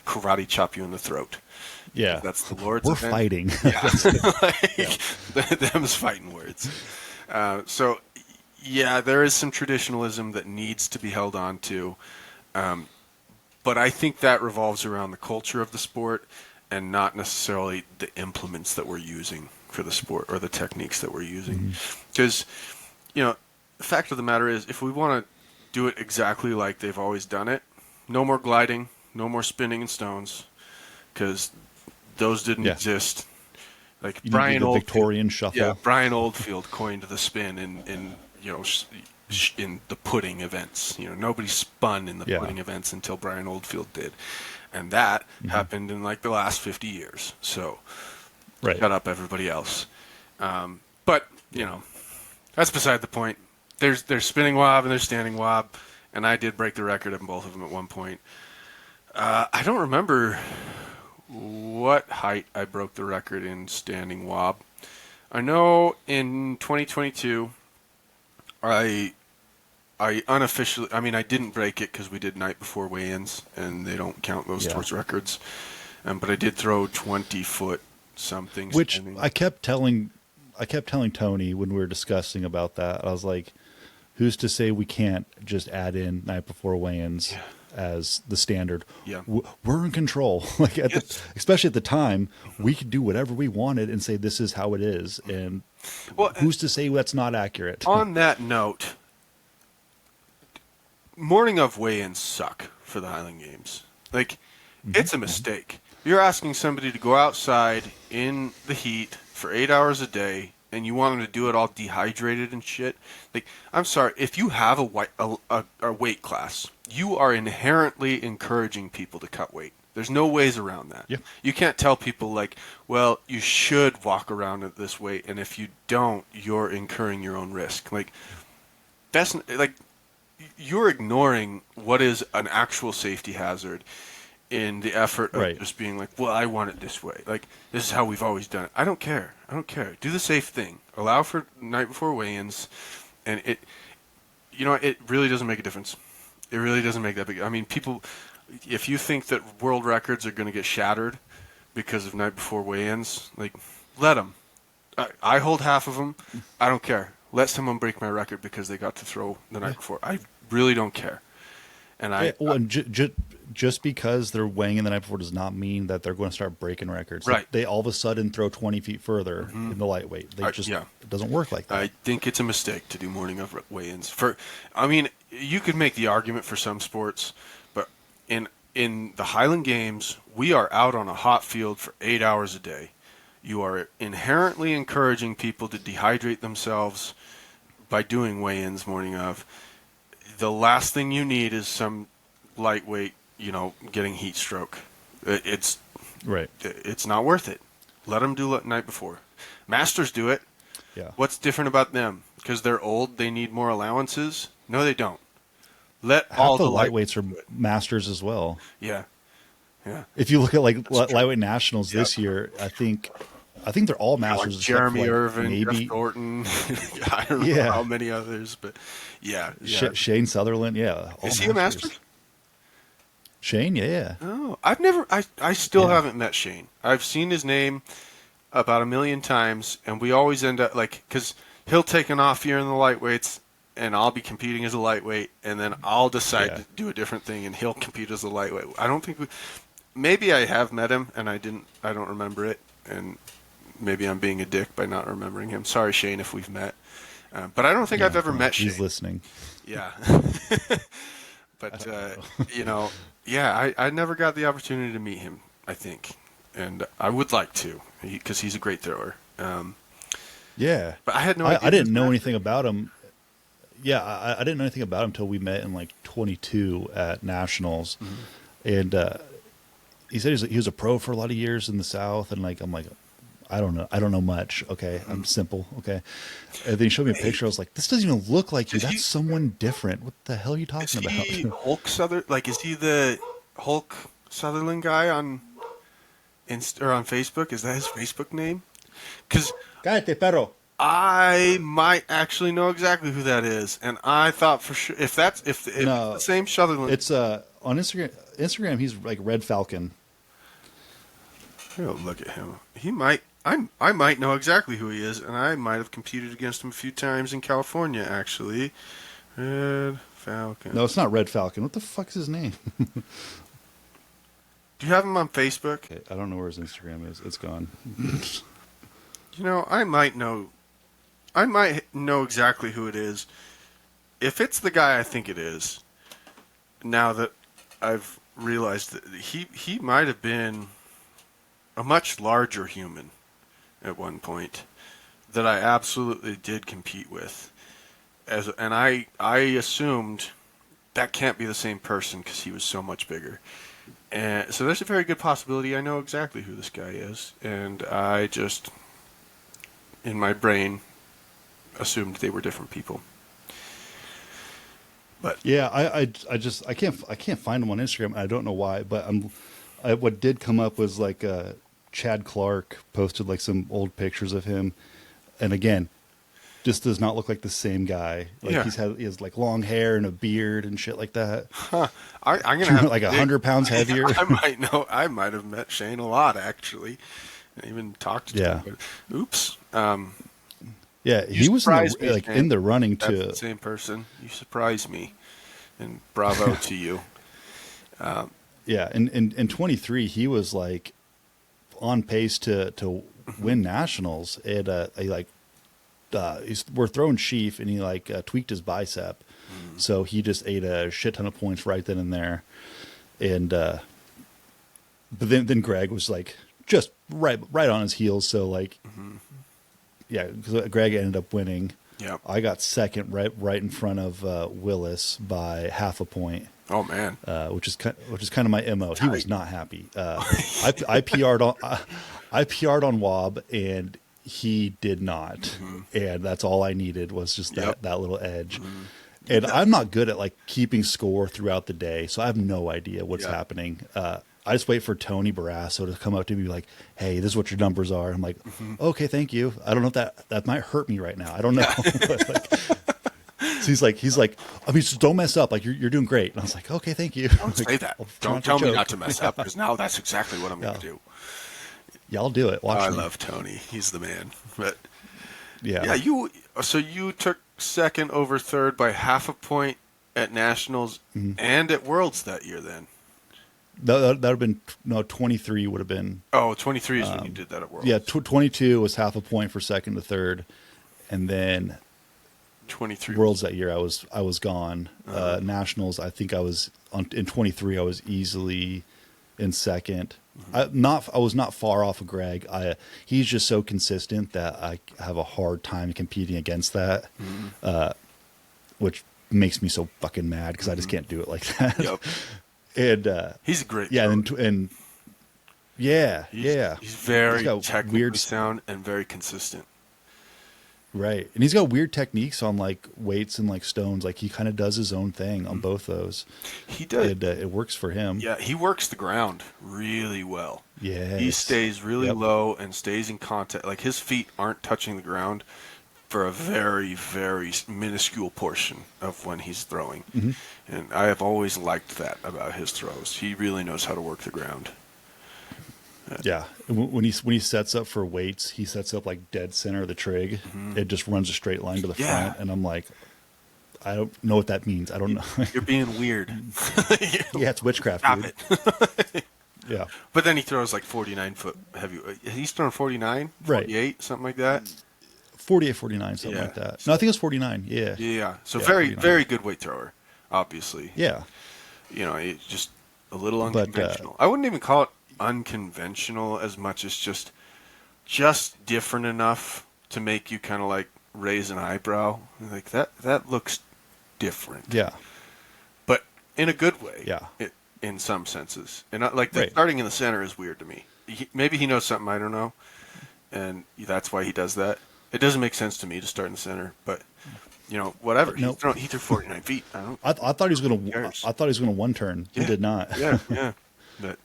S2: karate chop you in the throat.
S3: Yeah.
S2: That's the Lord's
S3: We're
S2: event.
S3: fighting.
S2: Yeah. Them's fighting words. So, yeah, there is some traditionalism that needs to be held on to. But I think that revolves around the culture of the sport and not necessarily the implements that we're using for the sport or the techniques that we're using. Because, the fact of the matter is, if we want to do it exactly like they've always done it, no more gliding, no more spinning and stones, because those didn't exist. Like Brian Oldfield,
S3: Victorian shuffle.
S2: Yeah, Brian Oldfield coined the spin in the pudding events. Nobody spun in the pudding events until Brian Oldfield did, and that happened in like the last 50 years. So, shut up, everybody else. But that's beside the point. There's spinning wob and there's standing wob, and I did break the record in both of them at one point. I don't remember what height I broke the record in standing wob. I know in 2022, I unofficially, I didn't break it because we did night before weigh-ins, and they don't count those towards records. But I did throw 20-foot something.
S3: Which
S2: standing.
S3: I kept telling Tony when we were discussing about that. I was like, who's to say we can't just add in night before weigh-ins as the standard.
S2: Yeah.
S3: We're in control. Like
S2: Yes.
S3: especially at the time, we could do whatever we wanted and say this is how it is. And
S2: Well,
S3: who's to say that's not accurate?
S2: on that note, morning of weigh-ins suck for the Highland Games. Like, it's a mistake. You're asking somebody to go outside in the heat for 8 hours a day, and you want them to do it all dehydrated and shit. Like, I'm sorry, if you have a weight class, you are inherently encouraging people to cut weight. There's no ways around that.
S3: Yeah.
S2: You can't tell people like, well, you should walk around at this weight, and if you don't, you're incurring your own risk. Like, that's like, you're ignoring what is an actual safety hazard in the effort of just being like, well, I want it this way. Like, this is how we've always done it. I don't care. Do the safe thing. Allow for night before weigh-ins, and it really doesn't make a difference. It really doesn't make that big. I mean, people, if you think that world records are going to get shattered because of night before weigh-ins, like, let them. I hold half of them. I don't care. Let someone break my record because they got to throw the night before. I really don't care. And
S3: just because they're weighing in the night before does not mean that they're going to start breaking records.
S2: Right.
S3: Like, they all of a sudden throw 20 feet further in the lightweight. It doesn't work like that.
S2: I think it's a mistake to do morning of weigh-ins. You could make the argument for some sports, but in the Highland Games, we are out on a hot field for 8 hours a day. You are inherently encouraging people to dehydrate themselves by doing weigh-ins morning of. The last thing you need is some lightweight, getting heat stroke. It's not worth it. Let them do it night before. Masters do it.
S3: Yeah.
S2: What's different about them? Because they're old, they need more allowances? No, they don't. Let
S3: Half
S2: all
S3: the
S2: the
S3: lightweights are masters as well.
S2: Yeah. Yeah.
S3: If you look at lightweight nationals this year, I think they're all masters.
S2: Like Jeremy Irvin,
S3: maybe
S2: Jeff Thornton. I don't know how many others, but yeah.
S3: Shane Sutherland. Yeah, all
S2: is he a master?
S3: Shane, yeah.
S2: Oh, I still haven't met Shane. I've seen his name about 1 million times, and we always end up because he'll take an off year in the lightweights, and I'll be competing as a lightweight, and then I'll decide to do a different thing, and he'll compete as a lightweight. I don't think maybe I have met him, and I don't remember it, and maybe I'm being a dick by not remembering him. Sorry, Shane, if we've met. But I don't think I've ever met Shane.
S3: He's listening.
S2: Yeah. But, I never got the opportunity to meet him, I think. And I would like to, because he's a great thrower.
S3: Yeah.
S2: But I had no idea.
S3: I didn't know anything about him. Yeah, I didn't know anything about him until we met in 22 at Nationals. Mm-hmm. And he said he was a pro for a lot of years in the South. And I'm like, I don't know much. Okay, I'm simple. Okay, and then he showed me a picture. I was like, this doesn't even look like you. That's someone different. What the hell are you talking about?
S2: Is he Hulk Sutherland? Is he the Hulk Sutherland guy on Facebook? Is that his Facebook name? Because
S3: Cállate, perro.
S2: I might actually know exactly who that is, and I thought for sure if it's the same Sutherland.
S3: It's on Instagram. Instagram, he's like Red Falcon.
S2: Oh, look at him. He might. I might know exactly who he is, and I might have competed against him a few times in California, actually. Red Falcon.
S3: No, it's not Red Falcon. What the fuck is his name?
S2: Do you have him on Facebook?
S3: Okay, I don't know where his Instagram is. It's gone.
S2: I might know. I might know exactly who it is. If it's the guy I think it is, now that I've realized that he might have been a much larger human at one point that I absolutely did compete with. And I assumed that can't be the same person because he was so much bigger. And so there's a very good possibility I know exactly who this guy is. And I just, in my brain, assumed they were different people. But
S3: yeah, I can't find him on Instagram. I don't know why, but what did come up was Chad Clark posted some old pictures of him, and again, just does not look like the same guy. He has long hair and a beard and shit like that.
S2: Huh. I'm gonna have
S3: 100 pounds heavier.
S2: I might have met Shane a lot actually, and even talked to him. But, oops.
S3: Yeah, he was in the running
S2: That's
S3: to
S2: the same person. You surprised me, and bravo to you.
S3: Yeah, and in 23 he was like on pace to win nationals. And we're throwing sheaf, and he like tweaked his bicep, so he just ate a shit ton of points right then and there. And but then Greg was like just right on his heels. So like, yeah, because Greg ended up winning.
S2: Yeah,
S3: I got second, right in front of Willis by half a point.
S2: Oh man,
S3: which is kind of my MO. He was not happy. I PR'd on Wob, and he did not. And that's all I needed was just that little edge. And I'm not good at like keeping score throughout the day, so I have no idea what's happening. I just wait for Tony Barrasso to come up to me and be like, "Hey, this is what your numbers are." I'm like, "Okay, thank you." I don't know if that might hurt me right now. I don't know. But like, so he's like, I mean, just don't mess up. Like you're doing great. And I was like, "Okay, thank you."
S2: Don't say that. Don't tell me not to mess up, because now that's exactly what I'm going to do.
S3: Yeah, I'll do it. Watch
S2: I
S3: me.
S2: love Tony. He's the man. But
S3: yeah,
S2: you took second over third by half a point at nationals and at Worlds that year. Then
S3: that would have been 23 would have been.
S2: Oh, 23 is when you did that at Worlds.
S3: Yeah, 22 was half a point for second to third, and then
S2: 23
S3: Worlds that year I was gone. Nationals, I think I was in 23. I was easily in second. I was not far off of Greg. He's just so consistent that I have a hard time competing against that, which makes me so fucking mad because I just can't do it like that.
S2: Yep.
S3: And
S2: he's a great.
S3: Yeah,
S2: thrower.
S3: He's
S2: very technically sound and very consistent.
S3: Right. And he's got weird techniques on like weights and like stones. Like he kind of does his own thing on both those.
S2: He does.
S3: It works for him.
S2: Yeah, he works the ground really well.
S3: Yeah.
S2: He stays really low and stays in contact. Like his feet aren't touching the ground for a very, very minuscule portion of when he's throwing. And I have always liked that about his throws. He really knows how to work the ground.
S3: Yeah, when he sets up for weights, he sets up like dead center of the trig. It just runs a straight line to the front, and I'm like, I don't know what that means. I don't know.
S2: You're being weird.
S3: Yeah, it's witchcraft.
S2: Stop
S3: dude.
S2: it.
S3: Yeah,
S2: but then he throws like 49-foot heavy. He's throwing 49, 48, something like that.
S3: 48, 49, something like that. No, I think it's 49. Yeah.
S2: Yeah. So very, 49. Very good weight thrower, obviously.
S3: Yeah.
S2: You know, it's just a little unconventional. I wouldn't even call it unconventional as much as just different enough to make you kind of like raise an eyebrow. Like that looks different.
S3: Yeah.
S2: But in a good way.
S3: Yeah.
S2: In some senses. And like starting in the center is weird to me. Maybe he knows something I don't know, and that's why he does that. It doesn't make sense to me to start in the center, but you know, whatever. Nope. He threw 49 feet.
S3: I thought he was going to. I thought he was going to one turn. He did not.
S2: Yeah. But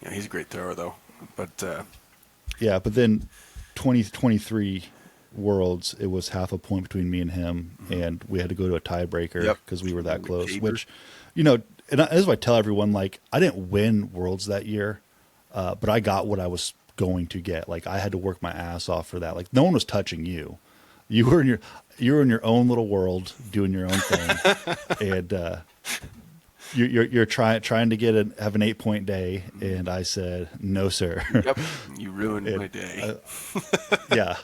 S2: yeah, he's a great thrower though. But
S3: but then 2023 Worlds, it was half a point between me and him, and we had to go to a tiebreaker because we were that close. Which, you know, and as I tell everyone, like I didn't win Worlds that year, but I got what I was going to get. Like I had to work my ass off for that. Like no one was touching you. You were in your own little world doing your own thing, and you're trying to have an 8-point day, and I said no, sir.
S2: Yep, you ruined my day.
S3: I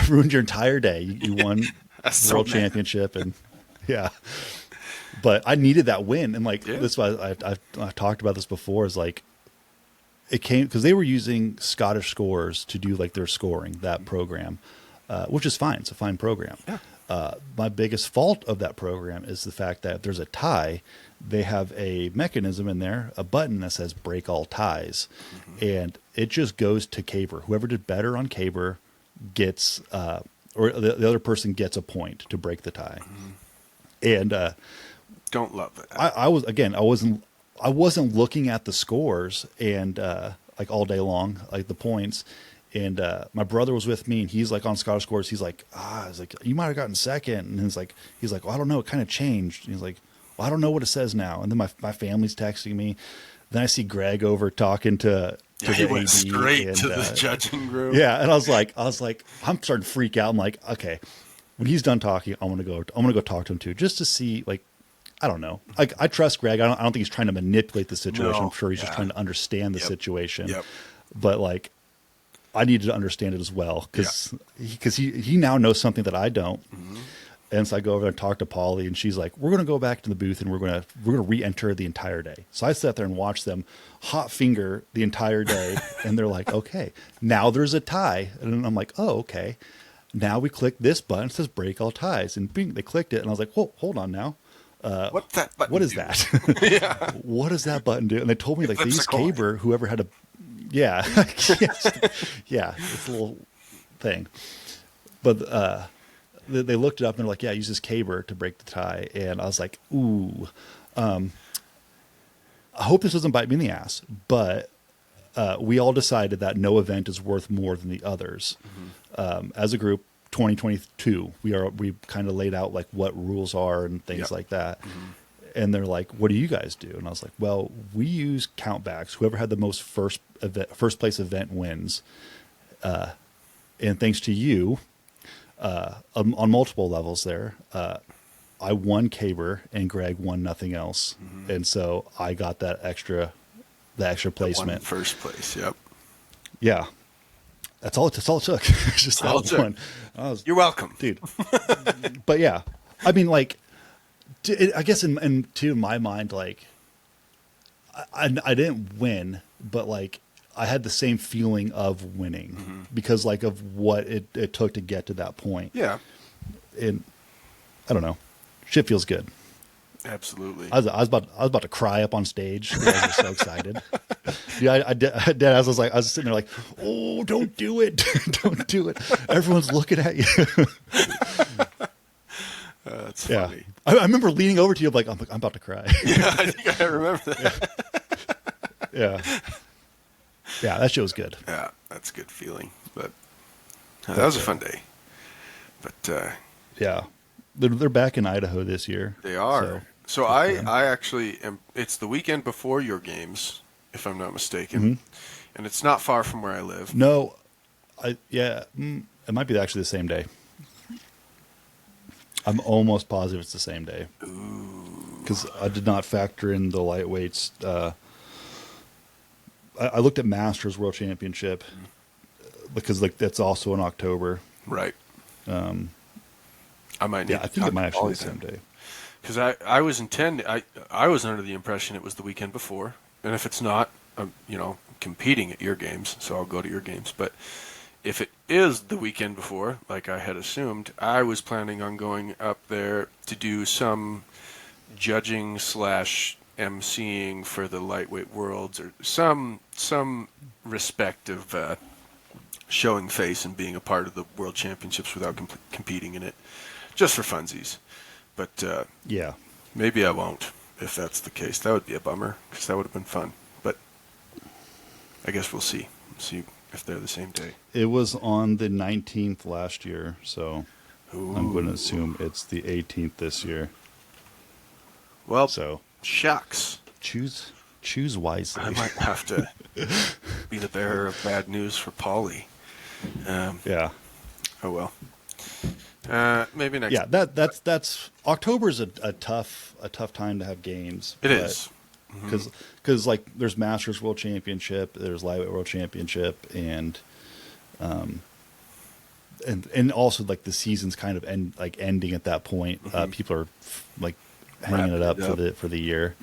S3: ruined your entire day. You won world championship, and but I needed that win, and like that's why I've talked about this before. Is like it came because they were using Scottish scores to do like their scoring, that program, which is fine. It's a fine program.
S2: Yeah.
S3: My biggest fault of that program is the fact that if there's a tie, they have a mechanism in there, a button that says break all ties. And it just goes to caber. Whoever did better on caber gets, or the other person gets a point to break the tie. And
S2: don't love it.
S3: I wasn't looking at the scores and like all day long, like the points. And my brother was with me, and he's like on Scottish scores. He's like, you might have gotten second. And he's like, well, I don't know. It kind of changed. And he's like, well, I don't know what it says now. And then my family's texting me. Then I see Greg over talking to
S2: he went
S3: AD
S2: straight to the judging group.
S3: Yeah, and I was like, I'm starting to freak out. I'm like, okay, when he's done talking, I'm gonna go talk to him too, just to see like I don't know. Like, I trust Greg. I don't think he's trying to manipulate the situation.
S2: No.
S3: I'm sure he's just
S2: Yeah.
S3: trying to understand the
S2: Yep.
S3: situation.
S2: Yep.
S3: But like, I needed to understand it as well because he now knows something that I don't.
S2: Mm-hmm.
S3: And so I go over and talk to Polly, and she's like, "We're going to go back to the booth and we're going to re-enter the entire day." So I sat there and watched them hot finger the entire day, and they're like, "Okay, now there's a tie," and I'm like, "Oh, okay." Now we click this button. It says "break all ties," and bing, they clicked it, and I was like, "Whoa, hold on now."
S2: What's that button
S3: What is
S2: do?
S3: that?
S2: Yeah.
S3: What does that button do? And they told me like they
S2: Flips
S3: use
S2: a coin.
S3: Caber, whoever had a, yeah, yeah, it's a little thing. But they looked it up and they're like, yeah, use this Caber to break the tie. And I was like, ooh, I hope this doesn't bite me in the ass. But we all decided that no event is worth more than the others. As a group, 2022, we kind of laid out like what rules are and things
S2: Yep.
S3: like that. And they're like, what do you guys do? And I was like, well, we use countbacks. Whoever had the most first place event wins. And thanks to you, on multiple levels there, I won Caber and Greg won nothing else. And so I got that extra placement.
S2: One first place. Yep.
S3: Yeah. That's all it took. It's just
S2: all it
S3: that
S2: took.
S3: one.
S2: You're welcome.
S3: Dude. But yeah, I mean, like, I guess in my mind, like, I didn't win, but like, I had the same feeling of winning because like of what it took to get to that point.
S2: Yeah.
S3: And I don't know, shit feels good.
S2: Absolutely.
S3: I was about to cry up on stage because I was so excited. Yeah, I did. I was sitting there like, oh, don't do it, don't do it. Everyone's looking at you.
S2: That's
S3: Yeah,
S2: funny.
S3: I remember leaning over to you like I'm about to cry.
S2: Yeah, I think I remember that.
S3: Yeah, that shit was good.
S2: Yeah, that's a good feeling. But that was a fun day. But
S3: Yeah, they're back in Idaho this year.
S2: they are. So I actually am. It's the weekend before your games, if I'm not mistaken, and it's not far from where I live.
S3: No, it might be actually the same day. I'm almost positive it's the same day. Because I did not factor in the lightweights. I looked at Masters World Championship because like that's also in October.
S2: Right. I might. Need
S3: I think it might actually be the same day.
S2: Because I was intending. I was under the impression it was the weekend before, and if it's not, I'm competing at your games, so I'll go to your games. But if it is the weekend before, like I had assumed, I was planning on going up there to do some judging / emceeing for the lightweight worlds, or some respect of showing face and being a part of the world championships without competing in it, just for funsies. But
S3: Yeah.
S2: maybe I won't if that's the case. That would be a bummer because that would have been fun. But I guess we'll see. See if they're the same day.
S3: It was on the 19th last year, so I'm going to assume it's the 18th this year.
S2: Well,
S3: So
S2: shucks.
S3: choose wisely.
S2: I might have to be the bearer of bad news for Polly.
S3: Yeah.
S2: Oh well. Maybe next.
S3: Yeah, that's October's a tough time to have games.
S2: It is.
S3: Because like there's Masters World Championship, there's Lightweight World Championship, and also like the season's kind of ending at that point. People are like hanging it up, for the year,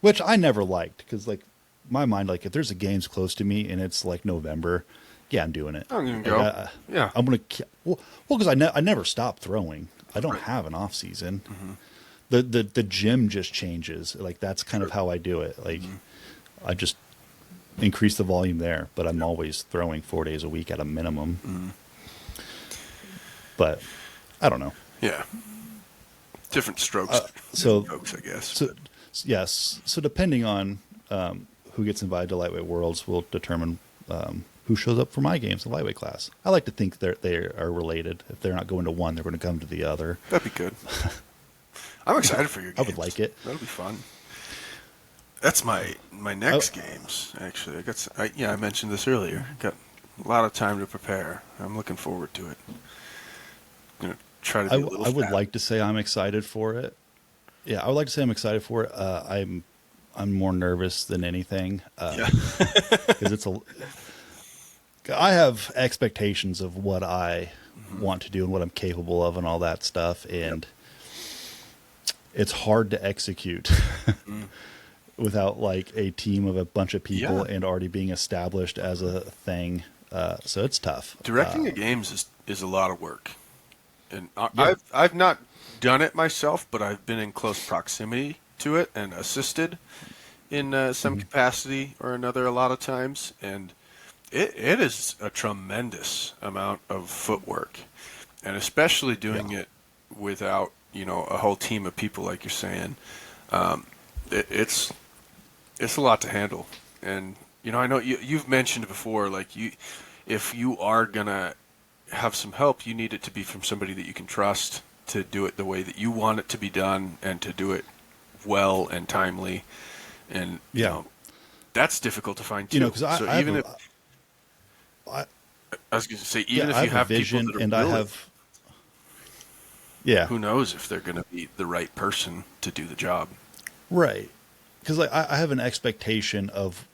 S3: which I never liked because like my mind, like if there's a games close to me and it's like November, yeah, I'm doing it.
S2: I'm gonna
S3: Like,
S2: go. Yeah.
S3: I'm gonna because I never stop throwing. I don't have an off season. The gym just changes. Like that's kind of how I do it. Like I just increase the volume there, but I'm always throwing 4 days a week at a minimum. But I don't know.
S2: Yeah. Different strokes. Strokes, I guess.
S3: So yes. So depending on who gets invited to Lightweight Worlds will determine who shows up for my games in lightweight class. I like to think they are related. If they're not going to one, they're going to come to the other.
S2: That'd be good. I'm excited for your games.
S3: I would like it.
S2: That'll be fun. That's my next games. Actually, I mentioned this earlier. Got a lot of time to prepare. I'm looking forward to it. try to be a little
S3: I would
S2: fat.
S3: like to say I'm excited for it. Yeah, I would like to say I'm excited for it. I'm more nervous than anything
S2: Yeah.
S3: because I have expectations of what I want to do and what I'm capable of and all that stuff, and it's hard to execute without like a team of a bunch of people
S2: Yeah.
S3: and already being established as a thing. So it's tough.
S2: Directing the games is a lot of work, and
S3: Yeah.
S2: I've not done it myself, but I've been in close proximity to it and assisted in some capacity or another a lot of times, and it is a tremendous amount of footwork, and especially doing it without a whole team of people like you're saying. It's a lot to handle, and I know you've mentioned before, like if you are gonna have some help, you need it to be from somebody that you can trust to do it the way that you want it to be done and to do it well and timely, and that's difficult to find too.
S3: Because
S2: So
S3: I
S2: even if
S3: I,
S2: I was going to say,
S3: yeah,
S2: even if
S3: I
S2: you
S3: have a
S2: have
S3: vision
S2: people that are
S3: and
S2: willing,
S3: I have, yeah,
S2: who knows if they're going to be the right person to do the job.
S3: right. Because like I have an expectation of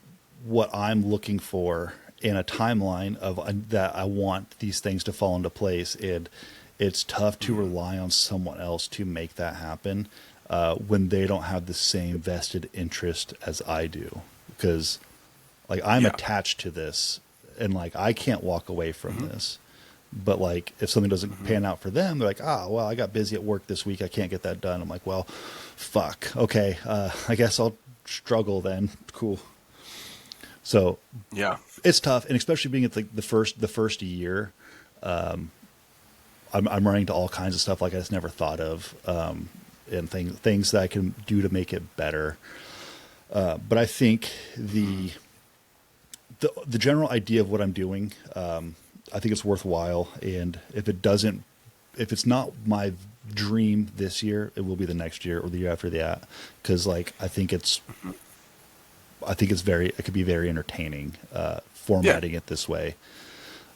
S3: what I'm looking for in a timeline of that I want these things to fall into place, and it's tough to rely on someone else to make that happen when they don't have the same vested interest as I do. Because like I'm attached to this, and like I can't walk away from this. But like if something doesn't pan out for them, they're like, well, I got busy at work this week, I can't get that done. I'm like, well, fuck. Okay, I guess I'll struggle then. Cool. So
S2: Yeah,
S3: it's tough, and especially being at the first year, I'm running into all kinds of stuff like I just never thought of, and things that I can do to make it better. But I think the general idea of what I'm doing, I think it's worthwhile. And if it's not my dream this year, it will be the next year or the year after that. Because like I think it could be very entertaining formatting it this way.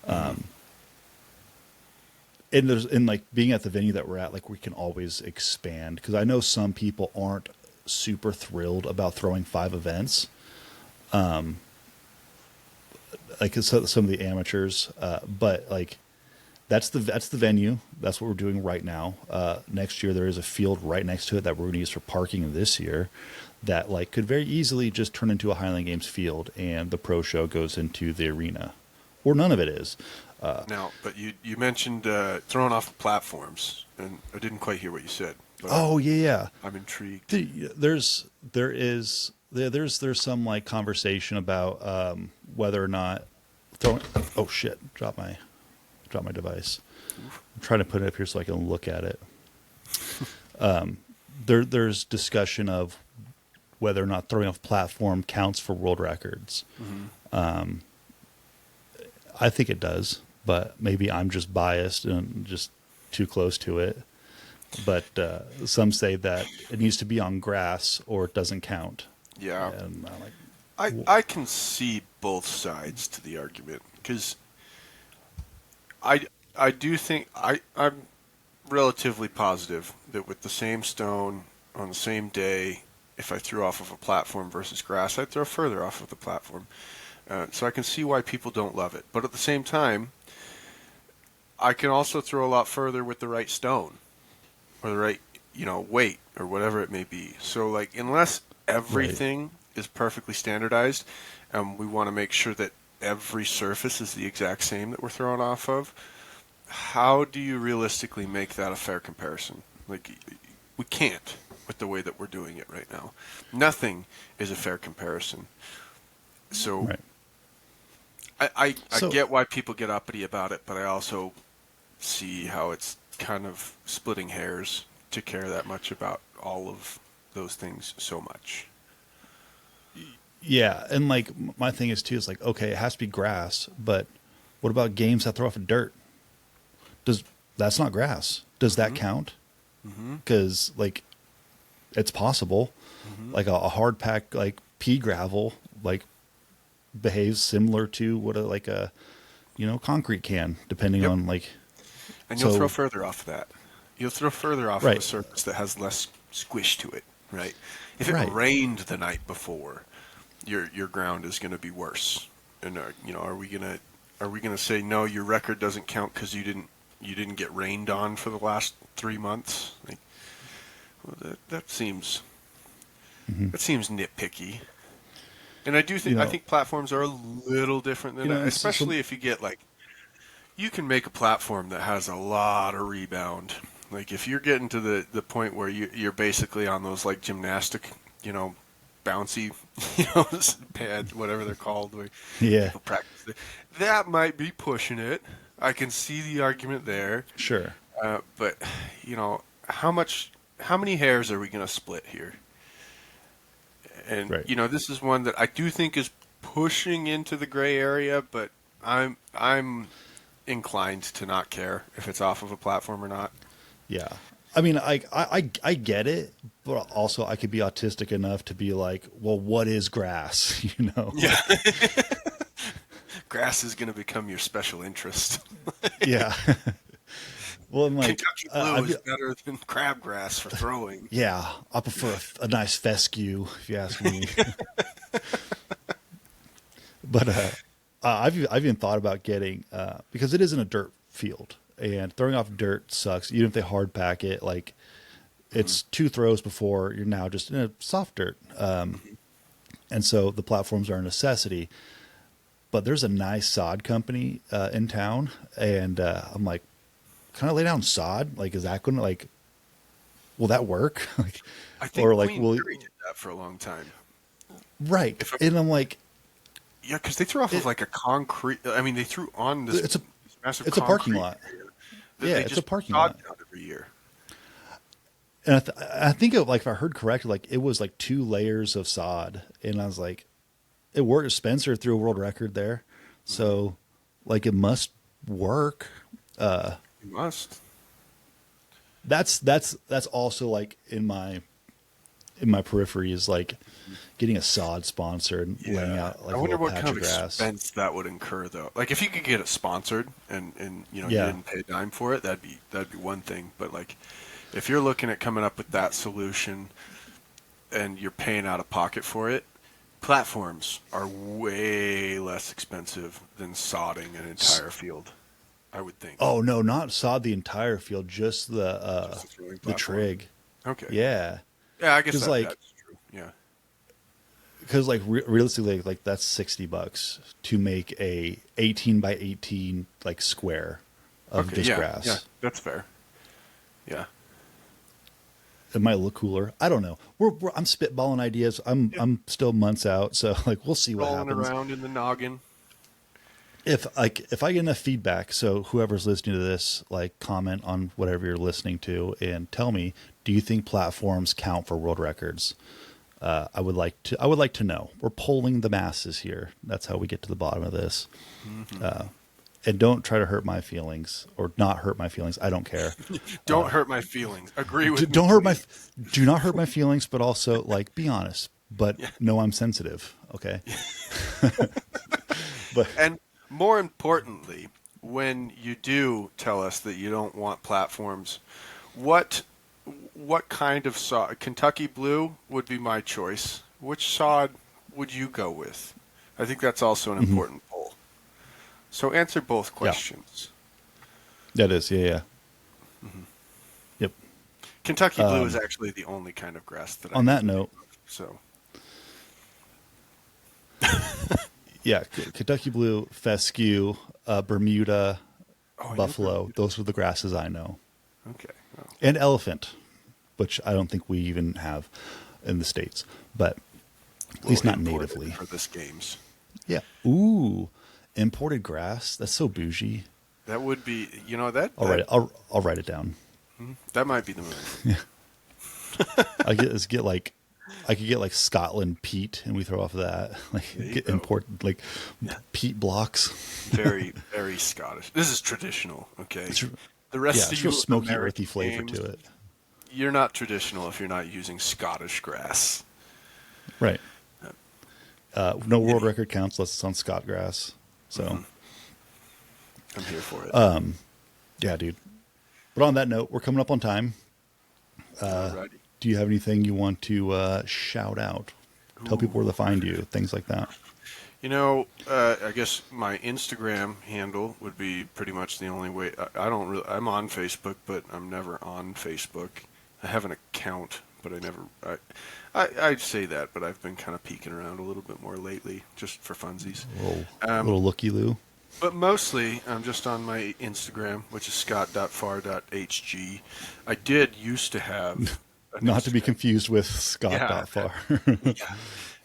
S3: And like being at the venue that we're at, like we can always expand, because I know some people aren't super thrilled about throwing 5 events. Like some of the amateurs, but like that's the venue. That's what we're doing right now. Next year there is a field right next to it that we're going to use for parking this year, that like could very easily just turn into a Highland Games field, and the pro show goes into the arena, or none of it is.
S2: now, but you mentioned throwing off platforms, and I didn't quite hear what you said. But
S3: Oh yeah,
S2: I'm intrigued.
S3: there's some like conversation about whether or not throwing. Oh shit! Drop my device. I'm trying to put it up here so I can look at it. There's discussion of whether or not throwing off platform counts for world records. I think it does, but maybe I'm just biased and just too close to it. But some say that it needs to be on grass or it doesn't count.
S2: Yeah,
S3: And I'm like,
S2: I can see both sides to the argument, because I do think I'm relatively positive that with the same stone on the same day, if I threw off of a platform versus grass, I'd throw further off of the platform. So I can see why people don't love it. But at the same time, I can also throw a lot further with the right stone or the right, weight or whatever it may be. So like, unless everything is perfectly standardized, and we want to make sure that every surface is the exact same that we're throwing off of, how do you realistically make that a fair comparison? Like, we can't with the way that we're doing it right now. Nothing is a fair comparison. So
S3: right.
S2: I get why people get uppity about it, but I also see how it's kind of splitting hairs to care that much about all of those things so much.
S3: Yeah, and like my thing is too is like, okay, it has to be grass, but what about games that throw off of dirt? That's not grass? Does that count? Because like it's possible, like a hard pack like pea gravel like behaves similar to what a concrete can, depending on like.
S2: And you'll
S3: So-
S2: throw further off of that. You'll throw further off of a surface that has less squish to it, right? If it rained the night before, your ground is going to be worse. And are we gonna say no? Your record doesn't count because you didn't get rained on for the last 3 months. Like, well, that seems nitpicky. And I do think I think platforms are a little different than that, especially if you get like, you can make a platform that has a lot of rebound. Like if you're getting to the point where you're basically on those like gymnastic, bouncy, pads, whatever they're called, where people practice it. That might be pushing it. I can see the argument there.
S3: Sure.
S2: But how many hairs are we going to split here? And this is one that I do think is pushing into the gray area, but I'm inclined to not care if it's off of a platform or not.
S3: Yeah. I mean, I get it, but also I could be autistic enough to be like, well, what is grass?
S2: Yeah. Grass is going to become your special interest.
S3: Yeah. Well, I'm like,
S2: Kentucky Blue is better than crabgrass for throwing.
S3: Yeah, I prefer a nice fescue, if you ask me. But I've even thought about getting because it isn't a dirt field, and throwing off dirt sucks. Even if they hard pack it, like it's 2 throws before you're now just in a soft dirt, and so the platforms are a necessity. But there's a nice sod company in town, and I'm like, can I lay down sod? Like, is that going to will that work? Like,
S2: I think Queen Mary did that for a long time.
S3: Right. And I'm like,
S2: yeah, because they threw off of like a concrete. I mean, they threw on this.
S3: It's
S2: massive.
S3: It's a parking lot. Yeah, it's a parking lot
S2: every year.
S3: And I think if I heard correctly, like it was like 2 layers of sod, and I was like, it worked. Spencer threw a world record there, so like it must work.
S2: It must.
S3: That's also like in my periphery is like getting a sod sponsor and laying out like
S2: I wonder what kind of
S3: grass.
S2: expense that would incur though. Like if you could get it sponsored and you didn't pay a dime for it, that'd be one thing. But like if you're looking at coming up with that solution and you're paying out of pocket for it, platforms are way less expensive than sodding an entire field, I would think.
S3: Oh no, not sod the entire field, just the trig.
S2: Okay.
S3: Yeah.
S2: Yeah, I guess that's true. Yeah.
S3: Because like realistically, like that's $60 to make a 18 by 18 like square of just grass.
S2: Yeah, that's fair. Yeah.
S3: It might look cooler. I don't know. I'm spitballing ideas. I'm still months out, so like we'll see what happens.
S2: Rolling around in the noggin.
S3: If I get enough feedback, so whoever's listening to this, like comment on whatever you're listening to and tell me, do you think platforms count for world records? I would like to know. We're polling the masses here. That's how we get to the bottom of this. Mm-hmm. And don't try to hurt my feelings or not hurt my feelings. I don't care.
S2: Don't hurt my feelings. Agree with me.
S3: Do not hurt my feelings, but also like be honest. But know I'm sensitive. Okay.
S2: And more importantly, when you do tell us that you don't want platforms, what kind of sod? Kentucky Blue would be my choice. Which sod would you go with? I think that's also an important poll. So answer both questions.
S3: Yeah. That is, yeah.
S2: Mm-hmm.
S3: Yep.
S2: Kentucky Blue is actually the only kind of grass that
S3: on that note.
S2: So.
S3: Yeah, Kentucky Blue, Fescue, Bermuda, Buffalo. Those were the grasses I know.
S2: Okay. Oh.
S3: And elephant, which I don't think we even have in the States, but at least not natively.
S2: For this games.
S3: Yeah. Ooh, imported grass. That's so bougie.
S2: That would be, that.
S3: I'll write it down.
S2: That might be the move.
S3: Yeah. I could get like Scotland peat, and we throw off of that. Like import like peat blocks.
S2: Very, very Scottish. This is traditional. Okay. The rest of
S3: you, smoky,
S2: American
S3: earthy flavor
S2: games,
S3: to it.
S2: You're not traditional if you're not using Scottish grass.
S3: Right. No world record counts unless it's on Scott grass. So
S2: I'm here for it.
S3: Yeah, dude. But on that note, we're coming up on time.
S2: Alrighty.
S3: Do you have anything you want to shout out? Tell people where to find you, things like that.
S2: I guess my Instagram handle would be pretty much the only way. I don't really. I'm on Facebook, but I'm never on Facebook. I have an account, but I never. I'd say that, but I've been kind of peeking around a little bit more lately, just for funsies.
S3: Little looky-loo.
S2: But mostly, I'm just on my Instagram, which is scott.farr.hg. I did used to have.
S3: Not to be confused with Scott.Farr.
S2: Yeah.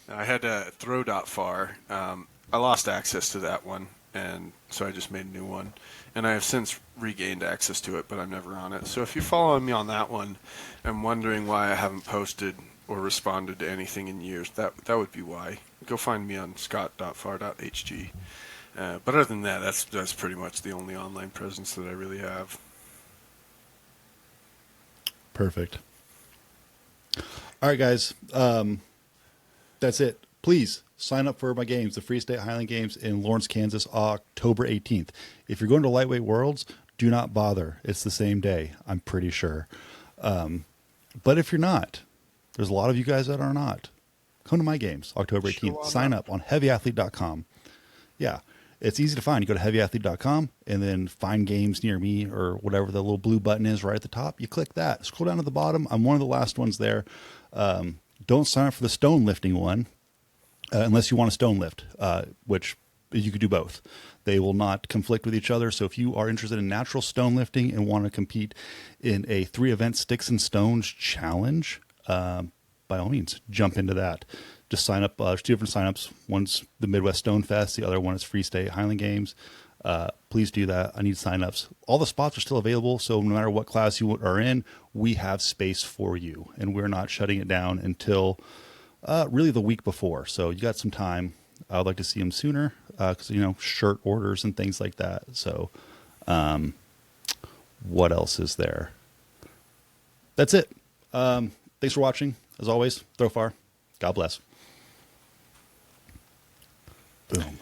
S2: I had to throw .far. I lost access to that one, and so I just made a new one. And I have since regained access to it, but I'm never on it. So if you're following me on that one and wondering why I haven't posted or responded to anything in years, that would be why. Go find me on scott.far.hg. But other than that, that's pretty much the only online presence that I really have.
S3: Perfect. All right, guys. That's it. Please sign up for my games, the Free State Highland Games in Lawrence, Kansas, October 18th. If you're going to Lightweight Worlds, do not bother. It's the same day, I'm pretty sure. But if you're not, there's a lot of you guys that are not. Come to my games, October 18th. Sign up on heavyathlete.com. Yeah, it's easy to find. You go to heavyathlete.com and then find games near me or whatever the little blue button is right at the top. You click that. Scroll down to the bottom. I'm one of the last ones there. Don't sign up for the stone lifting one unless you want to stone lift, which you could do both. They will not conflict with each other. So if you are interested in natural stone lifting and want to compete in a 3-event sticks and stones challenge, by all means, jump into that. Just sign up. There's 2 different signups. One's the Midwest Stone Fest. The other one is Free State Highland Games. Please do that. I need signups. All the spots are still available. So no matter what class you are in, we have space for you. And we're not shutting it down until really the week before. So you got some time. I would like to see them sooner because, shirt orders and things like that. So what else is there? That's it. Thanks for watching. As always, throw far. God bless. Boom.